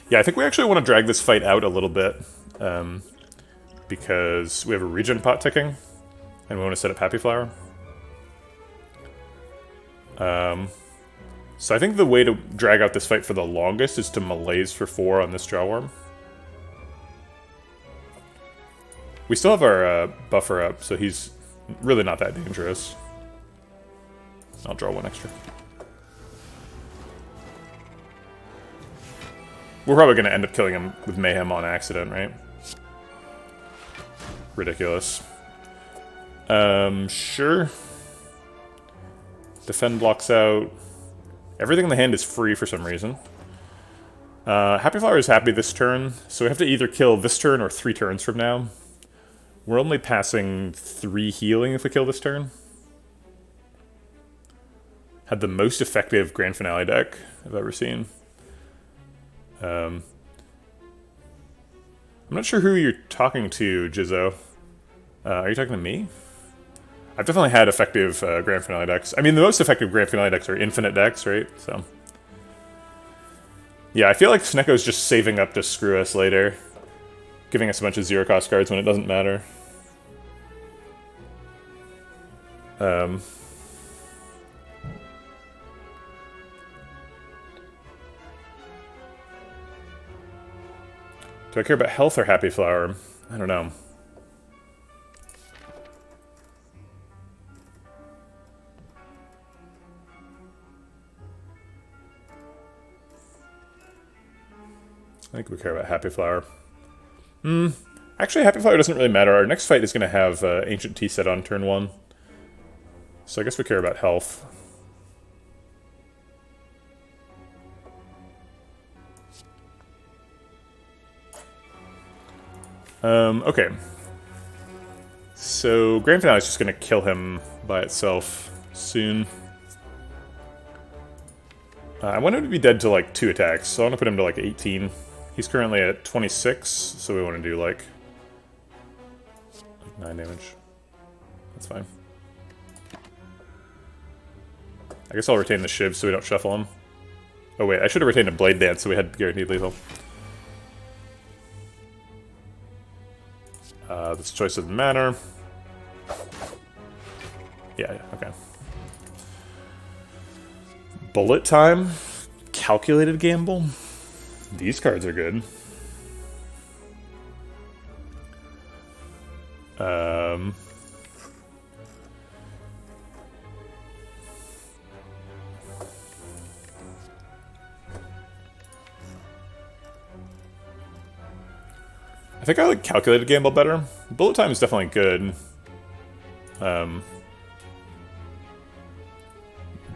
Yeah, I think we actually want to drag this fight out a little bit. Because we have a regen pot ticking. And we want to set up Happy Flower. So I think the way to drag out this fight for the longest is to malaise for 4 on this Jawworm. We still have our buffer up, so he's really not that dangerous. I'll draw 1 extra. We're probably going to end up killing him with Mayhem on accident, right? Ridiculous. Sure. Defend blocks out. Everything in the hand is free for some reason. Happy Flower is happy this turn, so we have to either kill this turn or 3 turns from now. We're only passing 3 healing if we kill this turn. Had the most effective Grand Finale deck I've ever seen. I'm not sure who you're talking to, Jizzo. Are you talking to me? I've definitely had effective Grand Finale decks. I mean, the most effective Grand Finale decks are infinite decks, right? So, yeah, I feel like Snecko's just saving up to screw us later. Giving us a bunch of 0-cost cards when it doesn't matter. Do I care about health or Happy Flower? I don't know. I think we care about Happy Flower. Actually, Happy Flower doesn't really matter. Our next fight is going to have Ancient Tea set on turn 1. So I guess we care about health. Okay. So Grand Finale is just going to kill him by itself soon. I want him to be dead to like 2 attacks, so I want to put him to like 18. He's currently at 26, so we want to do like 9 damage. That's fine. I guess I'll retain the Shiv so we don't shuffle him. Oh wait, I should have retained a Blade Dance so we had guaranteed lethal. This choice doesn't matter. Yeah, okay. Bullet Time. Calculated Gamble. These cards are good. I think I like Calculated Gamble better. Bullet Time is definitely good.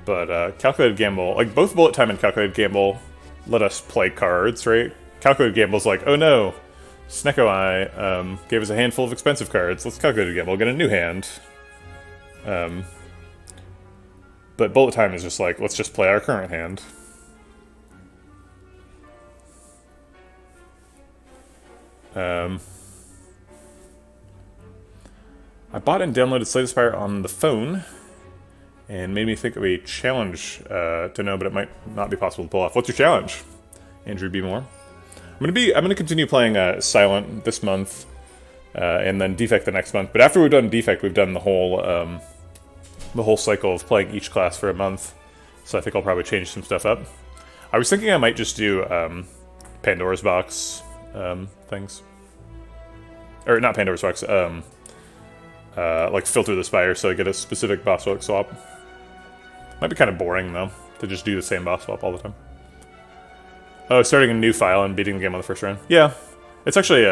But Calculated Gamble, like both Bullet Time and Calculated Gamble let us play cards, right? Calculated Gamble's like, oh no, Snecko Eye gave us a handful of expensive cards. Let's Calculated Gamble, get a new hand. But Bullet Time is just like, let's just play our current hand. I bought and downloaded Slay the Spire on the phone, and made me think of a challenge to know, but it might not be possible to pull off. What's your challenge, Andrew B. Moore? I'm gonna continue playing Silent this month, and then Defect the next month. But after we've done Defect, we've done the whole cycle of playing each class for a month. So I think I'll probably change some stuff up. I was thinking I might just do Pandora's Box things, or not Pandora's Box. Like filter the Spire so I get a specific boss swap. Might be kind of boring though to just do the same boss swap all the time. Oh, starting a new file and beating the game on the first round. Yeah, it's actually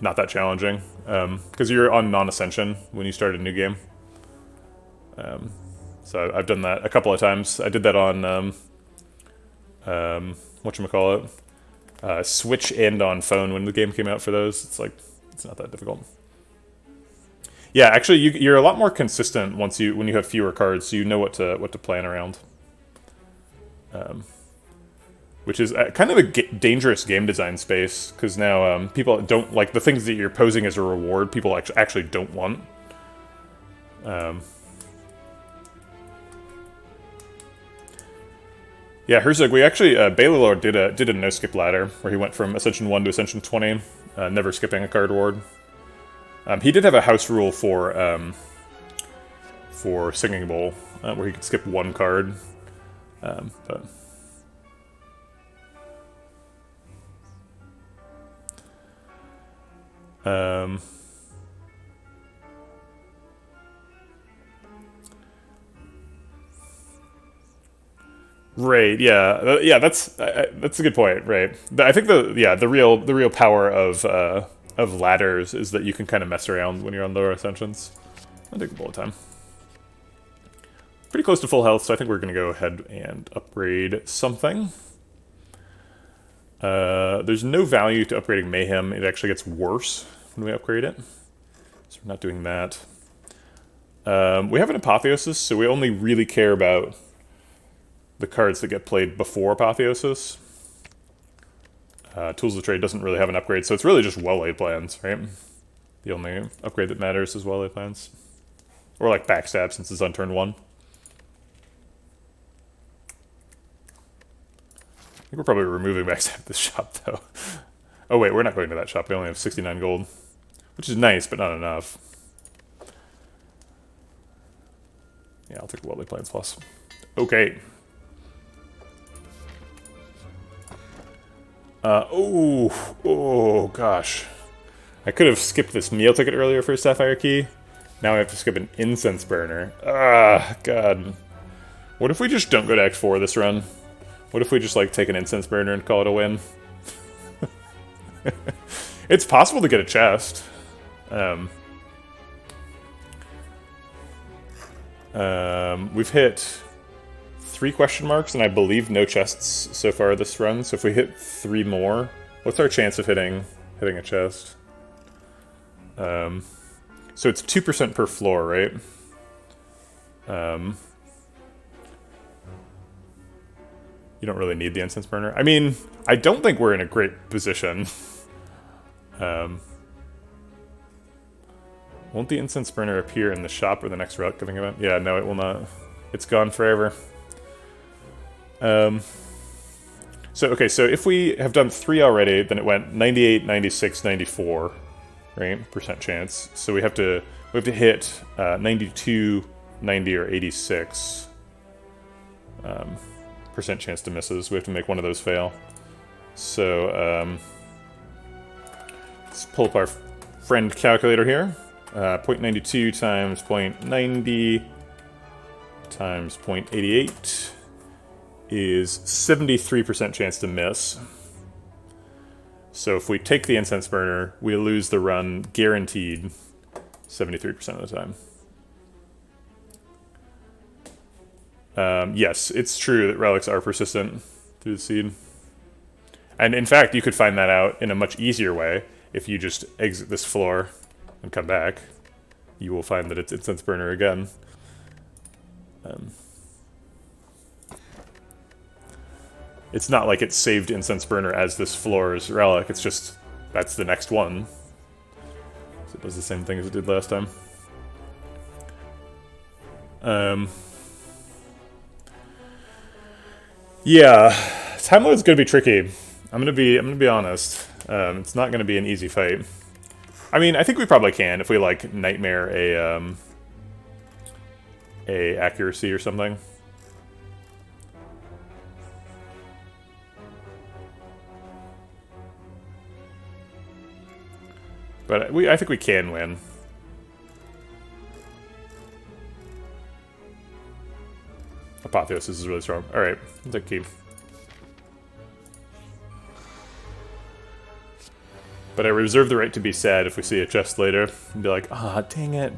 not that challenging because you're on non-Ascension when you start a new game. So I've done that a couple of times. I did that on whatchamacallit, Switch and on phone when the game came out for those. It's not that difficult. Yeah, actually, you're a lot more consistent when you have fewer cards, so you know what to plan around. Which is kind of a dangerous game design space, because now people don't like the things that you're posing as a reward. People actually don't want. Yeah, Herzog, we actually Baylor did a no skip ladder where he went from Ascension 1 to Ascension 20, never skipping a card reward. He did have a house rule for Singing Bowl, where he could skip one card, but. Right. Yeah. Yeah. That's a good point. Right. I think the real power of ladders is that you can kind of mess around when you're on lower ascensions. I'll take the bullet time. Pretty close to full health, so I think we're going to go ahead and upgrade something. There's no value to upgrading Mayhem. It actually gets worse when we upgrade it. So we're not doing that. We have an Apotheosis, so we only really care about the cards that get played before Apotheosis. Tools of Trade doesn't really have an upgrade, so it's really just well-laid plans, right? The only upgrade that matters is well-laid plans. Or like Backstab, since it's on turn 1. I think we're probably removing Backstab this shop, though. Oh wait, we're not going to that shop. We only have 69 gold. Which is nice, but not enough. Yeah, I'll take the well-laid plans plus. Okay. Oh gosh. I could have skipped this meal ticket earlier for a Sapphire Key. Now I have to skip an Incense Burner. Ah, God. What if we just don't go to X4 this run? What if we just, like, take an Incense Burner and call it a win? It's possible to get a chest. We've hit 3 question marks, and I believe no chests so far this run. So if we hit 3 more, what's our chance of hitting a chest? So it's 2% per floor, right? You don't really need the Incense Burner. I mean, I don't think we're in a great position. Won't the Incense Burner appear in the shop or the next route giving event? Yeah, no, it will not. It's gone forever. So so if we have done 3 already, then it went 98, 96, 94, right? Percent chance. So we have to hit 92, 90, or 86. Percent chance to misses. We have to make one of those fail. So let's pull up our friend calculator here. 0.92 times 0.90 times 0.88 is 73% chance to miss. So if we take the Incense Burner, we lose the run guaranteed 73% of the time. Yes, it's true that relics are persistent through the seed. And in fact, you could find that out in a much easier way. If you just exit this floor and come back, you will find that it's Incense Burner again. It's not like it saved Incense Burner as this floor's relic, it's just, that's the next one. So it does the same thing as it did last time. Yeah, time load's gonna be tricky. I'm gonna be honest. It's not gonna be an easy fight. I mean, I think we probably can if we like nightmare a accuracy or something. But I think we can win. Apotheosis is really strong. Alright, I'll take key. But I reserve the right to be sad if we see a chest later and be like, ah, dang it.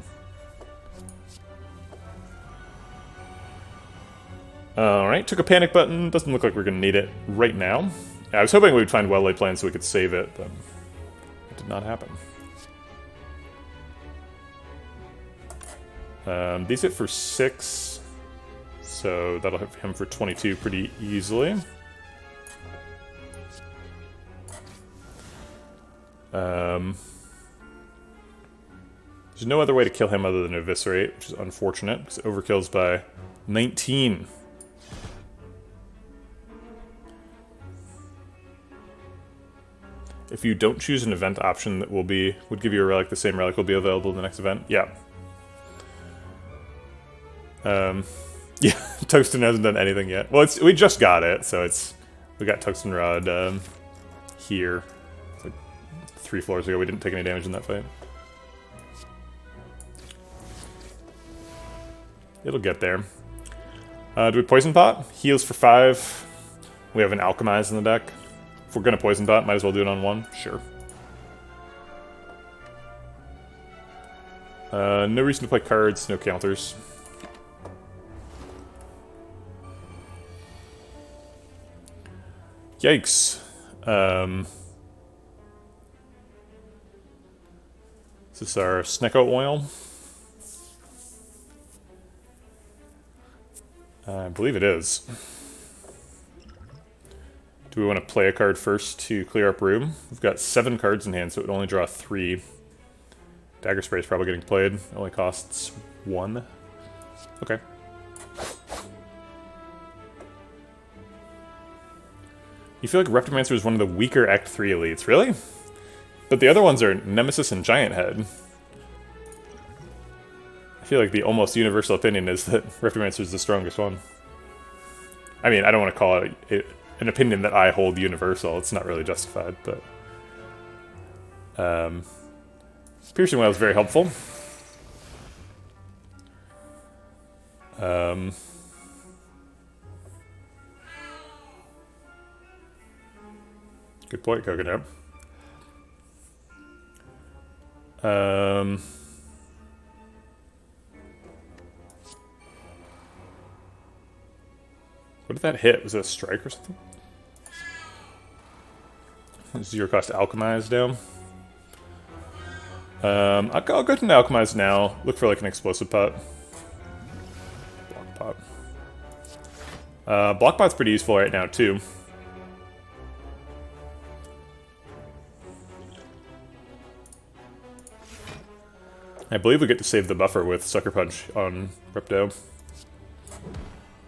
Alright, took a panic button. Doesn't look like we're gonna need it right now. I was hoping we'd find well-laid plans so we could save it, but it did not happen. These hit for 6, so that'll hit him for 22 pretty easily. There's no other way to kill him other than eviscerate, which is unfortunate, because it overkills by 19. If you don't choose an event option that would give you a relic, the same relic will be available in the next event. Yeah. Yeah, Tungsten hasn't done anything yet. Well, we just got it, so we got Tungsten Rod here. It's like 3 floors ago. We didn't take any damage in that fight. It'll get there. Do we Poison Pot? Heals for 5. We have an Alchemize in the deck. If we're gonna Poison Pot, might as well do it on 1. Sure. No reason to play cards, no counters. Yikes. Is this our Snecko oil? I believe it is. Do we want to play a card first to clear up room? We've got 7 cards in hand, so it would only draw 3. Dagger Spray is probably getting played. It only costs 1. Okay. You feel like Reptomancer is one of the weaker Act 3 elites. Really? But the other ones are Nemesis and Giant Head. I feel like the almost universal opinion is that Reptomancer is the strongest one. I mean, I don't want to call it an opinion that I hold universal. It's not really justified, but... Piercing Wail is very helpful. Good point, Coconut. What did that hit? Was it a strike or something? 0 cost Alchemize down. I'll go to an Alchemize now. Look for like an Explosive Pot. Block Pot. Block Pot's pretty useful right now too. I believe we get to save the buffer with Sucker Punch on Repto.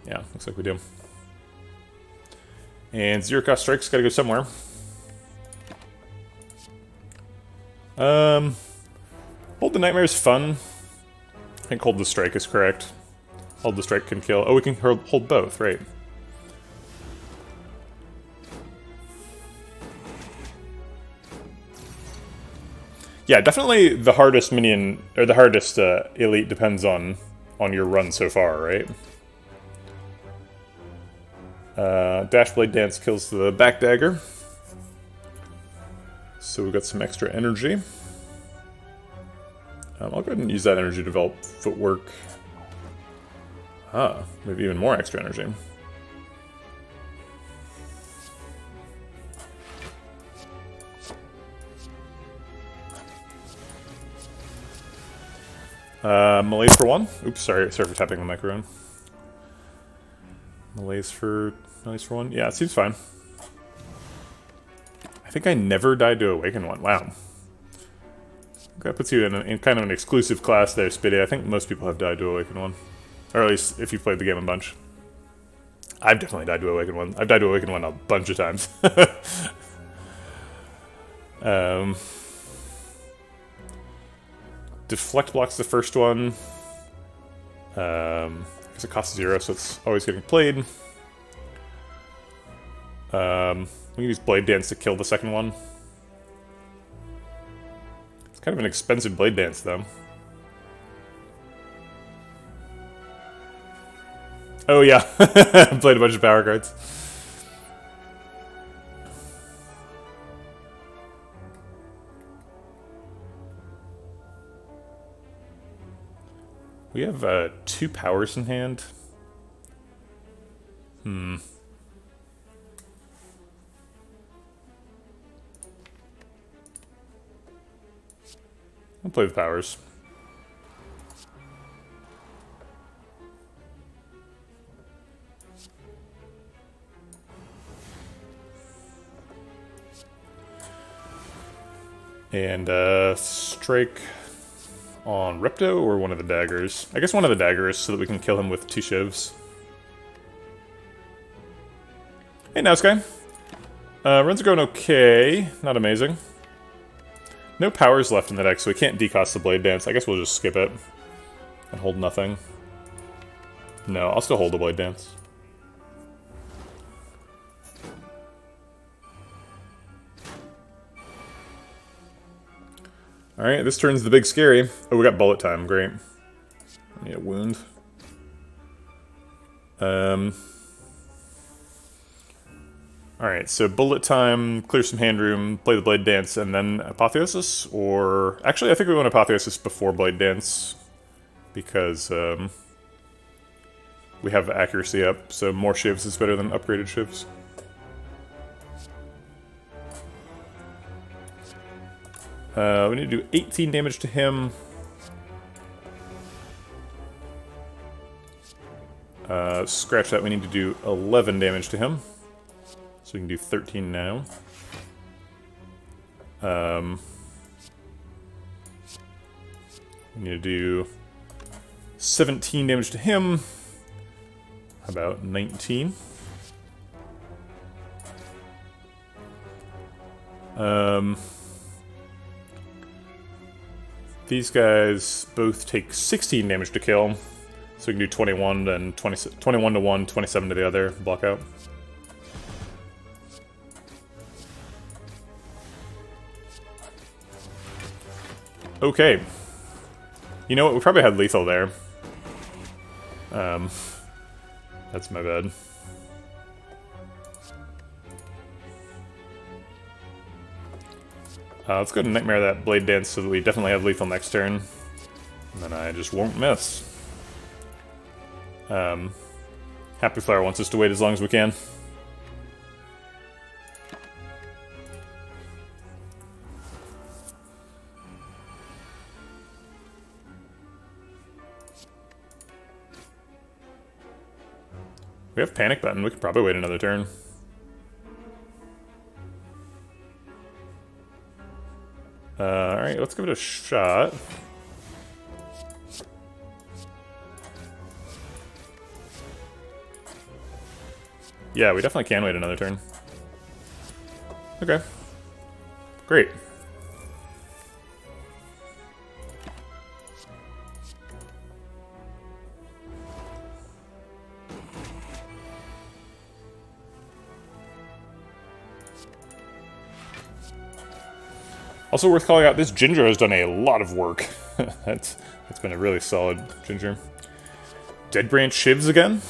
Yeah, looks like we do. And 0 cost strike's gotta go somewhere. Hold the Nightmare is fun. I think Hold the Strike is correct. Hold the Strike can kill. Oh, we can hold both, right. Yeah, definitely the hardest minion, or the hardest elite depends on your run so far, right? Dash Blade Dance kills the back dagger. So we've got some extra energy. I'll go ahead and use that energy to develop footwork. Ah, maybe even more extra energy. Malaise for 1. Oops, sorry for tapping the microphone. Malaise for 1. Yeah, it seems fine. I think I never died to Awaken 1. Wow. That puts you in kind of an exclusive class there, Spidey. I think most people have died to Awaken 1. Or at least if you've played the game a bunch. I've definitely died to Awaken One. I've died to Awaken One a bunch of times. Deflect blocks the first one. Because it costs 0, so it's always getting played. We can use Blade Dance to kill the second one. It's kind of an expensive Blade Dance, though. Oh yeah, played a bunch of power cards. We have 2 powers in hand. I'll play with powers. And strike on Repto or one of the daggers. I guess one of the daggers so that we can kill him with 2 shivs. Hey, now Sky. Runs are going okay. Not amazing. No powers left in the deck, so we can't decost the Blade Dance. I guess we'll just skip it and hold nothing. No, I'll still hold the Blade Dance. Alright, this turn's the big scary. Oh, we got bullet time, great. I need a wound. Alright, so bullet time, clear some hand room, play the Blade Dance, and then Apotheosis? Or... Actually, I think we want Apotheosis before Blade Dance, because we have accuracy up, so more shivs is better than upgraded shivs. We need to do 18 damage to him. Scratch that, we need to do 11 damage to him. So we can do 13 now. We need to do 17 damage to him. How about 19? These guys both take 16 damage to kill. So we can do 21 and 21 to one, 27 to the other, block out. Okay. You know what, we probably had lethal there. That's my bad. Let's go to Nightmare that Blade Dance so that we definitely have lethal next turn. And then I just won't miss. Happy Flower wants us to wait as long as we can. We have Panic Button, we could probably wait another turn. Alright, let's give it a shot. Yeah, we definitely can wait another turn. Okay. Great. Also worth calling out, this Ginger has done a lot of work. That's been a really solid Ginger. Dead Branch Shivs again?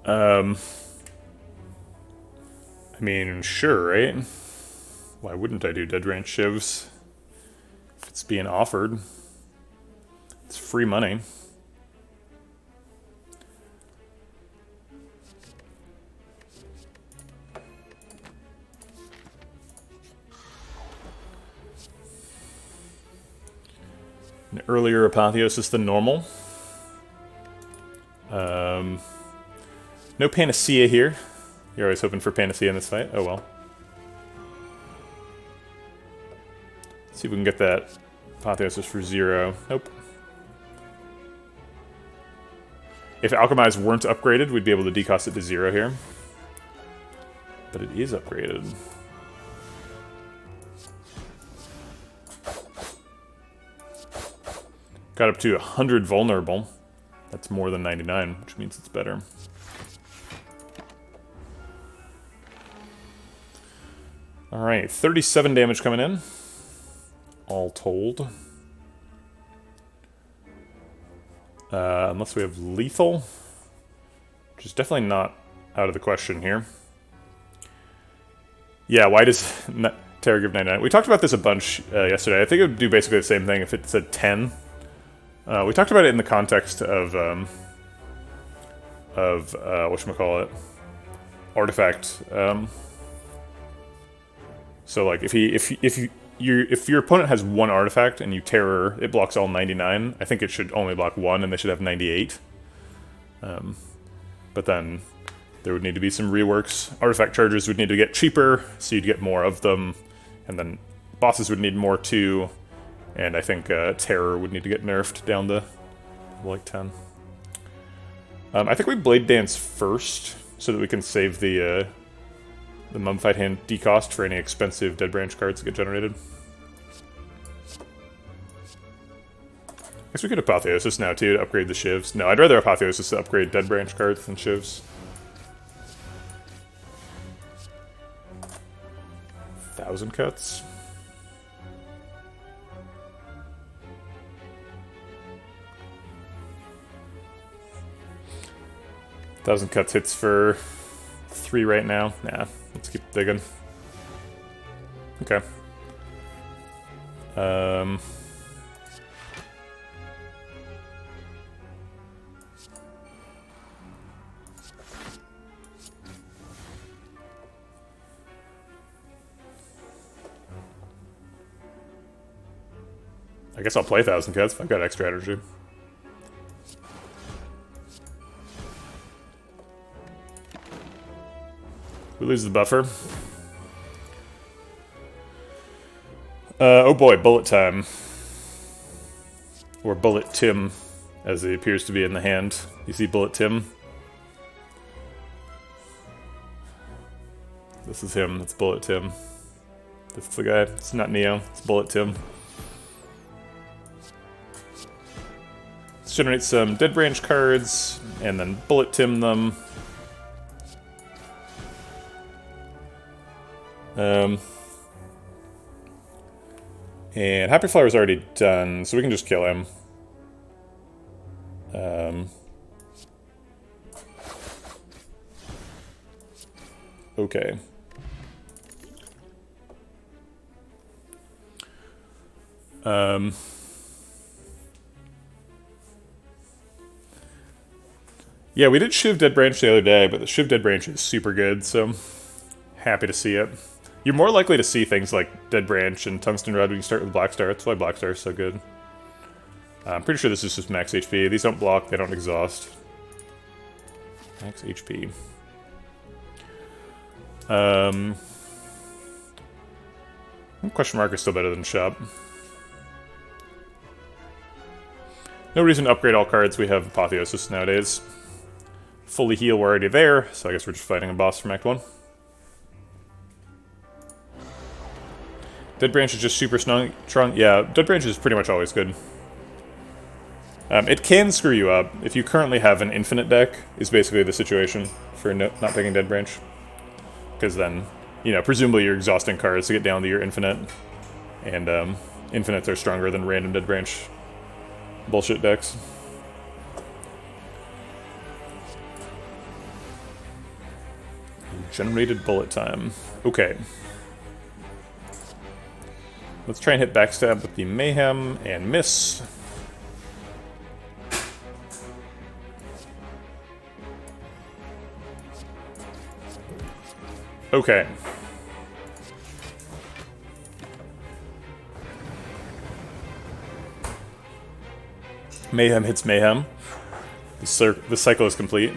I mean, sure, right? Why wouldn't I do Dead Branch Shivs? If it's being offered. It's free money. An earlier Apotheosis than normal. No Panacea here. You're always hoping for Panacea in this fight. Oh well. Let's see if we can get that Apotheosis for 0. Nope. If Alchemize weren't upgraded, we'd be able to decost it to 0 here. But it is upgraded. Got up to 100 vulnerable. That's more than 99, which means it's better. Alright, 37 damage coming in. All told. Unless we have lethal. Which is definitely not out of the question here. Yeah, why does Terra give 99? We talked about this a bunch yesterday. I think it would do basically the same thing if it said 10. We talked about it in the context of whatchamacallit, artifact. So like if your opponent has one artifact and you terror, it blocks all 99. I think it should only block one, and they should have 98. But then there would need to be some reworks. Artifact chargers would need to get cheaper, so you'd get more of them, and then bosses would need more too. And I think terror would need to get nerfed down to like 10. I think we Blade Dance first, so that we can save the Mummified Hand decost for any expensive Dead Branch cards that get generated. I guess we could Apotheosis now too to upgrade the shivs. No, I'd rather Apotheosis to upgrade Dead Branch cards than shivs. 1,000 cuts. Thousand cuts hits for 3 right now. Nah, let's keep digging. Okay. I guess I'll play 1,000 cuts if I've got extra energy. We lose the buffer. Oh boy, bullet time. Or Bullet Tim, as he appears to be in the hand. You see Bullet Tim? This is him, it's Bullet Tim. This is the guy, it's not Neo, it's Bullet Tim. Let's generate some Dead Branch cards, and then Bullet Tim them. And Happy Flower's already done, so we can just kill him. Okay. Yeah, we did Shiv Dead Branch the other day, but the Shiv Dead Branch is super good, so happy to see it. You're more likely to see things like Dead Branch and Tungsten Rod when you start with Black Star. That's why Black Star is so good. I'm pretty sure this is just max HP. These don't block, they don't exhaust. Max HP. Question mark is still better than Shop. No reason to upgrade all cards. We have Apotheosis nowadays. Fully heal, we're already there, so I guess we're just fighting a boss from Act 1. Dead Branch is just super strong. Yeah, Dead Branch is pretty much always good. It can screw you up. If you currently have an infinite deck, is basically the situation for not picking Dead Branch. Because then, you know, presumably you're exhausting cards to get down to your infinite. And infinites are stronger than random Dead Branch bullshit decks. Generated bullet time. Okay. Let's try and hit backstab with the Mayhem and miss. Okay. Mayhem hits Mayhem. The cycle is complete.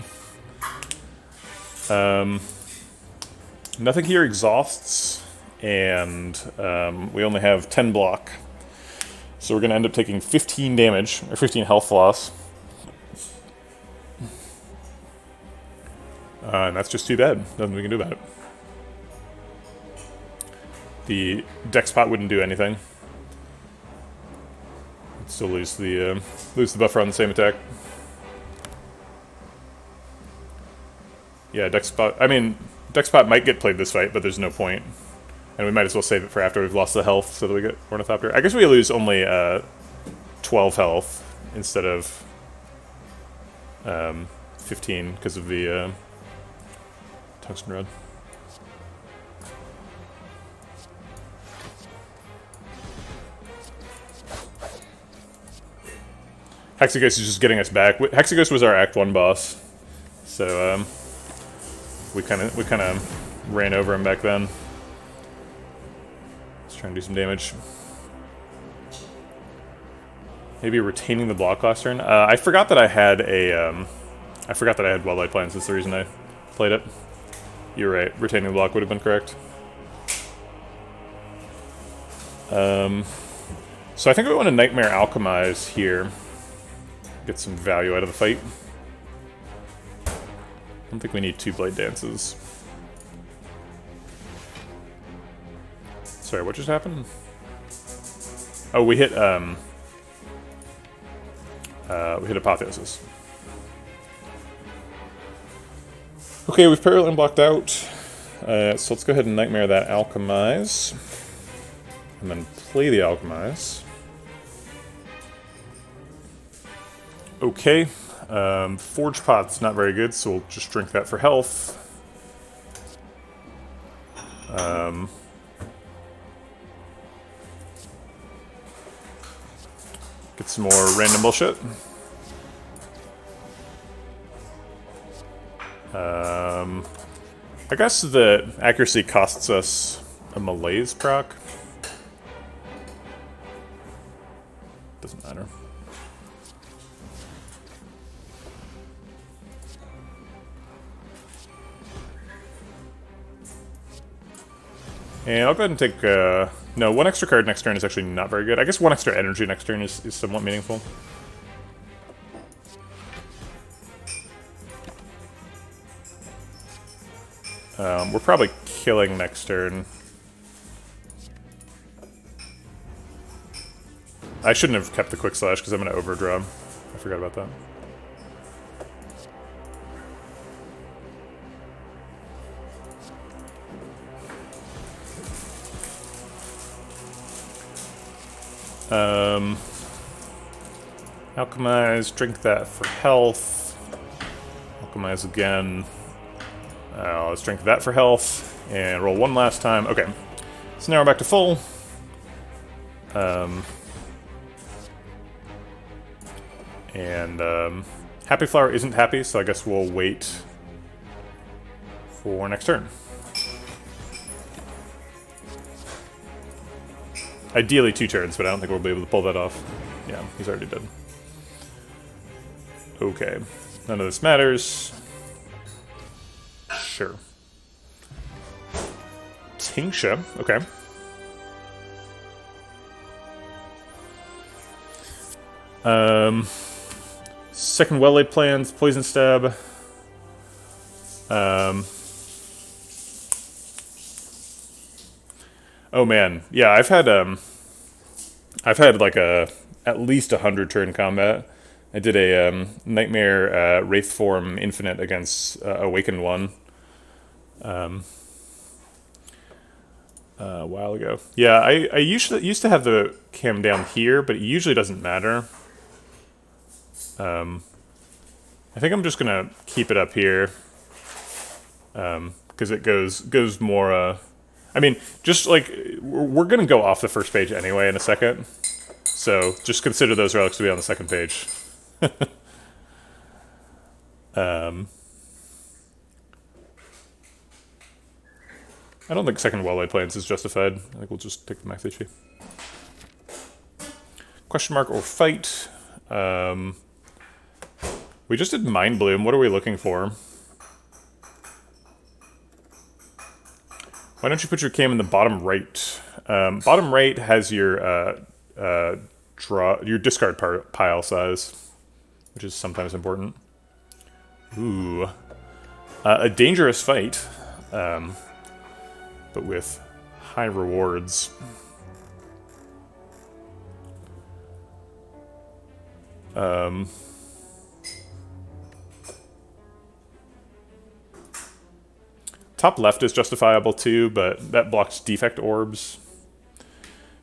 Nothing here exhausts, and we only have 10 block. So we're going to end up taking 15 damage, or 15 health loss. And that's just too bad. Nothing we can do about it. The deck spot wouldn't do anything. I'd still lose the buffer on the same attack. Yeah, deck spot. I mean, deck spot might get played this fight, but there's no point. And we might as well save it for after we've lost the health so that we get Ornithopter. I guess we lose only 12 health instead of 15 because of the tungsten rod. Hexaghost is just getting us back. Hexaghost was our Act 1 boss, so we kind of ran over him back then. Let's try and do some damage. Maybe retaining the block last turn. I forgot that I had a I forgot that I had Wildlight Plans. That's the reason I played it. You're right. Retaining the block would have been correct. So I think we want to Nightmare Alchemize here. Get some value out of the fight. I don't think we need 2 Blade Dances. Sorry, what just happened? Oh, we hit Apotheosis. Okay, we've Parallel blocked out. So let's go ahead and Nightmare that Alchemize. And then play the Alchemize. Okay. Forge Pot's not very good, so we'll just drink that for health. Get some more random bullshit. I guess the accuracy costs us a Malaise proc. Doesn't matter. And I'll go ahead and take, no, 1 extra card next turn is actually not very good. I guess 1 extra energy next turn is somewhat meaningful. We're probably killing next turn. I shouldn't have kept the Quick Slash because I'm going to overdraw. I forgot about that. Alchemize, drink that for health. Alchemize again. Let's drink that for health. And roll 1 last time. Okay. So now we're back to full. Happy Flower isn't happy, so I guess we'll wait for next turn. Ideally 2 turns, but I don't think we'll be able to pull that off. Yeah, he's already dead. Okay. None of this matters. Sure. Tingsha, okay. Second Well-Laid Plans, Poison Stab. Oh man, yeah, I've had like at least 100 turn combat. I did a Nightmare Wraith Form Infinite against Awakened One a while ago. Yeah, I used to have the cam down here, but it usually doesn't matter. I think I'm just gonna keep it up here because it goes more. I mean, just like we're gonna go off the first page anyway in a second, so just consider those relics to be on the second page. I don't think second Well-Laid Plans is justified. I think we'll just take the max HP. Question mark or fight. We just did Mind Bloom. What are we looking for? Why don't you put your cam in the bottom right? Bottom right has your your discard pile size, which is sometimes important. Ooh. A dangerous fight, but with high rewards. Top left is justifiable too, but that blocks defect orbs.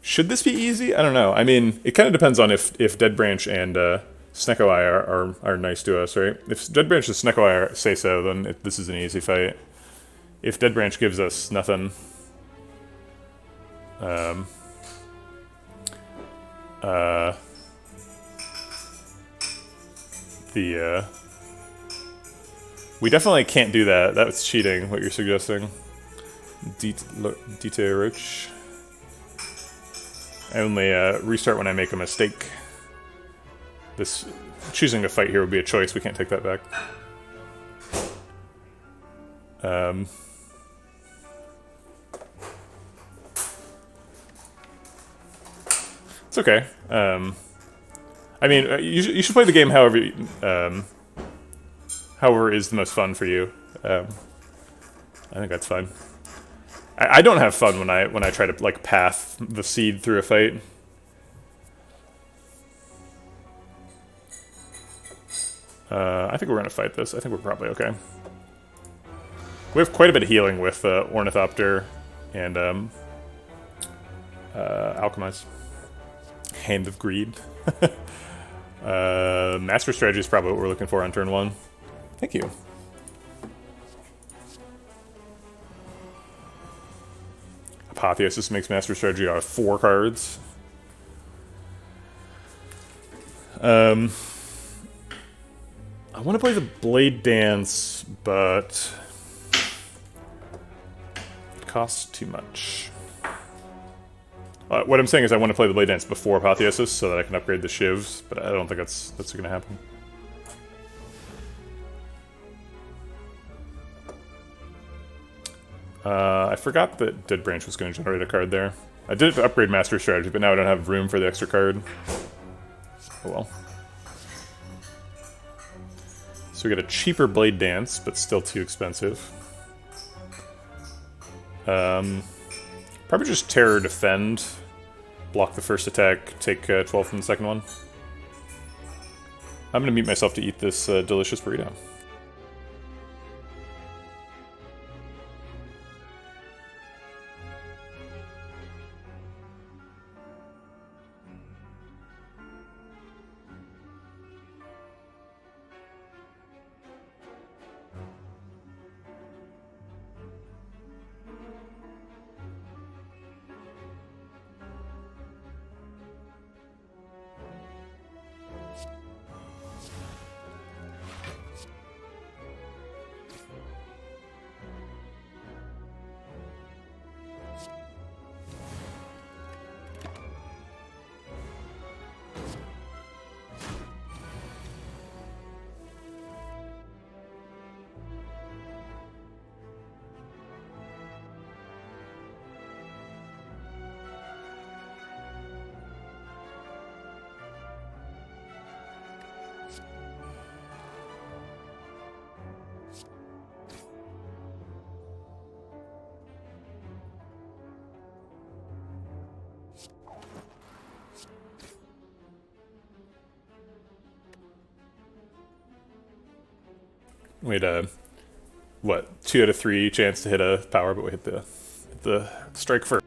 Should this be easy? I don't know. I mean, it kind of depends on if Dead Branch and Snecko Eye are nice to us, right? If Dead Branch and Snecko Eye say so, then this is an easy fight. If Dead Branch gives us nothing, we definitely can't do that. That's cheating, what you're suggesting. Detail Roach. I only restart when I make a mistake. This choosing to fight here would be a choice. We can't take that back. It's okay. I mean, you should play the game however is the most fun for you. I think that's fine. I don't have fun when I try to like path the seed through a fight. I think we're gonna fight this. I think we're probably okay. We have quite a bit of healing with Ornithopter and Alchemize. Hand of Greed. Master Strategy is probably what we're looking for on turn 1. Thank you. Apotheosis makes Master Strategy out of 4 cards. I want to play the Blade Dance, but it costs too much. What I'm saying is I want to play the Blade Dance before Apotheosis so that I can upgrade the Shivs, but I don't think that's going to happen. I forgot that Dead Branch was going to generate a card there. I did upgrade Master Strategy, but now I don't have room for the extra card. Oh well. So we get a cheaper Blade Dance, but still too expensive. Probably just Terror Defend. Block the first attack, take 12 from the second one. I'm going to mute myself to eat this delicious burrito. We had a, what, 2 out of 3 chance to hit a power, but we hit the strike first.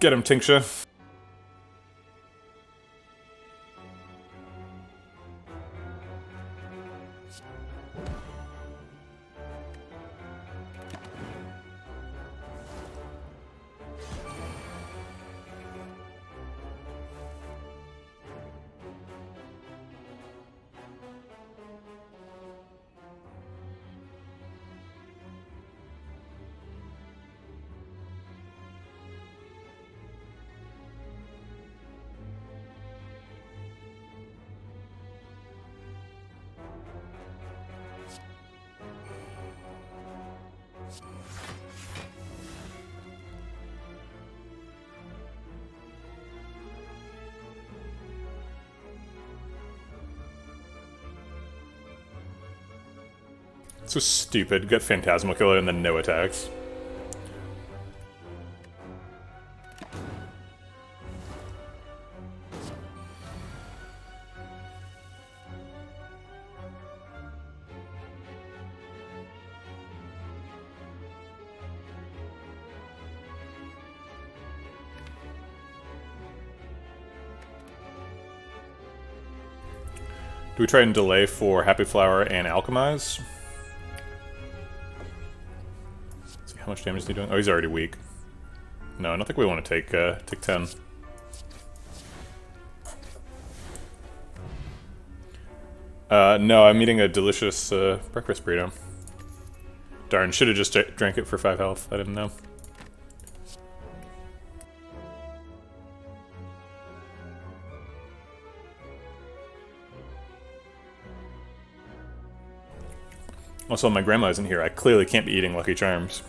Get him, Tincture. So stupid. Get Phantasmal Killer and then no attacks. Do we try and delay for Happy Flower and Alchemize? Let's see, how much damage is he doing? Oh, he's already weak. No, I don't think we want to take 10. No, I'm eating a delicious breakfast burrito. Darn, should have just drank it for 5 health. I didn't know. Also, my grandma isn't here. I clearly can't be eating Lucky Charms.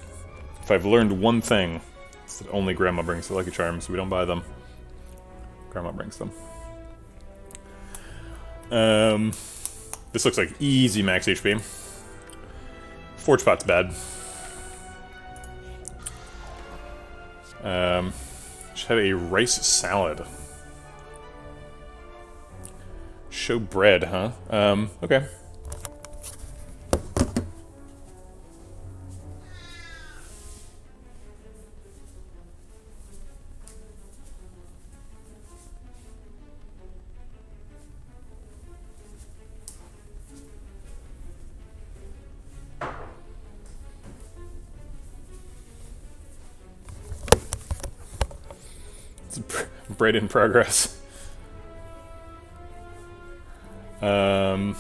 If I've learned one thing, it's that only Grandma brings the Lucky Charms. We don't buy them. Grandma brings them. This looks like easy max HP. Forge Pot's bad. Just had a rice salad. Show bread, huh? Okay. Bread in progress. It's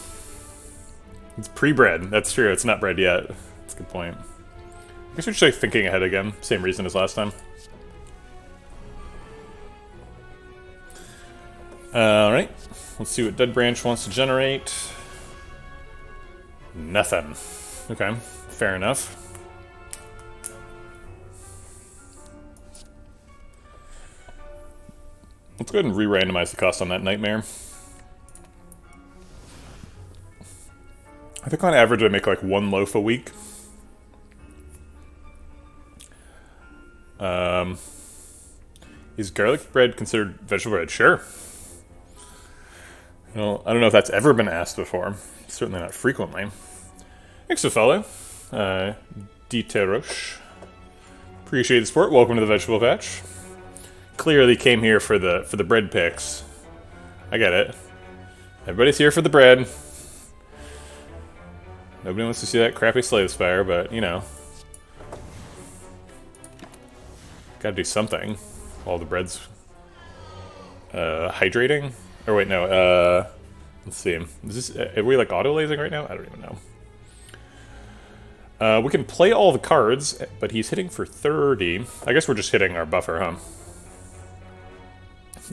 pre-bread. That's true. It's not bread yet. That's a good point. I guess we're just like thinking ahead again. Same reason as last time. Alright. Let's see what Dead Branch wants to generate. Nothing. Okay. Fair enough. Let's go ahead and re-randomize the cost on that Nightmare. I think on average I make like 1 loaf a week. Is garlic bread considered vegetable bread? Sure. Well, I don't know if that's ever been asked before. Certainly not frequently. Thanks, fellow. Diterosh. Appreciate the support. Welcome to the Vegetable Patch. Clearly came here for the bread picks. I get it. Everybody's here for the bread. Nobody wants to see that crappy Slave Spire, but, you know. Gotta do something. While the bread's... hydrating? Or wait, no, let's see. Is this... Are we, like, auto-lasing right now? I don't even know. We can play all the cards, but he's hitting for 30. I guess we're just hitting our buffer, huh?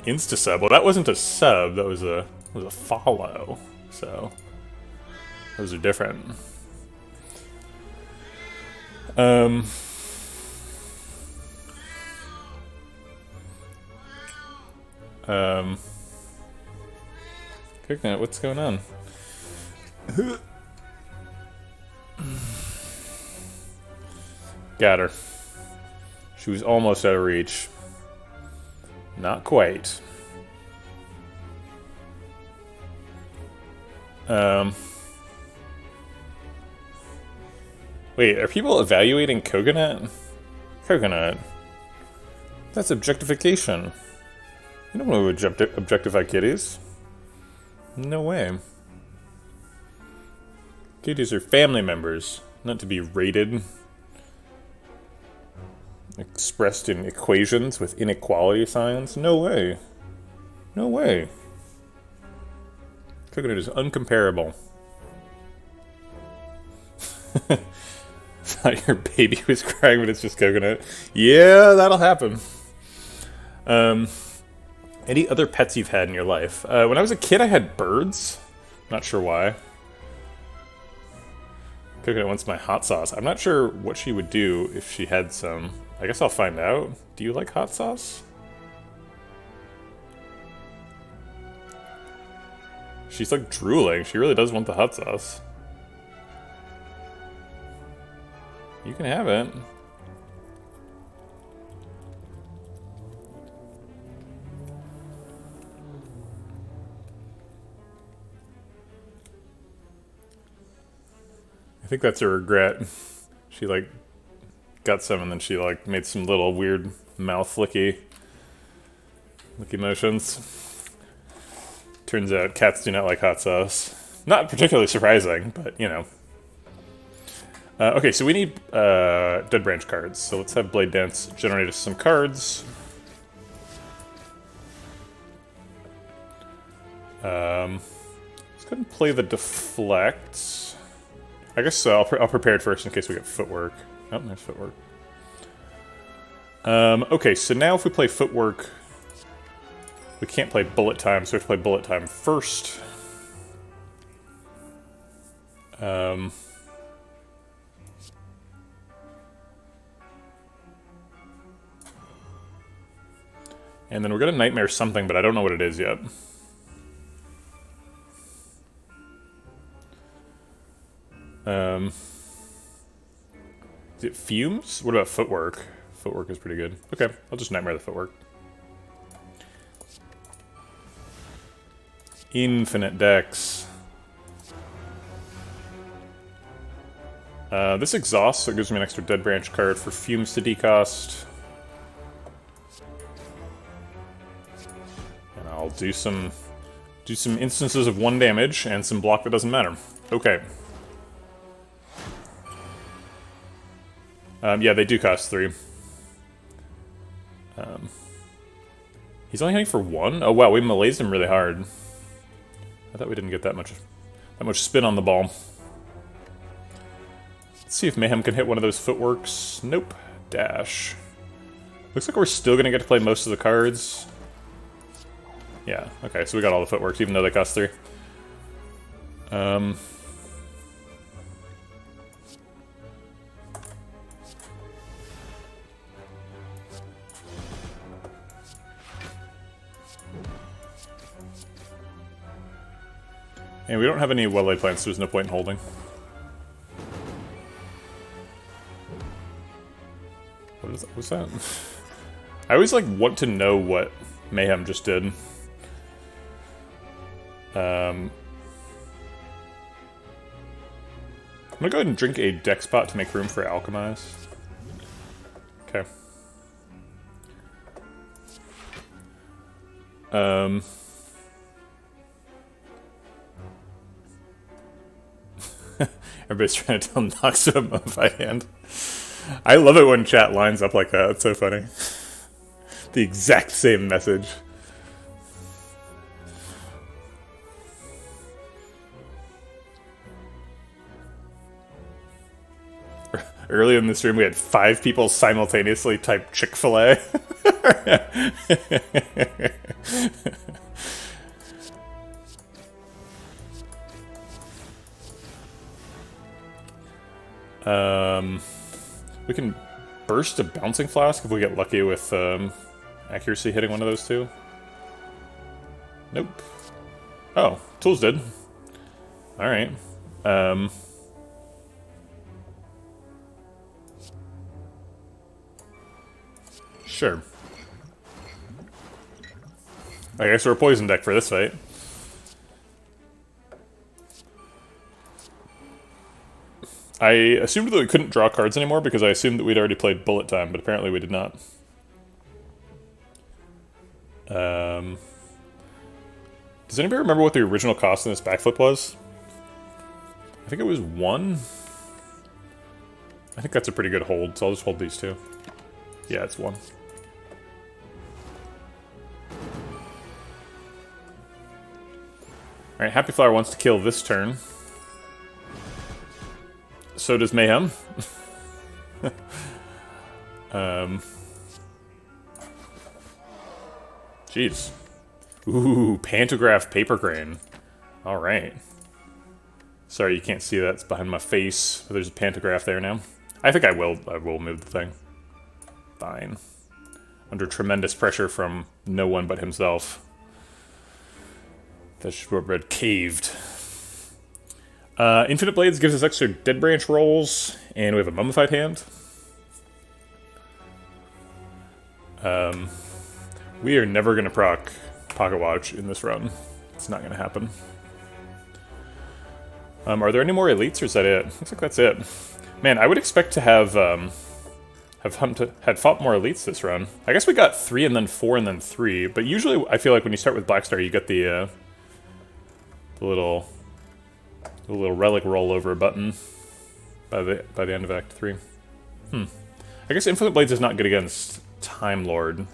Insta-sub. Well, that wasn't a sub. That was a follow. So those are different. Coconut, what's going on? Got her. She was almost out of reach. Not quite. Wait, are people evaluating Coconut? Coconut. That's objectification. You don't want to objectify kitties. No way. Kitties are family members, not to be rated. Expressed in equations with inequality signs. No way. No way. Coconut is uncomparable. Thought your baby was crying, but it's just coconut. Yeah, that'll happen. Any other pets you've had in your life? When I was a kid, I had birds. Not sure why. Coconut wants my hot sauce. I'm not sure what she would do if she had some. I guess I'll find out. Do you like hot sauce? She's like drooling. She really does want the hot sauce. You can have it. I think that's a regret. She like got some and then she like made some little weird mouth licky motions. Turns out cats do not like hot sauce. Not particularly surprising, but you know. Okay, so we need Dead Branch cards. So let's have Blade Dance generate us some cards. Let's go ahead and play the Deflect. I guess so. I'll prepare it first in case we get Footwork. Oh, there's Footwork. Okay, so now if we play Footwork, we can't play Bullet Time, so we have to play Bullet Time first. And then we're gonna Nightmare something, but I don't know what it is yet. Is it Fumes? What about Footwork? Footwork is pretty good. Okay, I'll just Nightmare the Footwork. Infinite decks. This exhausts, so it gives me an extra Dead Branch card for Fumes to decost. And I'll do some instances of 1 damage and some block that doesn't matter. Okay. Yeah, they do cost 3. He's only hitting for 1? Oh wow, we melee'd him really hard. I thought we didn't get that much spin on the ball. Let's see if Mayhem can hit one of those Footworks. Nope. Dash. Looks like we're still gonna get to play most of the cards. Yeah, okay, so we got all the Footworks, even though they cost 3. And we don't have any well-laid plans, so there's no point in holding. What's that? I always, like, want to know what Mayhem just did. I'm gonna go ahead and drink a Dex Pot to make room for Alchemize. Okay. Everybody's trying to tell Nox to modify hand. I love it when chat lines up like that. It's so funny. The exact same message. Earlier in the stream, we had 5 people simultaneously type Chick-fil-A. We can burst a Bouncing Flask if we get lucky with accuracy hitting one of those 2. Nope. Oh, Tools did. Alright. Sure. I guess we're a poison deck for this fight. I assumed that we couldn't draw cards anymore because I assumed that we'd already played Bullet Time, but apparently we did not. Does anybody remember what the original cost in this backflip was? I think it was 1. I think that's a pretty good hold, so I'll just hold these two. Yeah, it's 1. Alright, Happy Flower wants to kill this turn. So does Mayhem. Jeez. Ooh, Pantograph Paper Crane. Alright. Sorry, you can't see that. It's behind my face. But there's a pantograph there now. I think I will move the thing. Fine. Under tremendous pressure from no one but himself. Vegetablebread caved. Infinite Blades gives us extra Dead Branch rolls, and we have a Mummified Hand. We are never going to proc Pocket Watch in this run. It's not going to happen. Are there any more elites, or is that it? Looks like that's it. Man, I would expect to have had fought more elites this run. I guess we got 3 and then 4 and then 3, but usually I feel like when you start with Black Star, you get the little relic rollover button by the end of Act 3. I guess Infinite Blades is not good against Time Lord.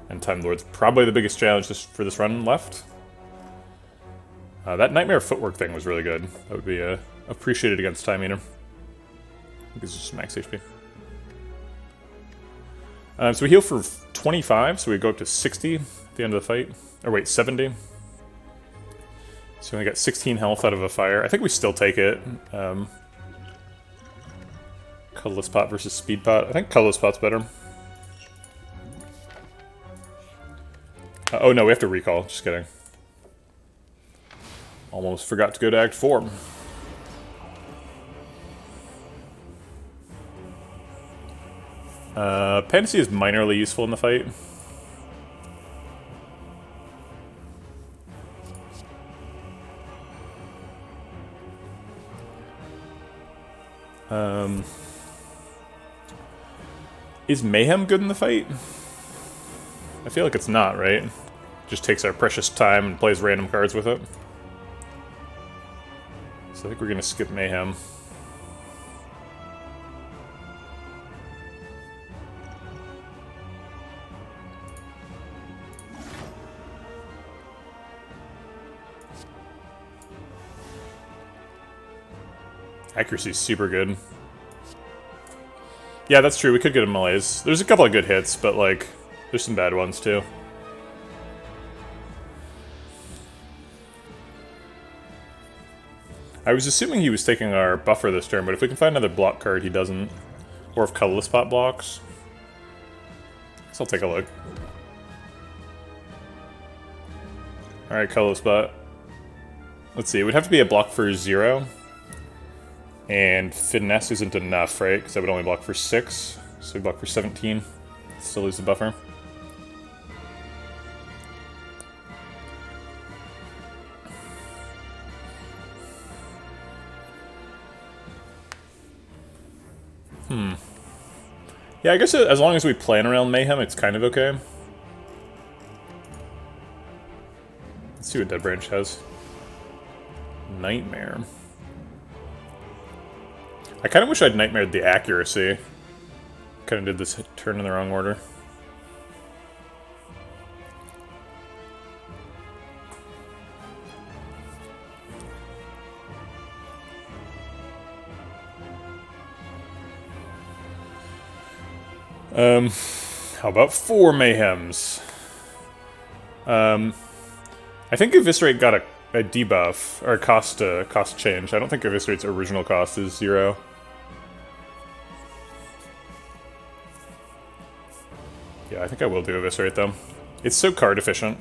And Time Lord's probably the biggest challenge for this run left. That Nightmare Footwork thing was really good. That would be appreciated against Time Eater. I think it's just max HP. So we heal for 25, so we go up to 60 at the end of the fight. Or wait, 70. So we only got 16 health out of a fire. I think we still take it. Colorless Pot versus Speed Pot. I think Colorless Pot's better. Oh no, we have to recall. Just kidding. Almost forgot to go to Act 4. Panacea is minorly useful in the fight. Is Mayhem good in the fight? I feel like it's not, right? Just takes our precious time and plays random cards with it. So I think we're gonna skip Mayhem. Accuracy's super good. Yeah, that's true. We could get a malaise. There's a couple of good hits, but, like, there's some bad ones, too. I was assuming he was taking our buffer this turn, but if we can find another block card, he doesn't. Or if Colorless Pot blocks. So I'll take a look. Alright, Colorless Pot. Let's see, it would have to be a block for 0. And Finesse isn't enough, right? Because I would only block for 6. So we block for 17. Still lose the buffer. Yeah, I guess as long as we plan around Mayhem, it's kind of okay. Let's see what Dead Branch has. Nightmare. I kind of wish I'd nightmared the accuracy. Kind of did this turn in the wrong order. How about 4 Mayhems? I think Eviscerate got a debuff, or a cost change. I don't think Eviscerate's original cost is 0. Yeah, I think I will do Eviscerate, though. It's so card efficient.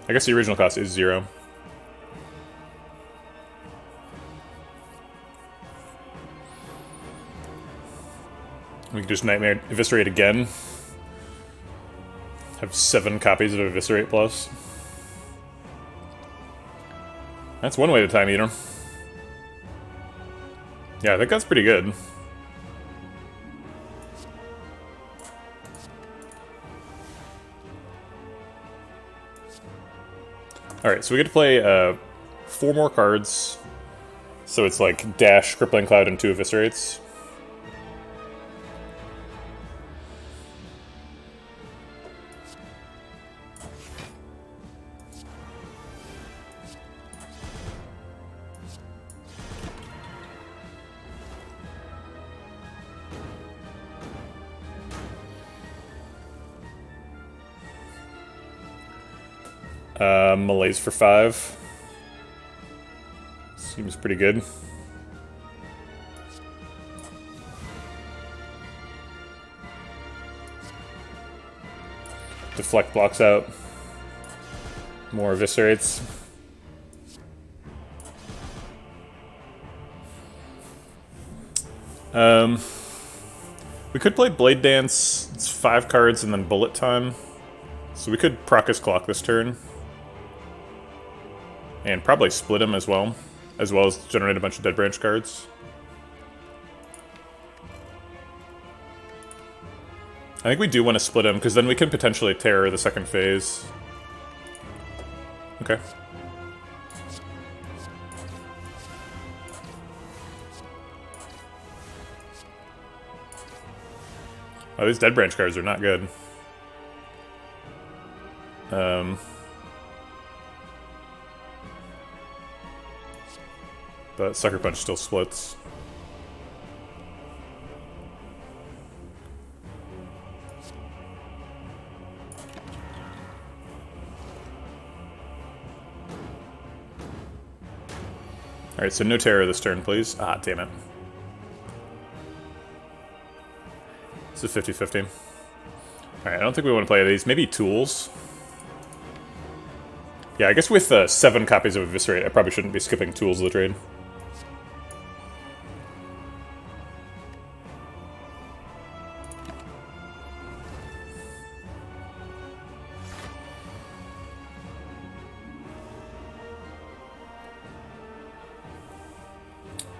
I guess the original cost is 0. We can just Nightmare Eviscerate again. Have 7 copies of Eviscerate plus. That's one way to time eater. Yeah, I think that's pretty good. Alright, so we get to play 4 more cards. So it's like Dash, Crippling Cloud, and 2 Eviscerates. Malaise for 5. Seems pretty good. Deflect blocks out. More Eviscerates. We could play Blade Dance. It's 5 cards and then Bullet Time. So we could proc his clock this turn. And probably split him as well as generate a bunch of Dead Branch cards. I think we do want to split him, because then we can potentially Terror the second phase. Okay. Oh, these Dead Branch cards are not good. But Sucker Punch still splits. Alright, so no Terror this turn, please. Ah, damn it. This is 50-50. Alright, I don't think we want to play these. Maybe Tools. Yeah, I guess with 7 copies of Eviscerate, I probably shouldn't be skipping Tools of the trade.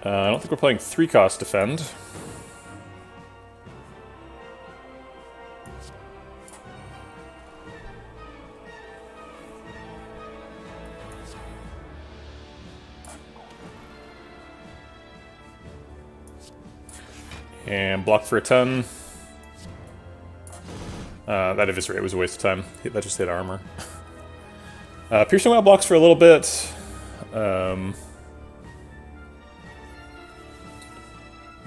I don't think we're playing 3-cost Defend. And block for a ton. That Eviscerate was a waste of time. That just hit armor. Piercing Wail blocks for a little bit.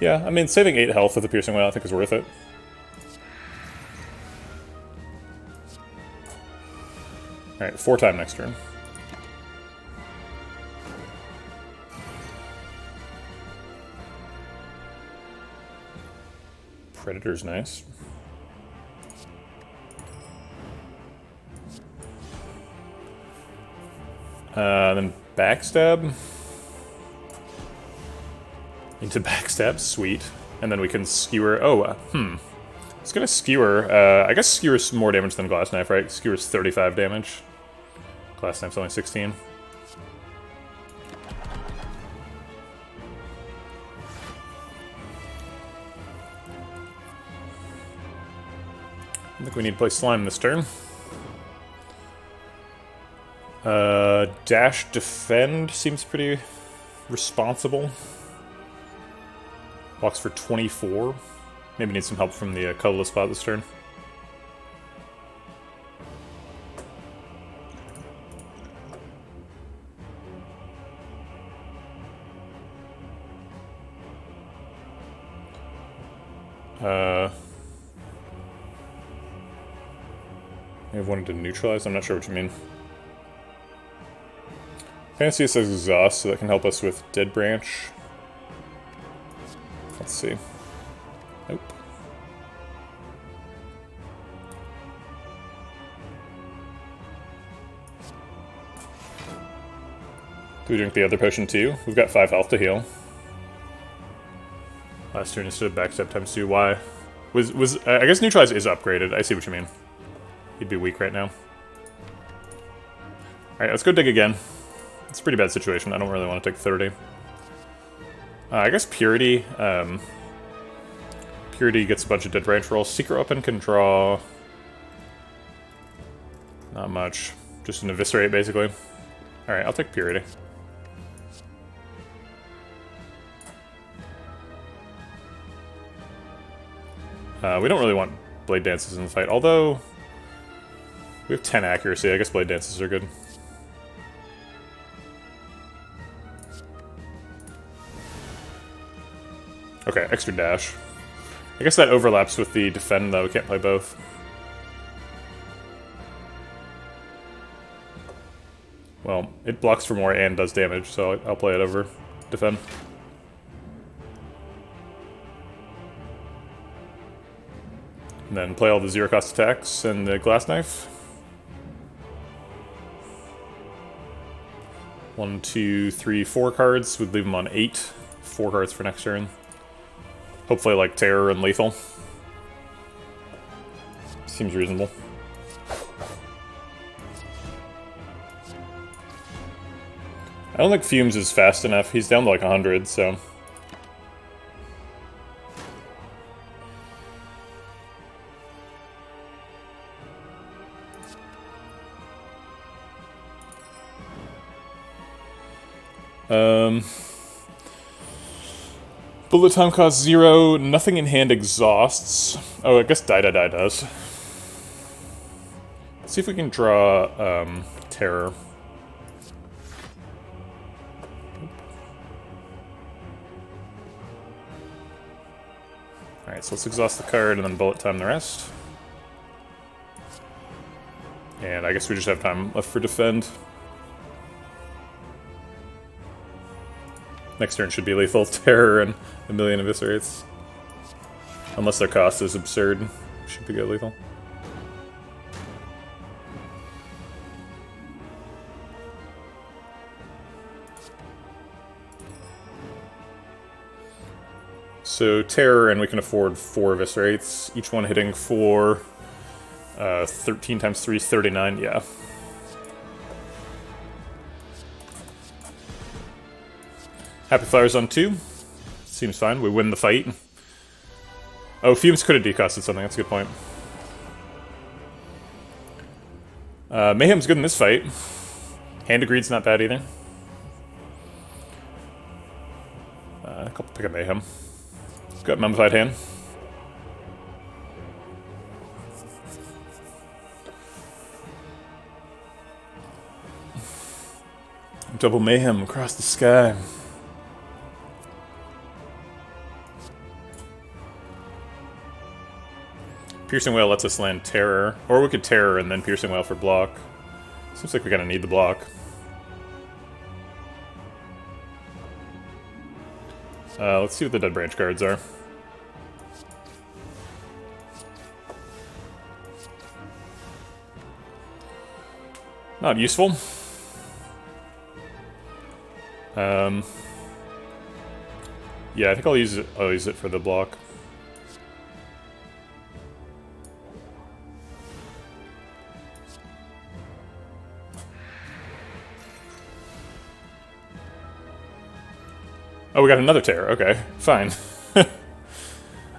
Yeah, I mean, saving 8 health with the Piercing Wail I think is worth it. Alright, 4 time next turn. Predator's nice. Then Backstab. Into Backstab, sweet. And then we can Skewer. Oh, it's gonna Skewer. I guess Skewer's more damage than Glass Knife, right? Skewer's 35 damage. Glass Knife's only 16. I think we need to play Slime this turn. Dash Defend seems pretty responsible. Blocks for 24. Maybe need some help from the colorless spot this turn. I have wanted to neutralize. I'm not sure what you mean. Fantasy says Exhaust, so that can help us with Dead Branch. Let's see. Nope. Do we drink the other potion too? We've got 5 health to heal. Last turn instead of Backstab times 2. Why? I guess Neutralize is upgraded. I see what you mean. He'd be weak right now. Alright, let's go dig again. It's a pretty bad situation. I don't really want to take 30. I guess Purity. Purity gets a bunch of dead branch rolls. Secret Weapon can draw... not much. Just an Eviscerate, basically. Alright, I'll take Purity. We don't really want Blade Dances in the fight, although... we have 10 accuracy. I guess Blade Dances are good. Okay, extra dash. I guess that overlaps with the defend, though. We can't play both. Well, it blocks for more and does damage, so I'll play it over defend. And then play all the zero-cost attacks and the Glass Knife. 1, 2, 3, 4 cards. We'd leave them on 8. 4 cards for next turn. Hopefully, like, Terror and Lethal. Seems reasonable. I don't think Fumes is fast enough. He's down to like 100, so... Bullet time costs 0, nothing in hand exhausts. Oh, I guess Die does. Let's see if we can draw, Terror. Alright, so let's exhaust the card and then bullet time the rest. And I guess we just have time left for defend. Next turn should be lethal, Terror, and a million Eviscerates. Unless their cost is absurd. Should be good lethal. So Terror, and we can afford 4 Eviscerates, each one hitting for 13 times 3 is 39, yeah. Happy Flowers on 2. Seems fine. We win the fight. Oh, Fumes could have decosted something. That's a good point. Mayhem's good in this fight. Hand of Greed's not bad either. A couple pick up Mayhem. Got Mummified Hand. Double Mayhem across the sky. Piercing Wail lets us land Terror. Or we could Terror and then Piercing Wail for block. Seems like we're gonna need the block. Let's see what the Dead Branch cards are. Not useful. Yeah, I think I'll use it for the block. Oh, we got another Terror. Okay, fine.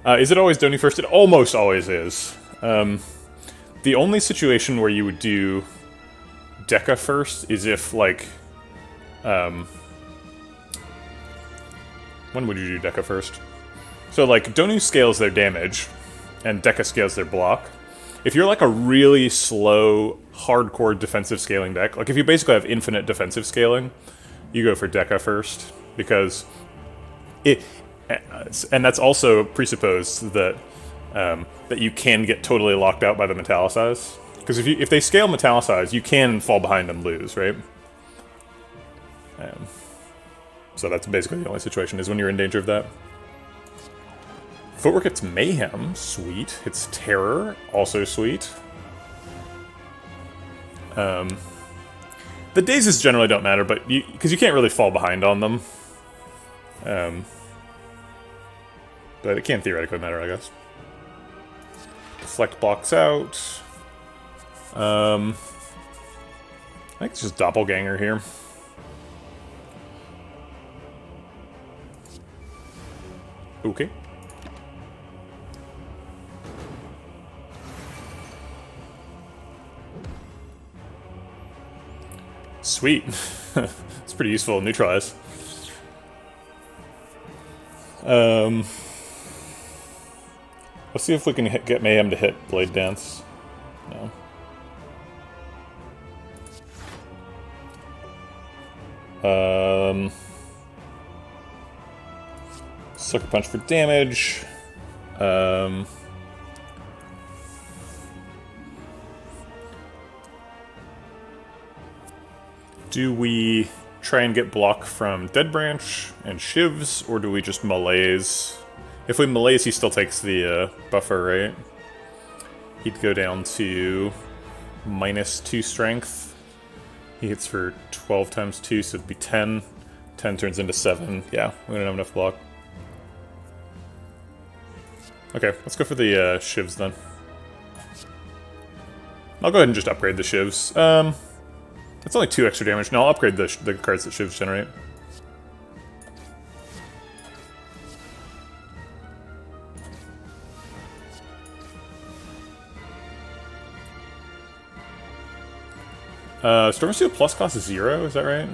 Is it always Doni first? It almost always is. The only situation where you would do Deca first is if, like... when would you do Deca first? So, like, Donu scales their damage, and Deca scales their block. If you're, like, a really slow, hardcore defensive scaling deck, like, if you basically have infinite defensive scaling, you go for Deca first, because... and that's also presupposed that that you can get totally locked out by the Metallicize. Because if they scale Metallicize, you can fall behind and lose, right? So that's basically the only situation, is when you're in danger of that. Footwork hits Mayhem, sweet. Hits Terror, also sweet. The dazes generally don't matter, but because you can't really fall behind on them. But it can theoretically matter, I guess. Deflect blocks out. I think it's just Doppelganger here. Okay. Sweet. It's pretty useful. Neutralize. Let's see if we can get Mayhem to hit Blade Dance. No. Sucker Punch for damage. Do we try and get block from Dead Branch and Shivs, or do we just malaise? If we malaise, he still takes the buffer, right? He'd go down to -2 strength. He hits for 12 times 2, so it'd be 10. 10 turns into 7. Yeah, we don't have enough block. Okay, let's go for the Shivs then. I'll go ahead and just upgrade the Shivs. It's only 2 extra damage. No, I'll upgrade the cards that Shivs generate. Storm Seal Plus cost is 0, is that right?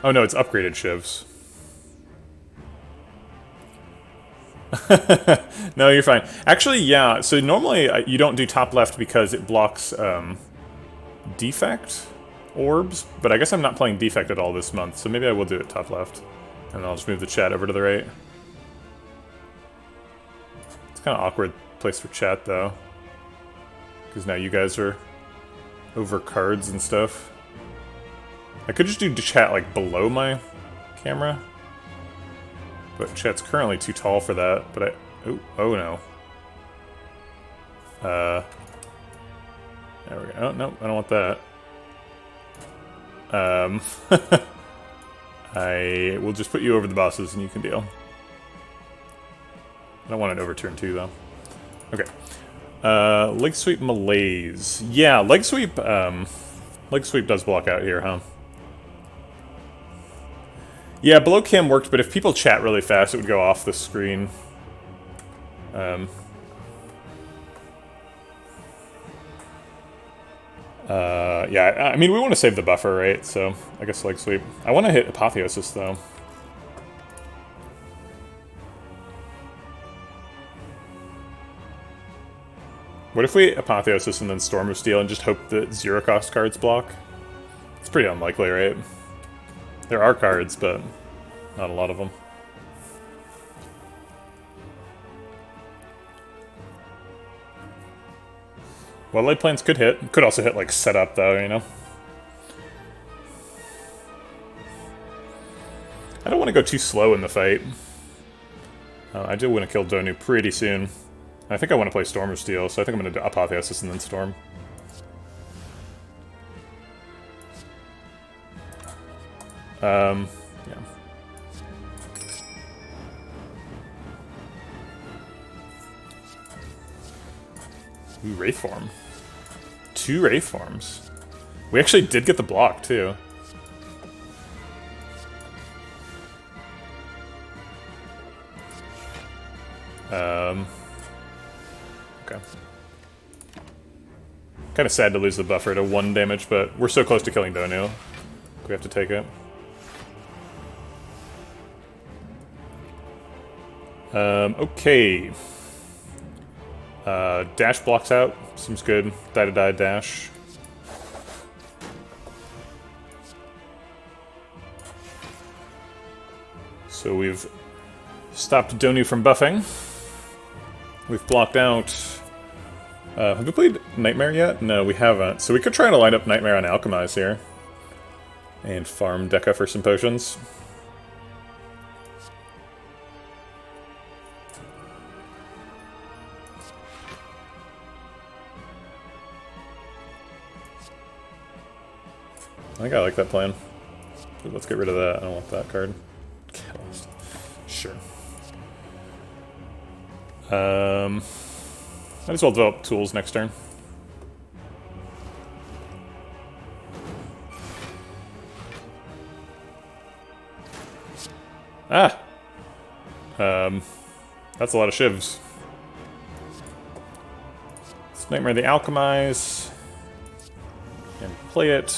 Oh no, it's upgraded Shivs. No, you're fine. Actually, yeah, so normally you don't do top left because it blocks Defect orbs, but I guess I'm not playing Defect at all this month, so maybe I will do it top left. And I'll just move the chat over to the right. It's kind of awkward place for chat, though. Because now you guys are over cards and stuff. I could just do chat, like, below my camera. But chat's currently too tall for that, but I... Oh no. There we go. Oh, no, I don't want that. I will just put you over the bosses and you can deal. I don't want it overturned too, though. Okay. Leg sweep malaise. Yeah, leg sweep does block out here, huh? Yeah, below cam worked, but if people chat really fast, it would go off the screen. Yeah, I mean, we want to save the buffer, right? So, I guess leg sweep. I want to hit Apotheosis, though. What if we Apotheosis and then Storm of Steel and just hope that zero-cost cards block? It's pretty unlikely, right? There are cards, but not a lot of them. Well, Light Planes could hit. Could also hit, like, setup, though, you know? I don't want to go too slow in the fight. I do want to kill Donu pretty soon. I think I want to play Storm of Steel, so I think I'm going to do Apotheosis and then Storm. Yeah. Ooh, Wraith Form. 2 Wraith Forms. We actually did get the block, too. Okay. Kind of sad to lose the buffer to 1 damage, but we're so close to killing Donu. We have to take it. Okay. Dash blocks out. Seems good. Die-to-die dash. So we've stopped Donu from buffing. We've blocked out... have we played Nightmare yet? No, we haven't. So we could try to line up Nightmare on Alchemize here. And farm Deca for some potions. I think I like that plan. But let's get rid of that. I don't want that card. Catalyst. Sure. Might as well develop tools next turn. Ah! That's a lot of shivs. Let's Nightmare the Alchemize. And play it.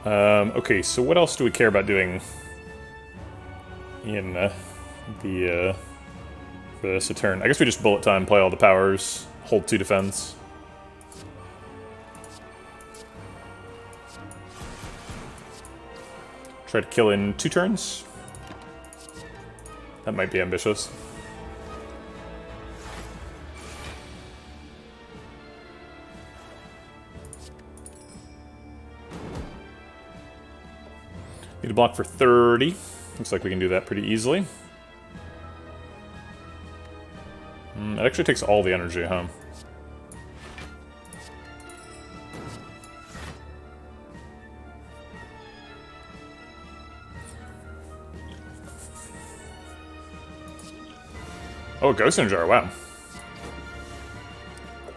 Okay, so what else do we care about doing in for this a turn? I guess we just bullet time, play all the powers, hold 2 defense. Try to kill in 2 turns. That might be ambitious. Need to block for 30. Looks like we can do that pretty easily. It actually takes all the energy, huh? Oh, a Ghost in a Jar, wow.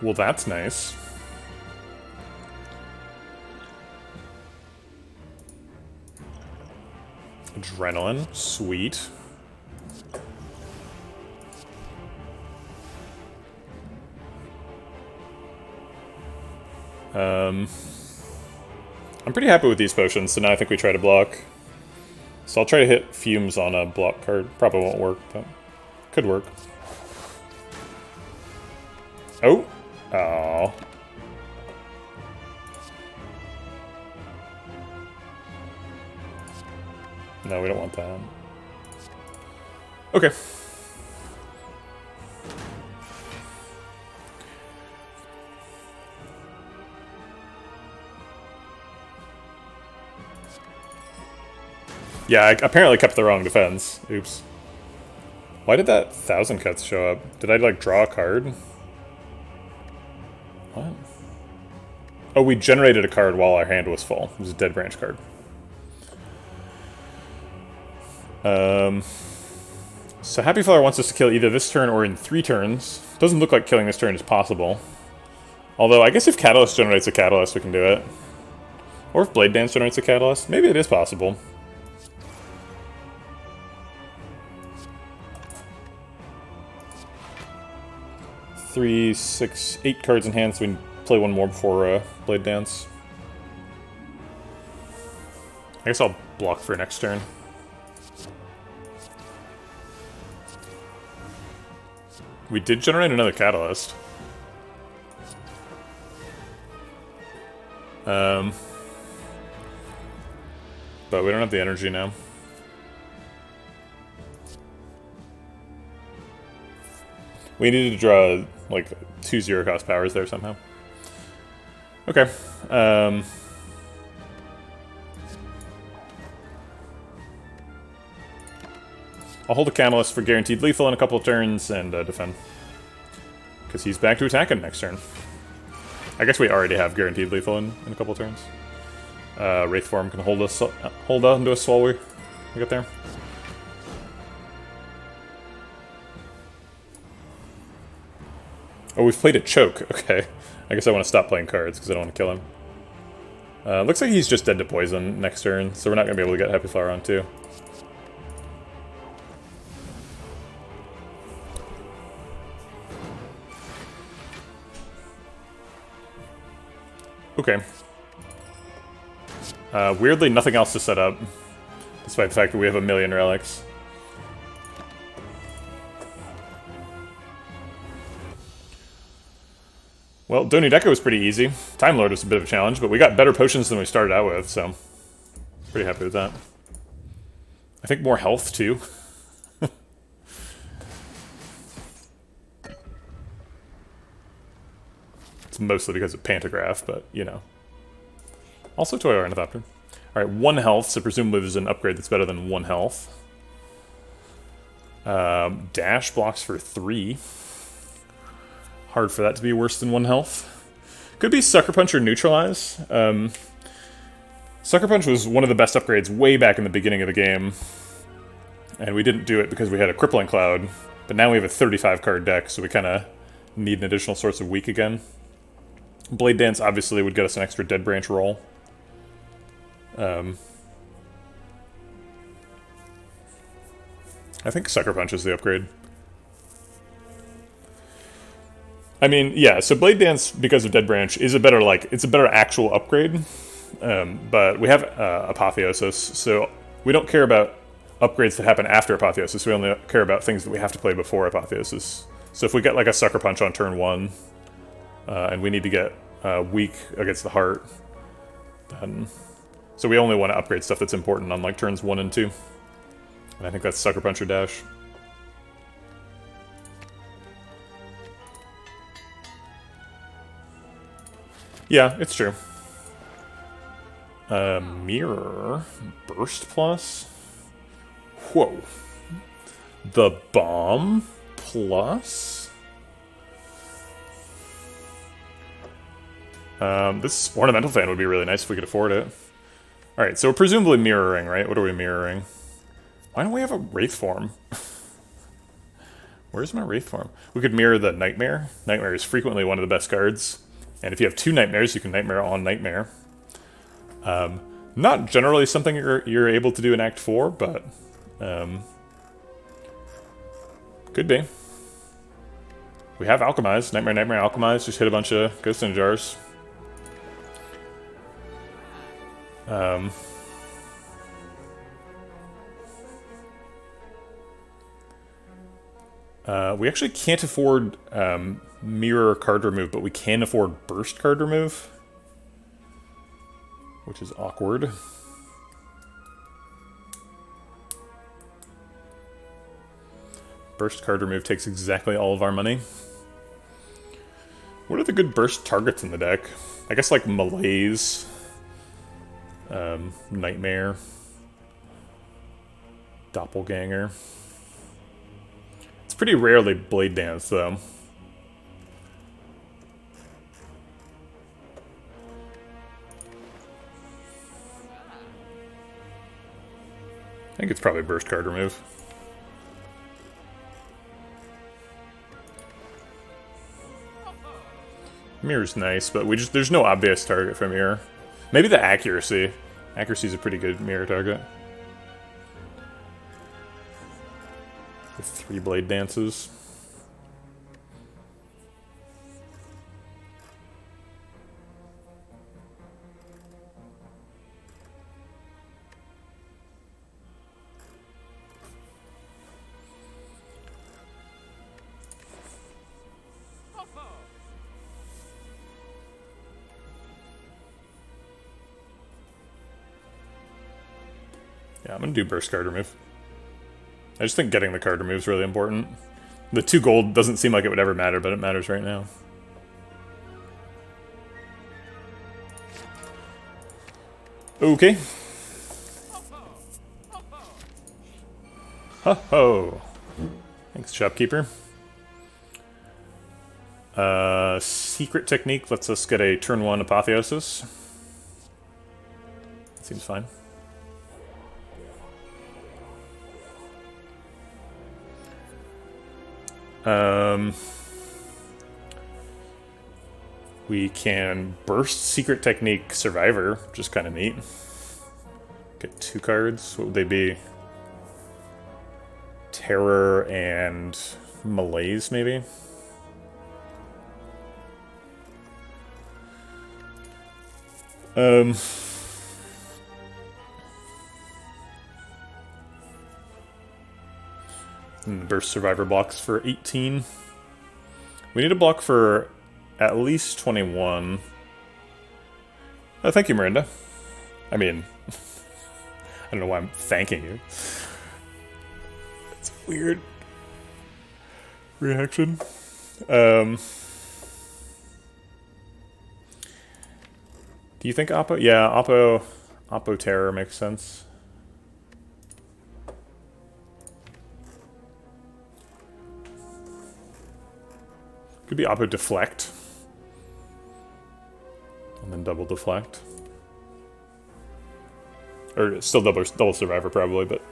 Well, that's nice. Adrenaline, sweet. I'm pretty happy with these potions, so now I think we try to block. So I'll try to hit Fumes on a block card. Probably won't work, but could work. Oh! Oh. No, we don't want that. Okay. Yeah, I apparently kept the wrong defense. Oops. Why did that 1,000 cuts show up? Did I, like, draw a card? What? Oh, we generated a card while our hand was full. It was a Dead Branch card. So Happy Flower wants us to kill either this turn or in 3 turns. Doesn't look like killing this turn is possible. Although, I guess if Catalyst generates a Catalyst, we can do it. Or if Blade Dance generates a Catalyst, maybe it is possible. Three, 6, 8 cards in hand, so we can play one more before Blade Dance. I guess I'll block for next turn. We did generate another Catalyst. But we don't have the energy now. We needed to draw, like, 2 0-cost powers there somehow. Okay. I'll hold a Catalyst for guaranteed lethal in a couple of turns and defend. Because he's back to attacking next turn. I guess we already have guaranteed lethal in a couple of turns. Wraith Form can hold on to us while we get there. Oh, we've played a Choke. Okay. I guess I want to stop playing cards because I don't want to kill him. Looks like he's just dead to poison next turn, so we're not going to be able to get Happy Flower on 2. Okay. Weirdly, nothing else to set up, despite the fact that we have a million relics. Well, Donideka was pretty easy. Time Lord was a bit of a challenge, but we got better potions than we started out with, so pretty happy with that. I think more health, too. It's mostly because of Pantograph, but, you know. Also Toy Ornithopter. Alright, 1 health, so presumably there's an upgrade that's better than 1 health. Dash blocks for 3. Hard for that to be worse than 1 health. Could be Sucker Punch or Neutralize. Sucker Punch was one of the best upgrades way back in the beginning of the game. And we didn't do it because we had a Crippling Cloud. But now we have a 35-card deck, so we kind of need an additional source of weak again. Blade Dance obviously would get us an extra Dead Branch roll. I think Sucker Punch is the upgrade. I mean, yeah, so Blade Dance, because of Dead Branch, is a better, like, it's a better actual upgrade. But we have Apotheosis, so we don't care about upgrades that happen after Apotheosis. We only care about things that we have to play before Apotheosis. So if we get, like, a Sucker Punch on turn 1, and we need to get weak against the Heart, then... So we only want to upgrade stuff that's important on, like, turns 1 and 2. And I think that's Sucker Punch or Dash. Yeah, it's true. Mirror. Burst plus? Whoa. The Bomb plus? This Ornamental Fan would be really nice if we could afford it. Alright, so we're presumably mirroring, right? What are we mirroring? Why don't we have a Wraith form? Where's my Wraith form? We could mirror the Nightmare. Nightmare is frequently one of the best cards. And if you have 2 Nightmares, you can Nightmare on Nightmare. Not generally something you're able to do in Act 4, but... could be. We have Alchemize. Nightmare, Nightmare, Alchemize. Just hit a bunch of Ghost in Jars. We actually can't afford Mirror card remove, but we can afford Burst card remove, which is awkward. Burst card remove takes exactly all of our money. What are the good burst targets in the deck? I guess like Malaise, Nightmare, Doppelganger. It's pretty rarely Blade Dance, though. I think it's probably Burst card remove. Mirror's nice, but there's no obvious target for Mirror. Maybe the Accuracy. Accuracy's a pretty good Mirror target. With 3 Blade Dances. Yeah, I'm gonna do Burst card remove. I just think getting the card remove is really important. The 2 gold doesn't seem like it would ever matter, but it matters right now. Okay. Ho-ho! Thanks, shopkeeper. Secret Technique lets us get a turn 1 Apotheosis. Seems fine. We can burst Secret Technique Survivor, which is kind of neat. Get 2 cards. What would they be? Terror and Malaise, maybe? And the Burst Survivor blocks for 18. We need a block for at least 21. Oh, thank you, Miranda. I mean, I don't know why I'm thanking you. It's a weird reaction. Do you think Oppo? Yeah, Oppo Terror makes sense. Could be Oppo Deflect. And then double Deflect. Or still double Survivor probably, but...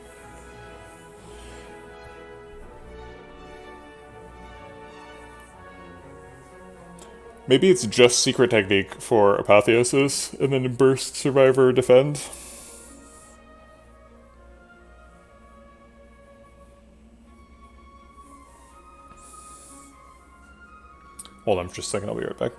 Maybe it's just Secret Technique for Apotheosis, and then Burst, Survivor, Defend. Hold on for just a second, I'll be right back.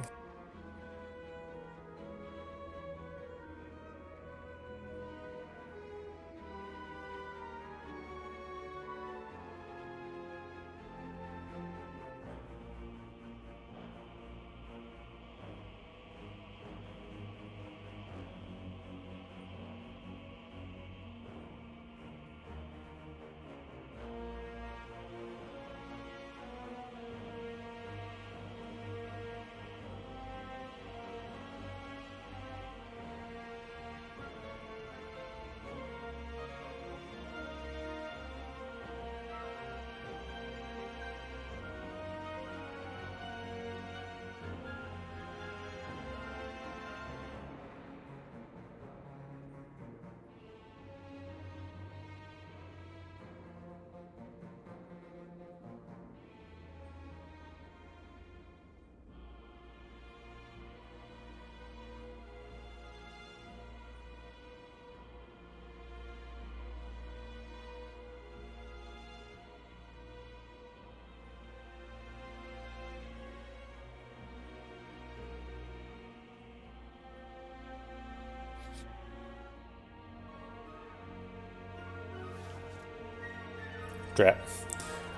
Drat.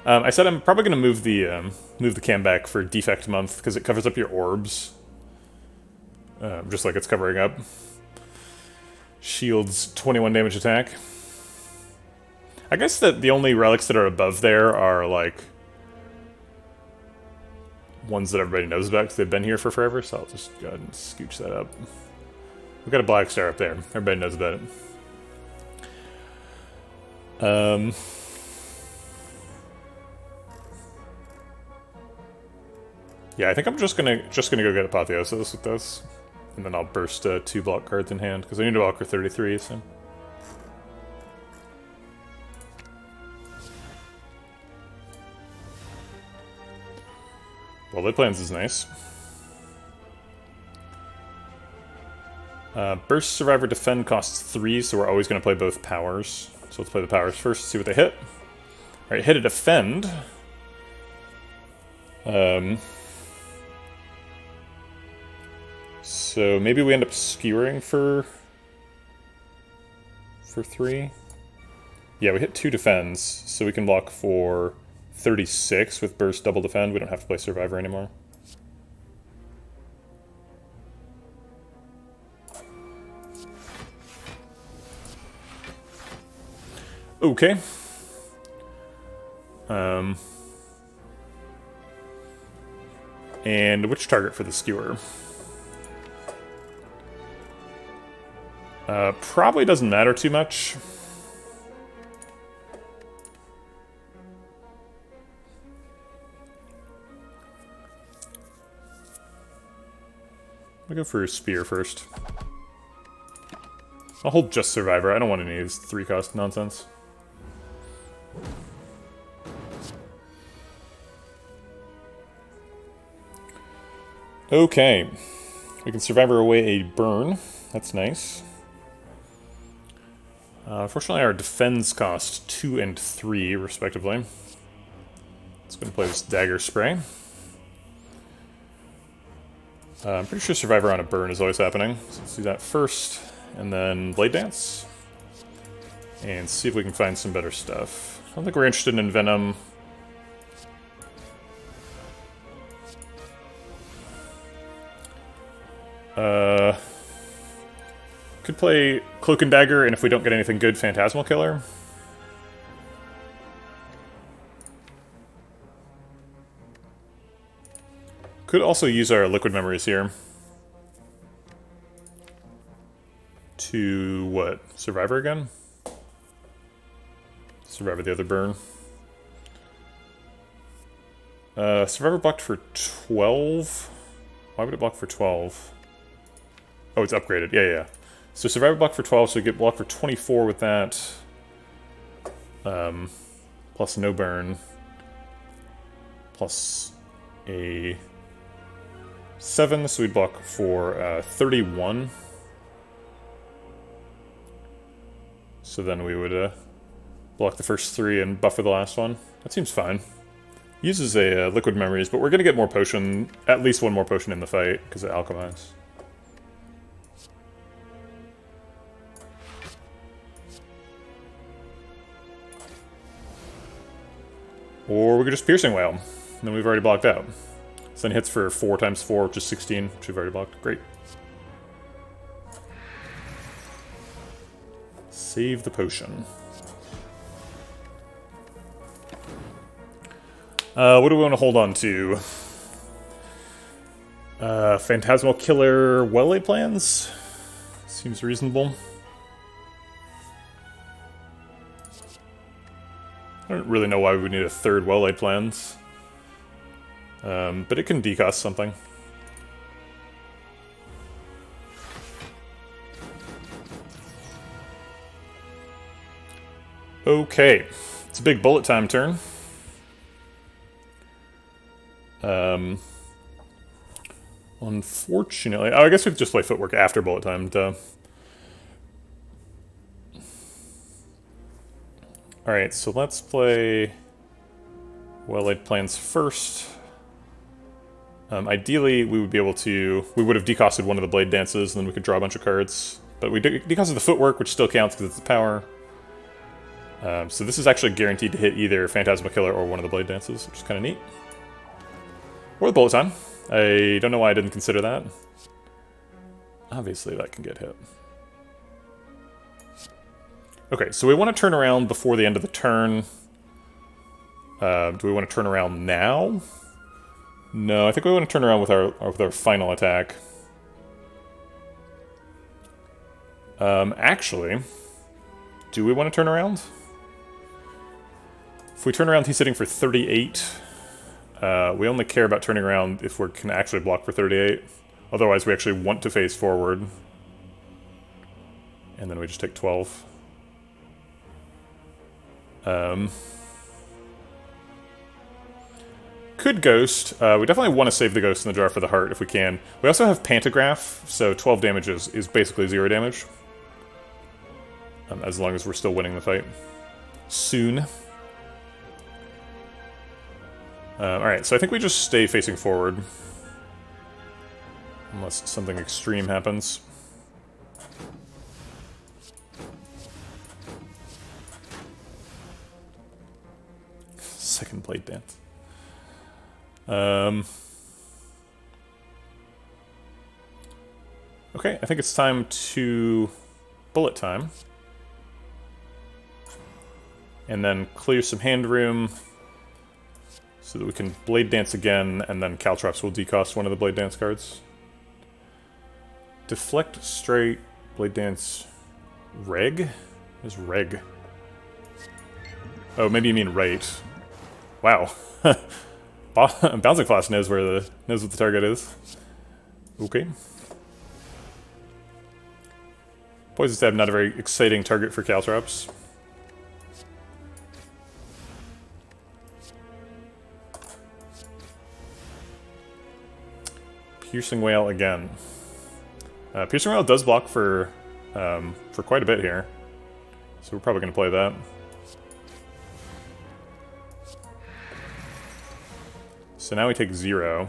I said I'm probably going to move the cam back for defect month because it covers up your orbs, just like it's covering up. Shields 21 damage attack. I guess that the only relics that are above there are like ones that everybody knows about because they've been here for forever. So I'll just go ahead and scooch that up. We've got a black star up there. Everybody knows about it. Yeah, I think I'm just gonna go get Apotheosis with this, and then I'll burst 2 block cards in hand because I need to block for 33. So. Well, Lid Plans is nice. Burst, Survivor, Defend costs 3, so we're always going to play both powers. So let's play the powers first, see what they hit. Alright, hit a Defend. So maybe we end up skewering for 3. Yeah, we hit 2 Defends, so we can block for 36 with Burst double Defend. We don't have to play Survivor anymore. Okay. And which target for the skewer? Probably doesn't matter too much. I'll go for a Spear first. I'll hold just Survivor. I don't want any of these 3-cost nonsense. Okay. We can Survivor away a burn. That's nice. Unfortunately, our defense cost 2 and 3, respectively. Let's go and play this Dagger Spray. I'm pretty sure Survivor on a burn is always happening. So let's do that first, and then Blade Dance. And see if we can find some better stuff. I don't think we're interested in Venom. Could play Cloak and Dagger, and if we don't get anything good, Phantasmal Killer. Could also use our Liquid Memories here. To, what, Survivor again? Survivor the other burn. Survivor blocked for 12? Why would it block for 12? Oh, it's upgraded. Yeah. So Survivor block for 12, so we get blocked for 24 with that. Plus no burn. Plus a 7, so we'd block for 31. So then we would block the first 3 and buffer the last one. That seems fine. Uses a liquid memories, but we're going to get more potion, at least one more potion in the fight, because it alchemizes. Or we could just Piercing Wail, and then we've already blocked out. So then hits for 4 times 4, which is 16, which we've already blocked. Great. Save the potion. What do we want to hold on to? Phantasmal Killer well-laid plans? Seems reasonable. I don't really know why we would need a third well-laid plans. But it can decost something. Okay. It's a big bullet time turn. Unfortunately... Oh, I guess we could just play Footwork after bullet time, duh. Alright, so let's play well-laid plans first. Ideally, we would be able to... We would have decosted one of the Blade Dances, and then we could draw a bunch of cards. But we decosted the Footwork, which still counts because it's the power. So this is actually guaranteed to hit either Phantasmal Killer or one of the Blade Dances, which is kind of neat. Or the Bullet Time. I don't know why I didn't consider that. Obviously, that can get hit. Okay, so we want to turn around before the end of the turn. Do we want to turn around now? No, I think we want to turn around with our final attack. Actually, do we want to turn around? If we turn around, he's hitting for 38. We only care about turning around if we can actually block for 38. Otherwise, we actually want to face forward. And then we just take 12. Could Ghost. We definitely want to save the Ghost in the jar for the heart if we can. We also have Pantograph, so 12 damage is basically 0 damage. As long as we're still winning the fight. Soon. Alright, so I think we just stay facing forward. Unless something extreme happens. Second Blade Dance. Okay, I think it's time to bullet time. And then clear some hand room so that we can Blade Dance again, and then Caltrops will decost one of the Blade Dance cards. Deflect, Straight, Blade Dance, Reg? What is Reg? Oh, maybe you mean right. Wow. Bouncing Class knows what the target is. Okay. Poison Stab, not a very exciting target for Caltrops. Piercing Wail again. Piercing Wail does block for quite a bit here, so we're probably going to play that. So now we take 0.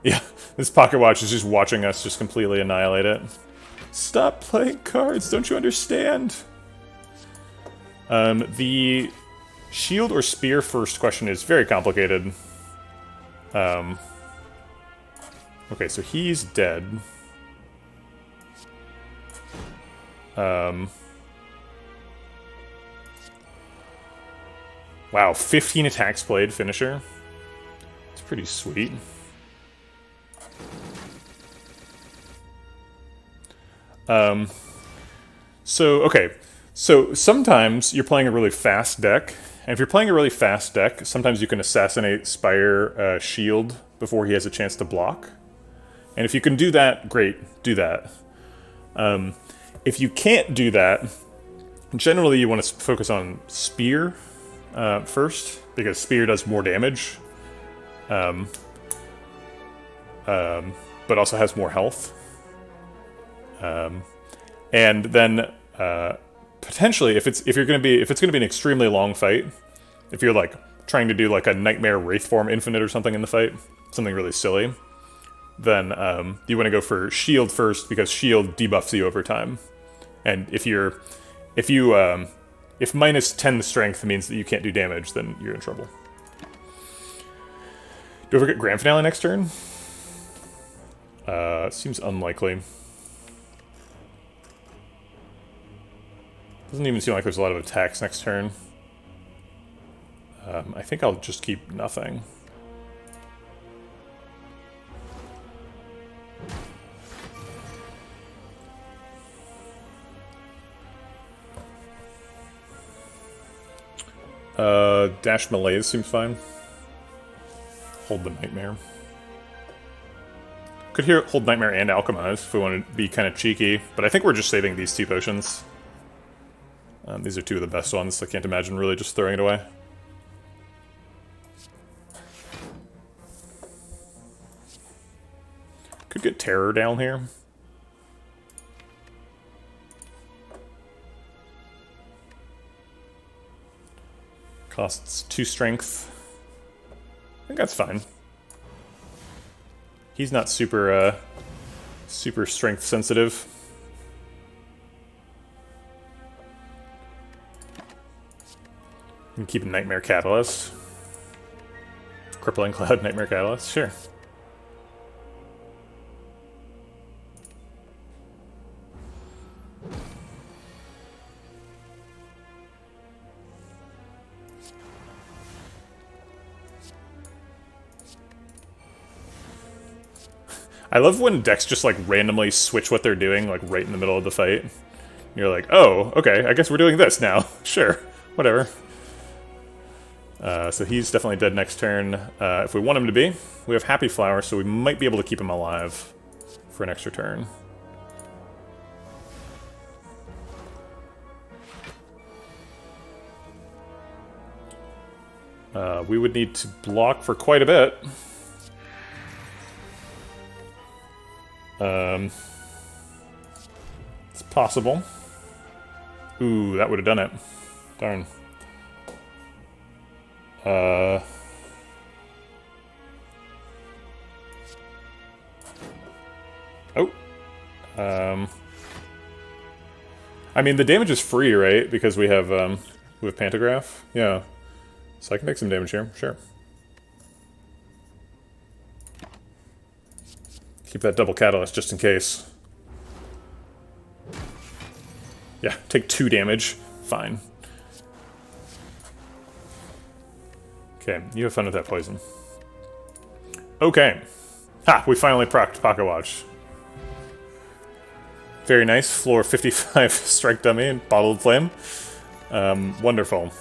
Yeah, this Pocket Watch is just watching us just completely annihilate it. Stop playing cards, don't you understand? The shield or spear first question is very complicated. Okay, so he's dead. Wow, 15 attacks played, finisher. It's pretty sweet. Okay. So sometimes you're playing a really fast deck, and if you're playing a really fast deck, sometimes you can assassinate Spire Shield before he has a chance to block. And if you can do that, great, do that. If you can't do that, generally you want to focus on Spear first, because Spear does more damage, but also has more health. And then potentially, if it's gonna be an extremely long fight, if you're like trying to do like a Nightmare Wraithform Infinite or something in the fight, something really silly, then you want to go for shield first, because shield debuffs you over time. And if minus 10 strength means that you can't do damage, then you're in trouble. Do we ever get Grand Finale next turn? Seems unlikely. Doesn't even seem like there's a lot of attacks next turn. I think I'll just keep nothing. Dash Malaise seems fine. Hold the Nightmare. Could here hold Nightmare and Alchemize if we want to be kind of cheeky, but I think we're just saving these 2 potions. These are 2 of the best ones, so I can't imagine really just throwing it away. Could get Terror down here. Costs 2 strength. I think that's fine. He's not super, super strength sensitive. And keep a Nightmare Catalyst. Crippling Cloud, Nightmare Catalyst, sure. I love when decks just like randomly switch what they're doing like right in the middle of the fight. You're like, oh, okay, I guess we're doing this now. Sure, whatever. So he's definitely dead next turn. If we want him to be, we have Happy Flower, so we might be able to keep him alive for an extra turn. We would need to block for quite a bit. It's possible. Ooh, that would have done it. Darn. Oh. I mean, the damage is free, right? Because we have Pantograph. Yeah. So I can take some damage here, sure. Keep that double catalyst just in case. Yeah, take 2 damage. Fine. Okay, you have fun with that poison. Okay. Ha! We finally procced Pocket Watch. Very nice. Floor 55 Strike Dummy and Bottled Flame. Wonderful.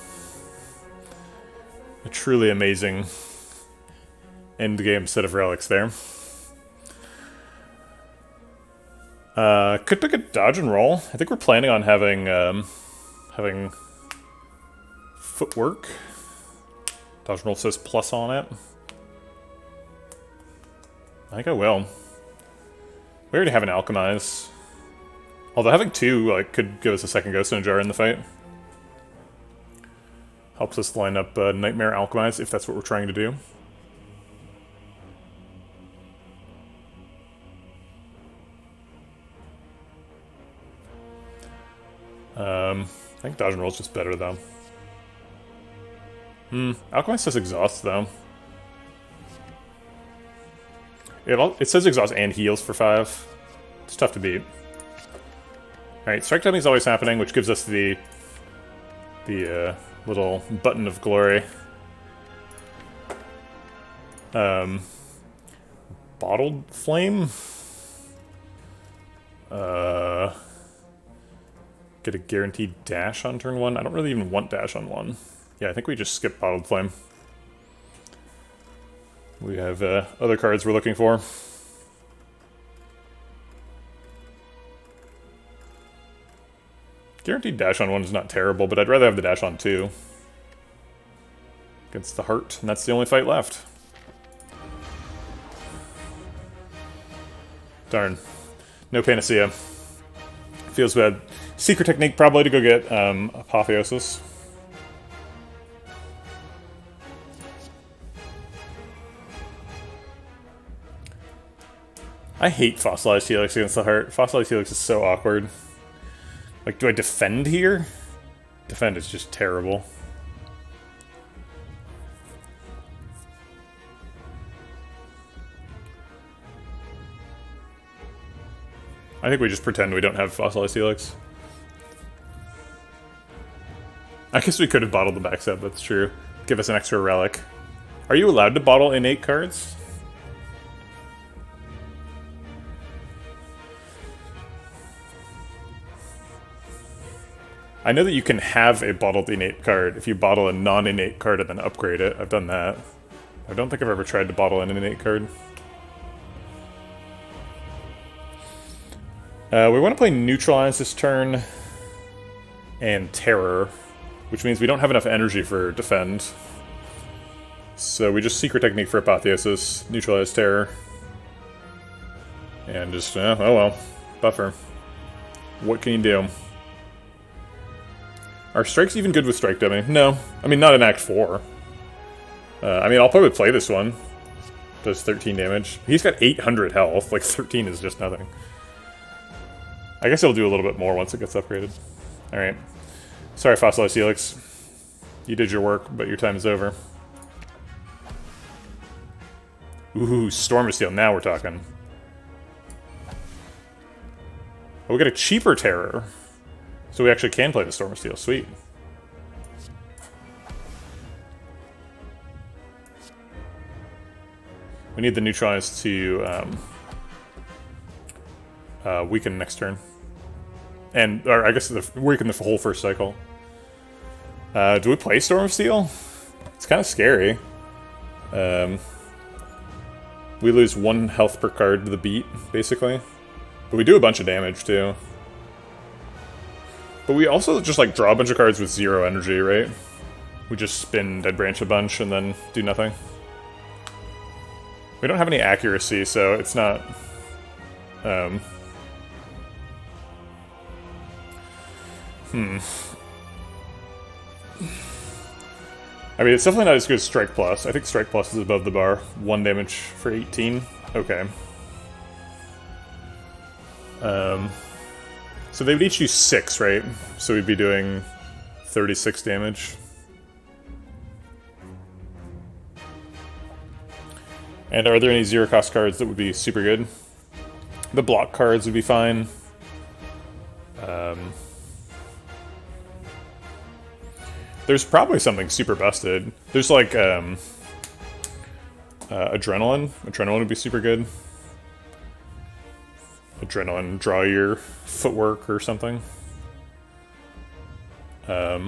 A truly amazing endgame set of relics there. Could pick a dodge and roll. I think we're planning on having footwork. Dodge and roll says plus on it. I think I will. We already have an Alchemize. Although having 2 like could give us a second Ghost in a Jar in the fight. Helps us line up Nightmare Alchemize if that's what we're trying to do. I think dodge and roll is just better though. Alchemize says exhaust though. It says exhaust and heals for 5. It's tough to beat. Alright, Strike Dummy is always happening, which gives us the little button of glory. Bottled Flame? Get a guaranteed dash on turn 1? I don't really even want dash on 1. Yeah, I think we just skip Bottled Flame. We have other cards we're looking for. Guaranteed dash on 1 is not terrible, but I'd rather have the dash on 2. Against the Heart, and that's the only fight left. Darn. No Panacea. Feels bad. Secret technique probably to go get Apotheosis. I hate Fossilized Helix against the Heart. Fossilized Helix is so awkward. Like, do I defend here? Defend is just terrible. I think we just pretend we don't have Fossilized Helix. I guess we could have bottled the backstab, that's true. Give us an extra relic. Are you allowed to bottle innate cards? I know that you can have a bottled innate card if you bottle a non-innate card and then upgrade it. I've done that. I don't think I've ever tried to bottle an innate card. We want to play Neutralize this turn and Terror, which means we don't have enough energy for Defend. So we just Secret Technique for Apotheosis, Neutralize Terror, and just, oh well, buffer. What can you do? Are strikes even good with Strike Dummy? No. I mean, not in Act 4. I mean, I'll probably play this one. Does 13 damage. He's got 800 health. Like, 13 is just nothing. I guess it'll do a little bit more once it gets upgraded. Alright. Sorry, Fossilized Helix. You did your work, but your time is over. Ooh, Storm of Steel. Now we're talking. Oh, we got a cheaper Terror. So we actually can play the Storm of Steel. Sweet. We need the Neutralize to weaken next turn. And, or I guess, weaken the whole first cycle. Do we play Storm of Steel? It's kind of scary. We lose 1 health per card to the beat, basically. But we do a bunch of damage, too. But we also just, like, draw a bunch of cards with 0 energy, right? We just spin Dead Branch a bunch and then do nothing. We don't have any accuracy, so it's not... I mean, it's definitely not as good as Strike Plus. I think Strike Plus is above the bar. 1 damage for 18. Okay. So they would each use 6, right? So we'd be doing 36 damage. And are there any zero-cost cards that would be super good? The block cards would be fine. There's probably something super busted. There's like Adrenaline. Adrenaline would be super good. Adrenaline, draw your footwork or something. I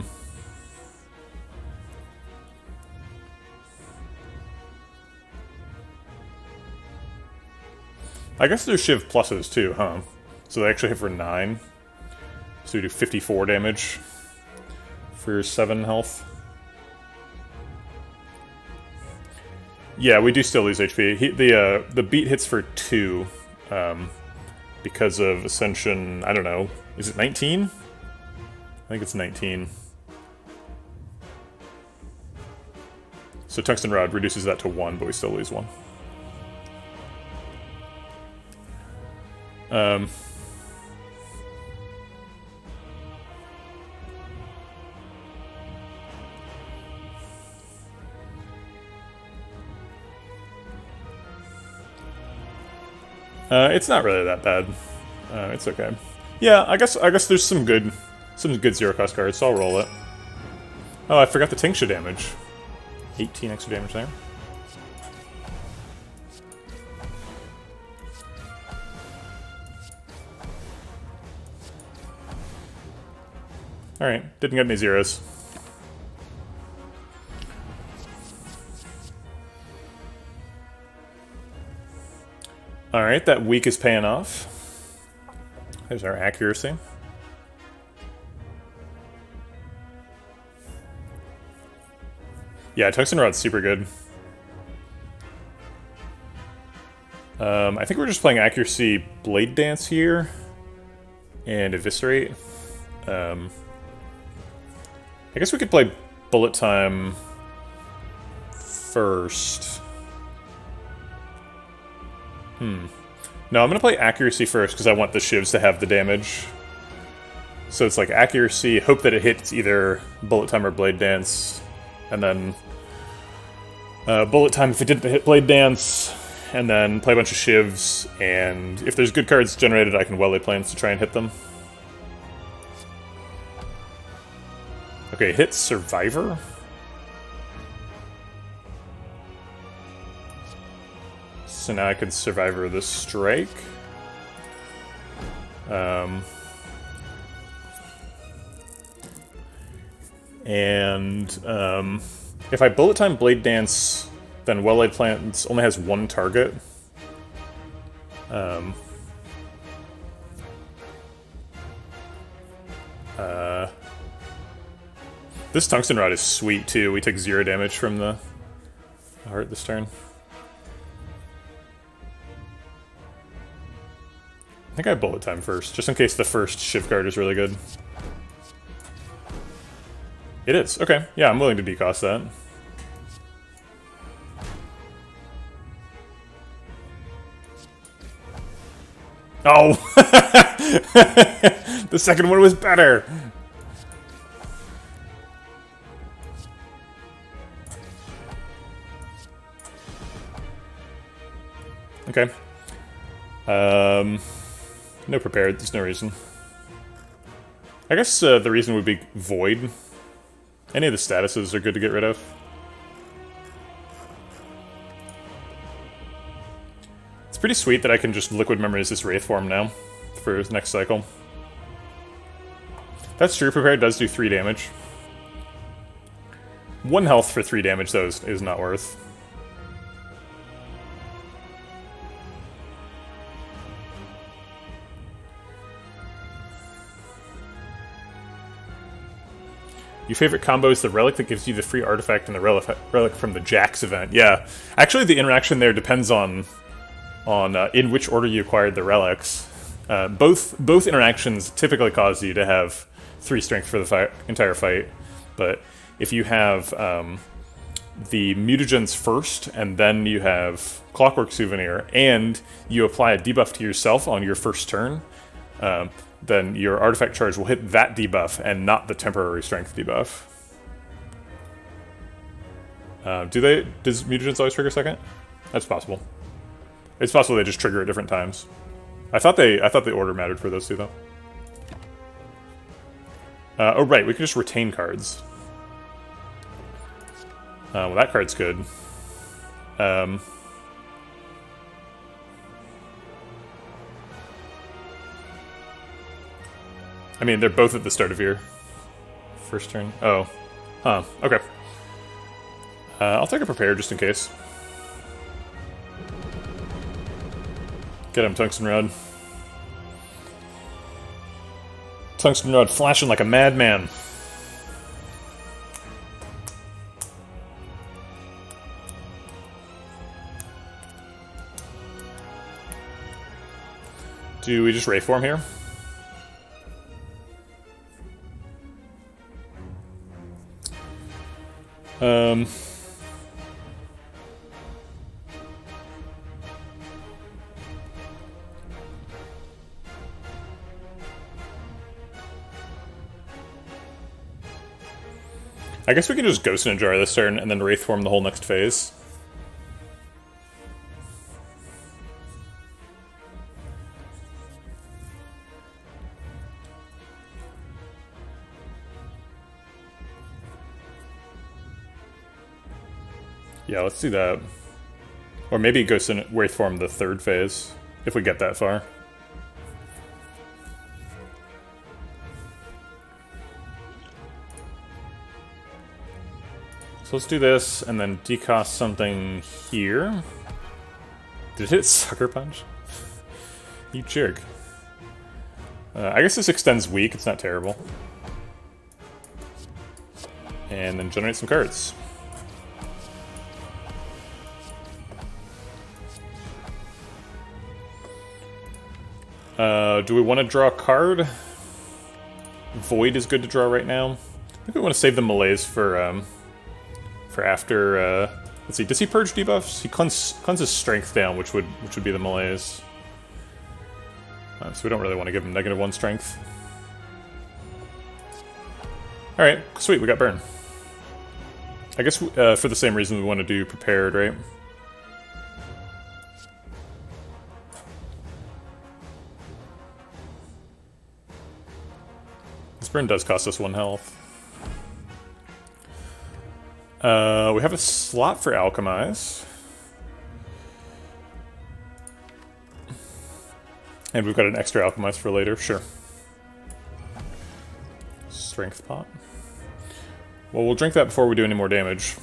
guess there's Shiv pluses too, huh? So they actually hit for 9. So we do 54 damage for 7 health. Yeah, we do still lose HP. The beat hits for 2 because of Ascension. I don't know. Is it 19? I think it's 19. So Tungsten Rod reduces that to 1, but we still lose 1. It's not really that bad. It's okay. Yeah, I guess there's some good zero-cost cards, so I'll roll it. Oh, I forgot the Tincture damage. 18 extra damage there. Alright, didn't get any zeros. Alright, that weak is paying off. There's our accuracy. Yeah, Tungsten Rod's super good. I think we're just playing Accuracy Blade Dance here. and Eviscerate. I guess we could play Bullet Time first. No, I'm gonna play Accuracy first because I want the shivs to have the damage. So it's like Accuracy, hope that it hits either Bullet Time or Blade Dance, and then Bullet Time if it didn't hit Blade Dance, and then play a bunch of shivs, and if there's good cards generated, I can Well-Laid Plans to try and hit them. Okay, hit Survivor. So now I can Survivor the Strike. If I Bullet Time Blade Dance, then Well-Laid Plans only has one target. This Tungsten Rod is sweet too. We take 0 damage from the heart this turn. I think I Bullet Time first, just in case the first Shiv card is really good. It is. Okay. Yeah, I'm willing to decost that. Oh! The second one was better! Okay. No prepared, there's no reason. I guess the reason would be Void. Any of the statuses are good to get rid of. It's pretty sweet that I can just Liquid Memories this Wraith form now for next cycle. That's true, Prepared does do 3 damage. 1 health for 3 damage, though, is not worth. Your favorite combo is the Relic that gives you the free artifact and the relic from the Jax event. Yeah, actually the interaction there depends on in which order you acquired the relics. Both interactions typically cause you to have 3 strength for the entire fight, but if you have the mutagens first, and then you have Clockwork Souvenir, and you apply a debuff to yourself on your first turn, then your artifact charge will hit that debuff and not the temporary strength debuff. Does mutagens always trigger second? That's possible. It's possible they just trigger at different times. I thought the order mattered for those two though. Oh right, we can just retain cards. Well, that card's good. I mean, they're both at the start of your first turn. Oh. Huh. Okay. I'll take a Prepare just in case. Get him, Tungsten Rod. Tungsten Rod flashing like a madman. Do we just Wraith form here? I guess we can just Ghost in a Jar this turn and then Wraith form the whole next phase. Yeah, let's do that. Or maybe Ghost in Wraith form the third phase, if we get that far. So let's do this, and then decost something here. Did it hit Sucker Punch? You jerk. I guess this extends weak, it's not terrible. And then generate some cards. Do we want to draw a card? Void is good to draw right now. I think we want to save the malaise for after. Let's see. Does he purge debuffs? He cleanses strength down, which would be the malaise. So we don't really want to give him -1 strength. All right, sweet. We got burn. I guess for the same reason we want to do prepared, right? This burn does cost us 1 health. We have a slot for Alchemize. And we've got an extra Alchemize for later, sure. Strength pot. Well, we'll drink that before we do any more damage.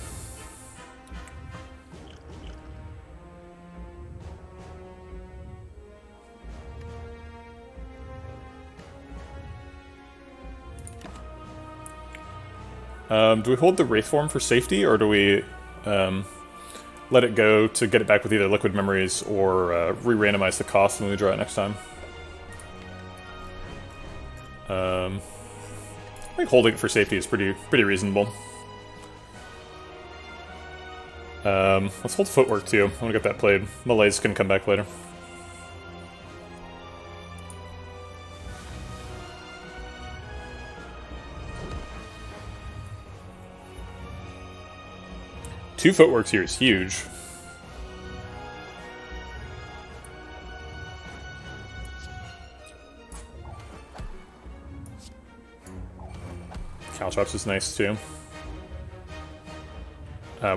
Do we hold the Wraith form for safety, or do we let it go to get it back with either Liquid Memories or re-randomize the cost when we draw it next time? I think holding it for safety is pretty reasonable. Let's hold Footwork too. I want to get that played. Malaise can come back later. Two Footworks here is huge. Caltrops is nice too.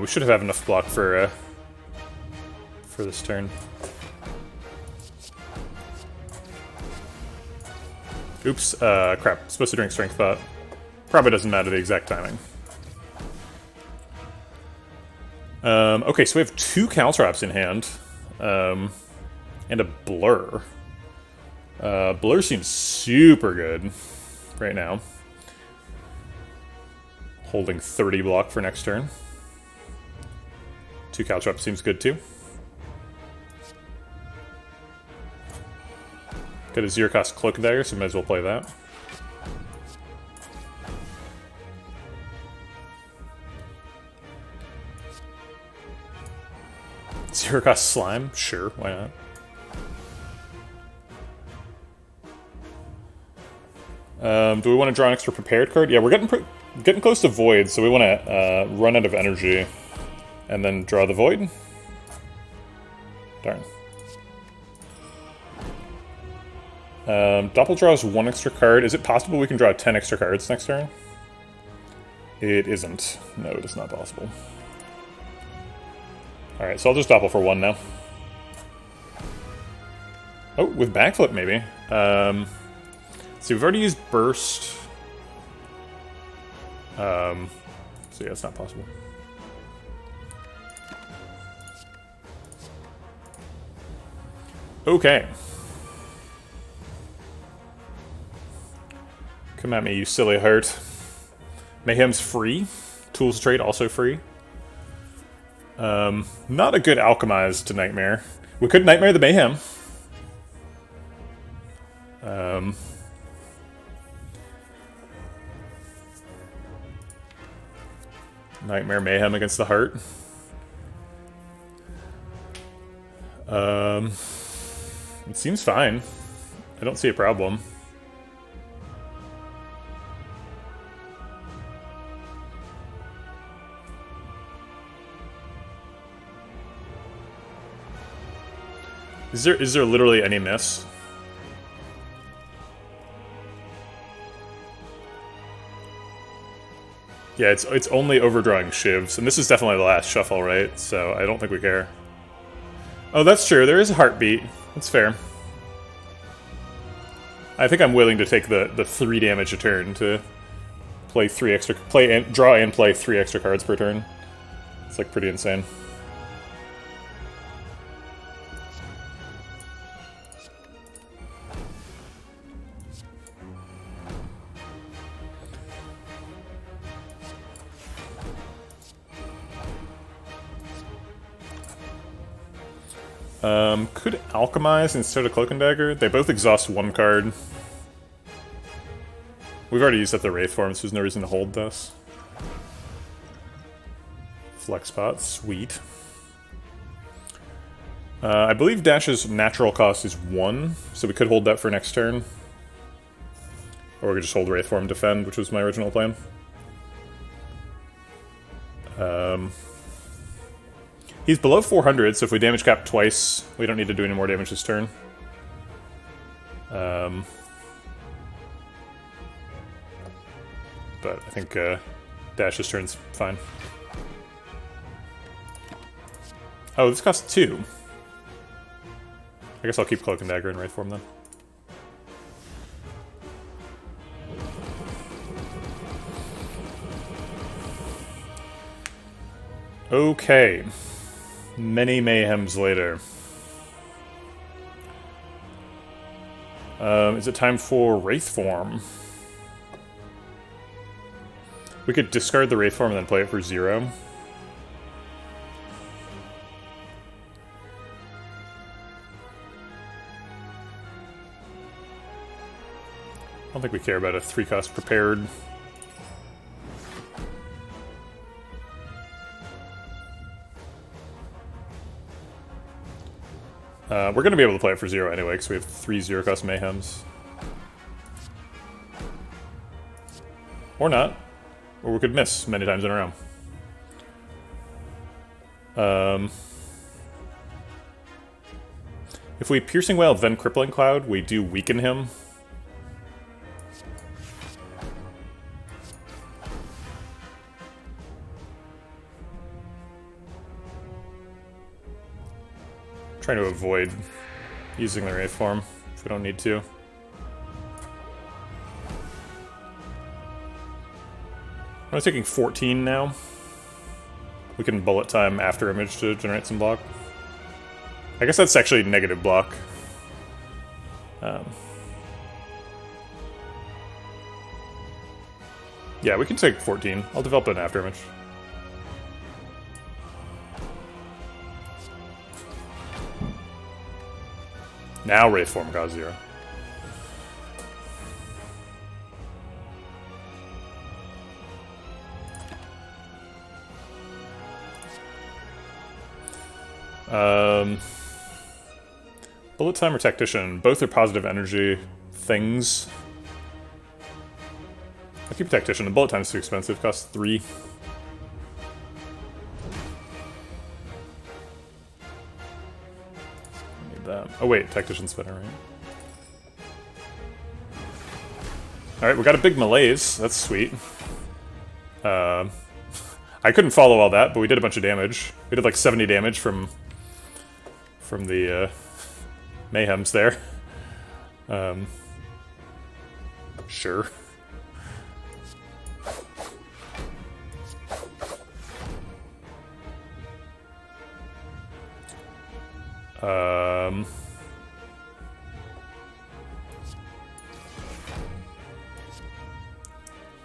We should have enough block for this turn. Oops, crap. Supposed to drink Strength Pot. Probably doesn't matter the exact timing. Okay, so we have 2 Caltrops in hand. And a Blur. Blur seems super good right now. Holding 30 block for next turn. 2 Caltrops seems good too. Got a 0-cost Cloak and Dagger, so might as well play that. Zero-cost Slime? Sure, why not? Do we want to draw an extra prepared card? Yeah, we're getting close to Void, so we want to run out of energy and then draw the Void. Darn. Doppel draws 1 extra card. Is it possible we can draw 10 extra cards next turn? It isn't. No, it is not possible. Alright, so I'll just Doppel for 1 now. Oh, with Backflip maybe. So we've already used Burst. So yeah, it's not possible. Okay. Come at me, you silly heart. Mayhem's free. Tools trade also free. Not a good Alchemize to Nightmare. We could Nightmare the Mayhem. Nightmare Mayhem against the Heart. It seems fine. I don't see a problem. Is there literally any miss? Yeah, it's only overdrawing Shivs, and this is definitely the last shuffle, right? So I don't think we care. Oh, that's true. There is a Heartbeat. That's fair. I think I'm willing to take the 3 damage a turn to play 3 extra, draw and play 3 extra cards per turn. It's like pretty insane. Could Alchemize instead of Cloak and Dagger. They both exhaust one card. We've already used up the Wraith form, so there's no reason to hold this. Flex Pot, sweet. I believe Dash's natural cost is 1, so we could hold that for next turn. Or we could just hold Wraith form, defend, which was my original plan. He's below 400, so if we damage cap twice, we don't need to do any more damage this turn. But I think Dash's turn's fine. Oh, this costs 2. I guess I'll keep Cloak and Dagger in Wraith form then. Okay. Many Mayhems later. Is it time for Wraith form? We could discard the Wraith form and then play it for 0. I don't think we care about a 3-cost prepared. We're going to be able to play it for 0 anyway, because we have 3 0-cost Mayhems. Or not. Or we could miss many times in a row. If we Piercing Wail, then Crippling Cloud, we do weaken him. Trying to avoid using the Wraith form if we don't need to. I'm taking 14 now. We can bullet time after image to generate some block. I guess that's actually negative block. Yeah, we can take 14. I'll develop an after image. Now Wraith form costs 0. Bullet time or Tactician, both are positive energy things. I'll keep Tactician. The bullet time's too expensive, costs 3. Need that. Oh wait, Tactician's better, right? Alright, we got a big malaise. That's sweet. I couldn't follow all that, but we did a bunch of damage. We did like 70 damage from the Mayhems there. Sure.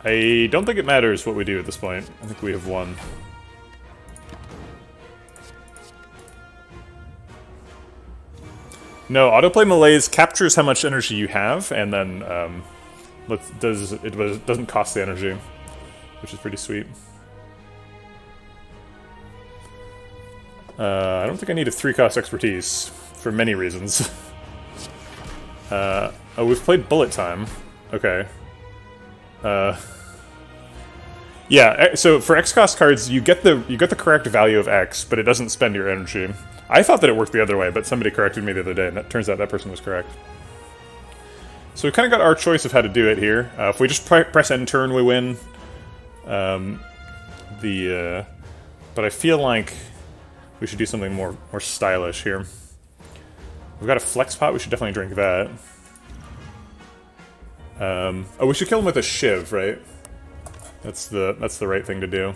I don't think it matters what we do at this point. I think we have won. No, autoplay malaise captures how much energy you have, and then doesn't cost the energy, which is pretty sweet. I don't think I need a 3-cost expertise for many reasons. Oh, we've played bullet time. Okay. Yeah. So for X-cost cards, you get the correct value of X, but it doesn't spend your energy. I thought that it worked the other way, but somebody corrected me the other day, and it turns out that person was correct. So we kind of got our choice of how to do it here. If we just press end turn, we win. But I feel like we should do something more stylish here. We've got a flex pot. We should definitely drink that. Oh, we should kill him with a shiv, right? That's the right thing to do.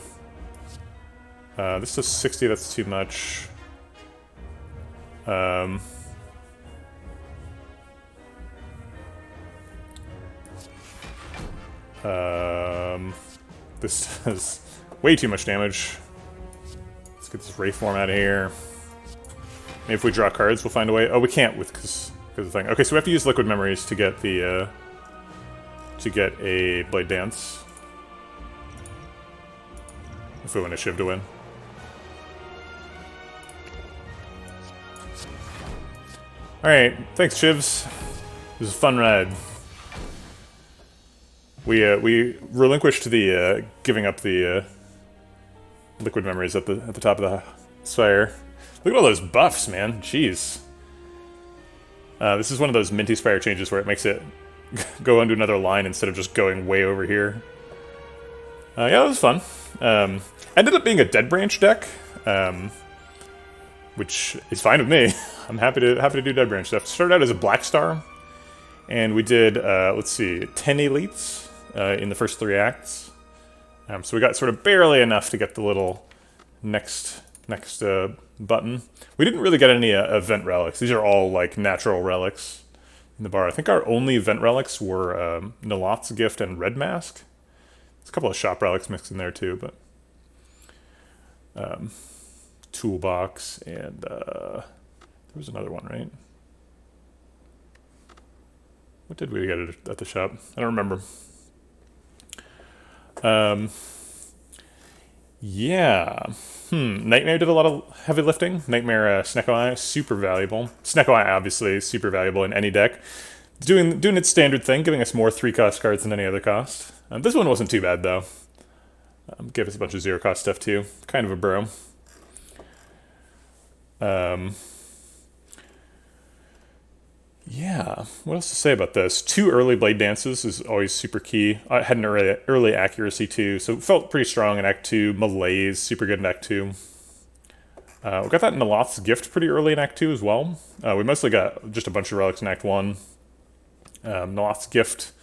This does 60. That's too much. This does way too much damage. Let's get this Wraith form out of here. Maybe if we draw cards, we'll find a way. Oh, we can't because of the thing. Okay, so we have to use liquid memories to get the a Blade Dance if we want a Shiv to win. All right, thanks, Shivs. It was a fun ride. We relinquished the giving up the liquid memories at the top of the Spire. Look at all those buffs, man. Jeez. This is one of those Minty Spire changes where it makes it go onto another line instead of just going way over here. Yeah, that was fun. Ended up being a Dead Branch deck, which is fine with me. I'm happy to do Dead Branch stuff. Started out as a Black Star, and we did let's see, 10 elites in the first 3 acts. So we got sort of barely enough to get the little next button. We didn't really get any event relics. These are all like natural relics in the bar. I think our only event relics were Naloth's Gift and Red Mask. There's a couple of shop relics mixed in there too, but Toolbox and there was another one, right? What did we get at the shop? I don't remember. Yeah. Nightmare did a lot of heavy lifting. Nightmare Snecko Eye, super valuable. Snecko Eye, obviously, super valuable in any deck. Doing its standard thing, giving us more 3-cost cards than any other cost. This one wasn't too bad, though. Gave us a bunch of 0-cost stuff, too. Kind of a bro. Yeah, what else to say about this? 2 early Blade Dances is always super key. I had an early accuracy too, so it felt pretty strong in Act 2. Malaise, super good in Act 2. We got that Naloth's Gift pretty early in Act 2 as well. We mostly got just a bunch of relics in Act 1. Naloth's Gift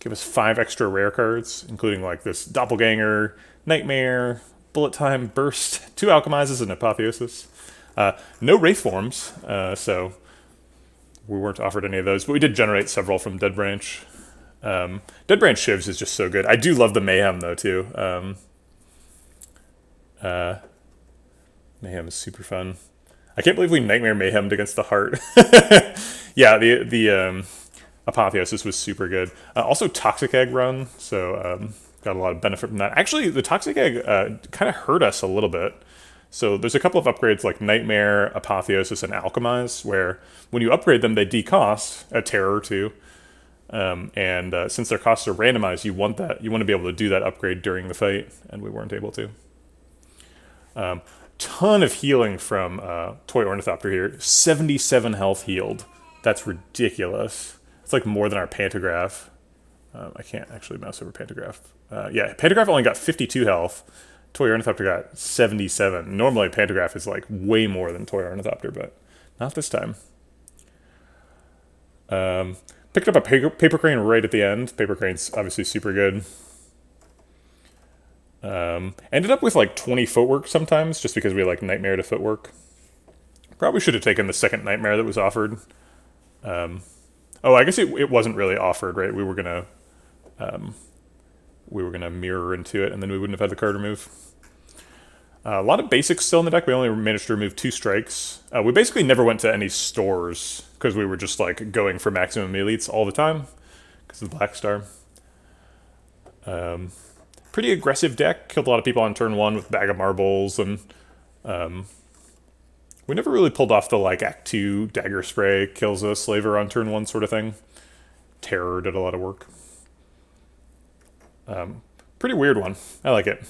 gave us 5 extra rare cards, including like this Doppelganger, Nightmare, Bullet Time, Burst, 2 Alchemizes, and Apotheosis. No Wraith Forms, so we weren't offered any of those, but we did generate several from Dead Branch. Dead Branch Shivs is just so good. I do love the Mayhem, though, too. Mayhem is super fun. I can't believe we Nightmare Mayhem'd against the Heart. Yeah, the Apotheosis was super good. Also, Toxic Egg run, so got a lot of benefit from that. Actually, the Toxic Egg kind of hurt us a little bit. So there's a couple of upgrades like Nightmare, Apotheosis, and Alchemize, where when you upgrade them, they decost a Terror too. And since their costs are randomized, you want to be able to do that upgrade during the fight, and we weren't able to. Ton of healing from Toy Ornithopter here. 77 health healed. That's ridiculous. It's like more than our Pantograph. I can't actually mouse over Pantograph. Yeah, Pantograph only got 52 health. Toy Ornithopter got 77. Normally, Pantograph is like way more than Toy Ornithopter, but not this time. Picked up a paper crane right at the end. Paper crane's obviously super good. Ended up with like 20 footwork sometimes, just because we like Nightmare to footwork. Probably should have taken the second Nightmare that was offered. Oh, I guess it wasn't really offered, right? We were gonna mirror into it, and then we wouldn't have had the card remove. A lot of basics still in the deck. We only managed to remove 2 strikes. We basically never went to any stores because we were just like going for maximum elites all the time because of the Black Star. Pretty aggressive deck. Killed a lot of people on turn 1 with Bag of Marbles, and we never really pulled off the like Act 2 Dagger Spray kills a Slaver on turn 1 sort of thing. Terror did a lot of work. Pretty weird one. I like it.